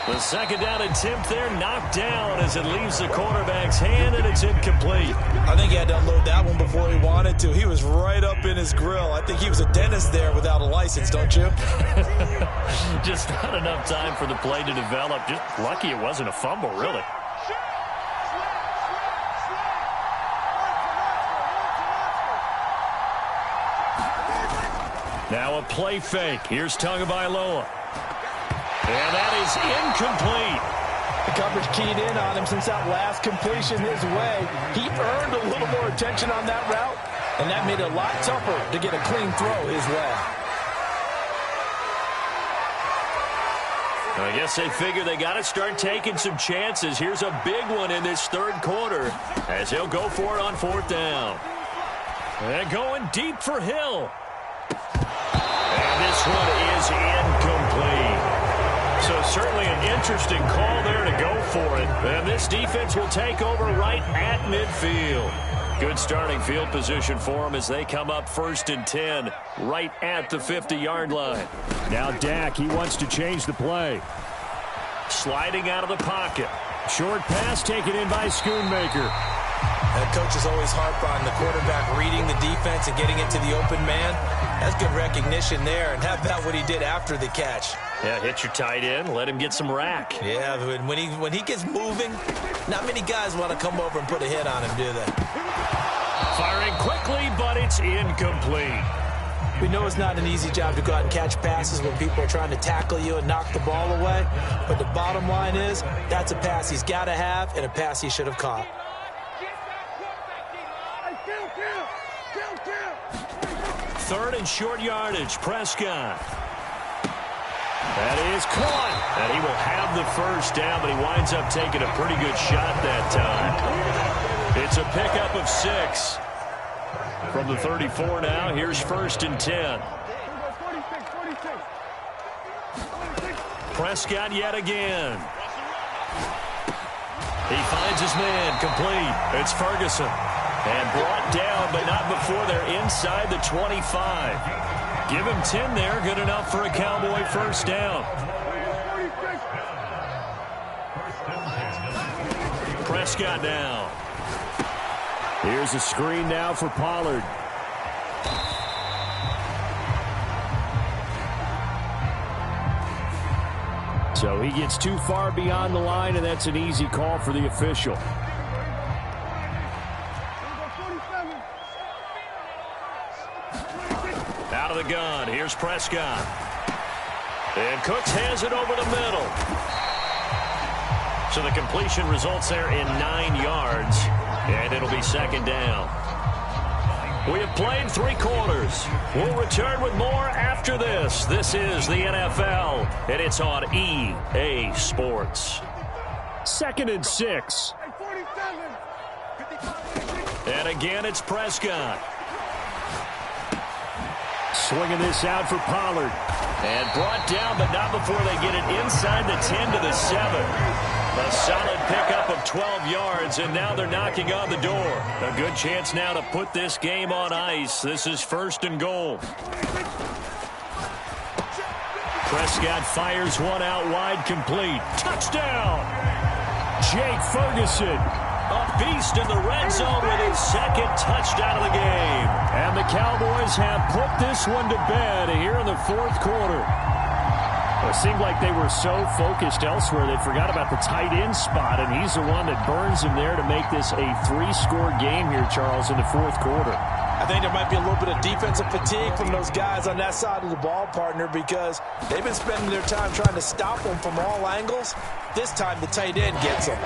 The second down attempt there knocked down as it leaves the quarterback's hand, and it's incomplete. I think he had to unload that one before he wanted to. He was right up in his grill. I think he was a dentist there without a license, don't you? Just not enough time for the play to develop. Just lucky it wasn't a fumble, really. Now a play fake. Here's Tagovailoa. And that is incomplete. The coverage keyed in on him since that last completion his way. He earned a little more attention on that route, and that made it a lot tougher to get a clean throw his way. I guess they figure they got to start taking some chances. Here's a big one in this third quarter as he'll go for it on fourth down. And going deep for Hill. And this one is incomplete. So certainly an interesting call there to go for it. And this defense will take over right at midfield. Good starting field position for them as they come up 1st and 10 right at the 50-yard line. Now Dak, he wants to change the play. Sliding out of the pocket. Short pass taken in by Schoonmaker. That coach is always harp on the quarterback reading the defense and getting it to the open man. That's good recognition there. And how about what he did after the catch? Yeah, hit your tight end, let him get some rack. Yeah, when he gets moving, not many guys want to come over and put a hit on him, do they? Firing quickly, but it's incomplete. We know it's not an easy job to go out and catch passes when people are trying to tackle you and knock the ball away. But the bottom line is, that's a pass he's got to have and a pass he should have caught. Third and short yardage, Prescott. That is caught. And he will have the first down, but he winds up taking a pretty good shot that time. It's a pickup of 6. From the 34 now, here's 1st and 10. Prescott yet again. He finds his man, complete. It's Ferguson. And brought down, but not before they're inside the 25. Give him 10 there, good enough for a Cowboy first down. Prescott now. Here's a screen now for Pollard. So he gets too far beyond the line, and that's an easy call for the official. Out of the gun, here's Prescott. And Cooks has it over the middle. So the completion results there in 9 yards. And it'll be 2nd down. We have played 3 quarters. We'll return with more after this. This is the NFL, and it's on EA Sports. 2nd and 6. And again, it's Prescott. Swinging this out for Pollard. And brought down, but not before they get it inside the 10 to the 7. A solid pickup of 12 yards, and now they're knocking on the door. A good chance now to put this game on ice. This is 1st and goal. Prescott fires one out wide, complete. Touchdown! Jake Ferguson. A beast in the red zone with his 2nd touchdown of the game. And the Cowboys have put this one to bed here in the 4th quarter. It seemed like they were so focused elsewhere they forgot about the tight end spot, and he's the one that burns him there to make this a 3-score game here, Charles, in the 4th quarter. I think there might be a little bit of defensive fatigue from those guys on that side of the ball, partner, because they've been spending their time trying to stop them from all angles. This time the tight end gets them.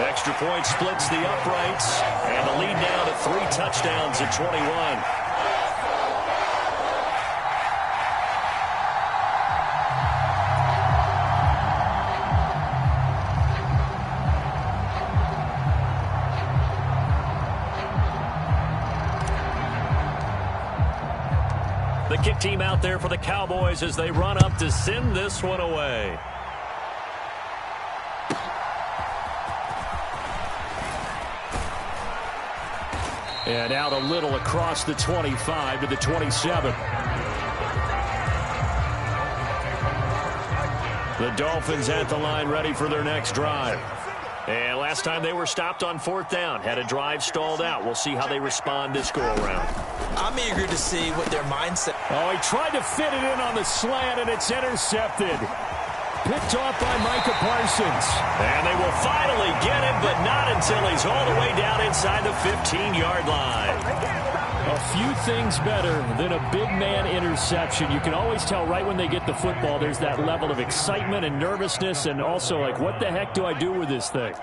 Extra point splits the uprights, and the lead down to 3 touchdowns at 21. The kick team out there for the Cowboys as they run up to send this one away. And out a little across the 25 to the 27. The Dolphins at the line ready for their next drive. And last time they were stopped on 4th down, had a drive stalled out. We'll see how they respond this go-around. I'm eager to see what their mindset. Oh, he tried to fit it in on the slant, and it's intercepted. Picked off by Micah Parsons. And they will finally get him, but not until he's all the way down inside the 15-yard line. A few things better than a big man interception. You can always tell right when they get the football, there's that level of excitement and nervousness, and also like, what the heck do I do with this thing?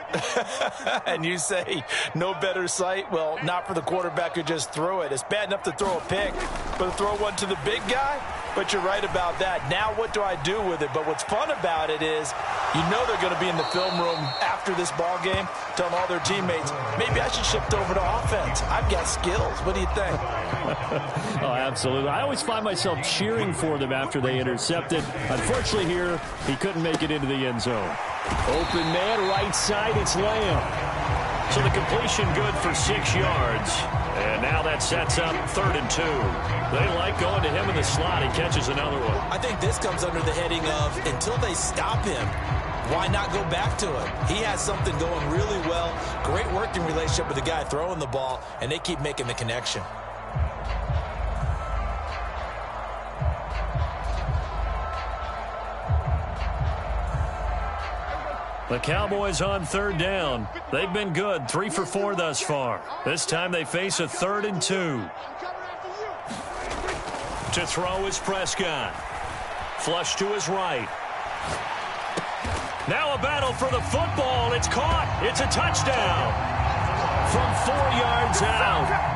And you say no better sight? Well, not for the quarterback who just threw it. It's bad enough to throw a pick, but to throw one to the big guy? But you're right about that. Now what do I do with it? But what's fun about it is you know they're going to be in the film room after this ball game telling all their teammates, maybe I should shift over to offense. I've got skills. What do you think? Oh, absolutely. I always find myself cheering for them after they intercepted. Unfortunately here, he couldn't make it into the end zone. Open man, right side, it's Lamb. So the completion good for 6 yards. And now that sets up 3rd and 2. They like going to him in the slot. He catches another one. I think this comes under the heading of until they stop him, why not go back to him? He has something going really well. Great working relationship with the guy throwing the ball, and they keep making the connection. The Cowboys on 3rd down. They've been good, 3 for 4 thus far. This time they face a 3rd and 2. To throw is Prescott. Flush to his right. Now a battle for the football. It's caught. It's a touchdown. From 4 yards out.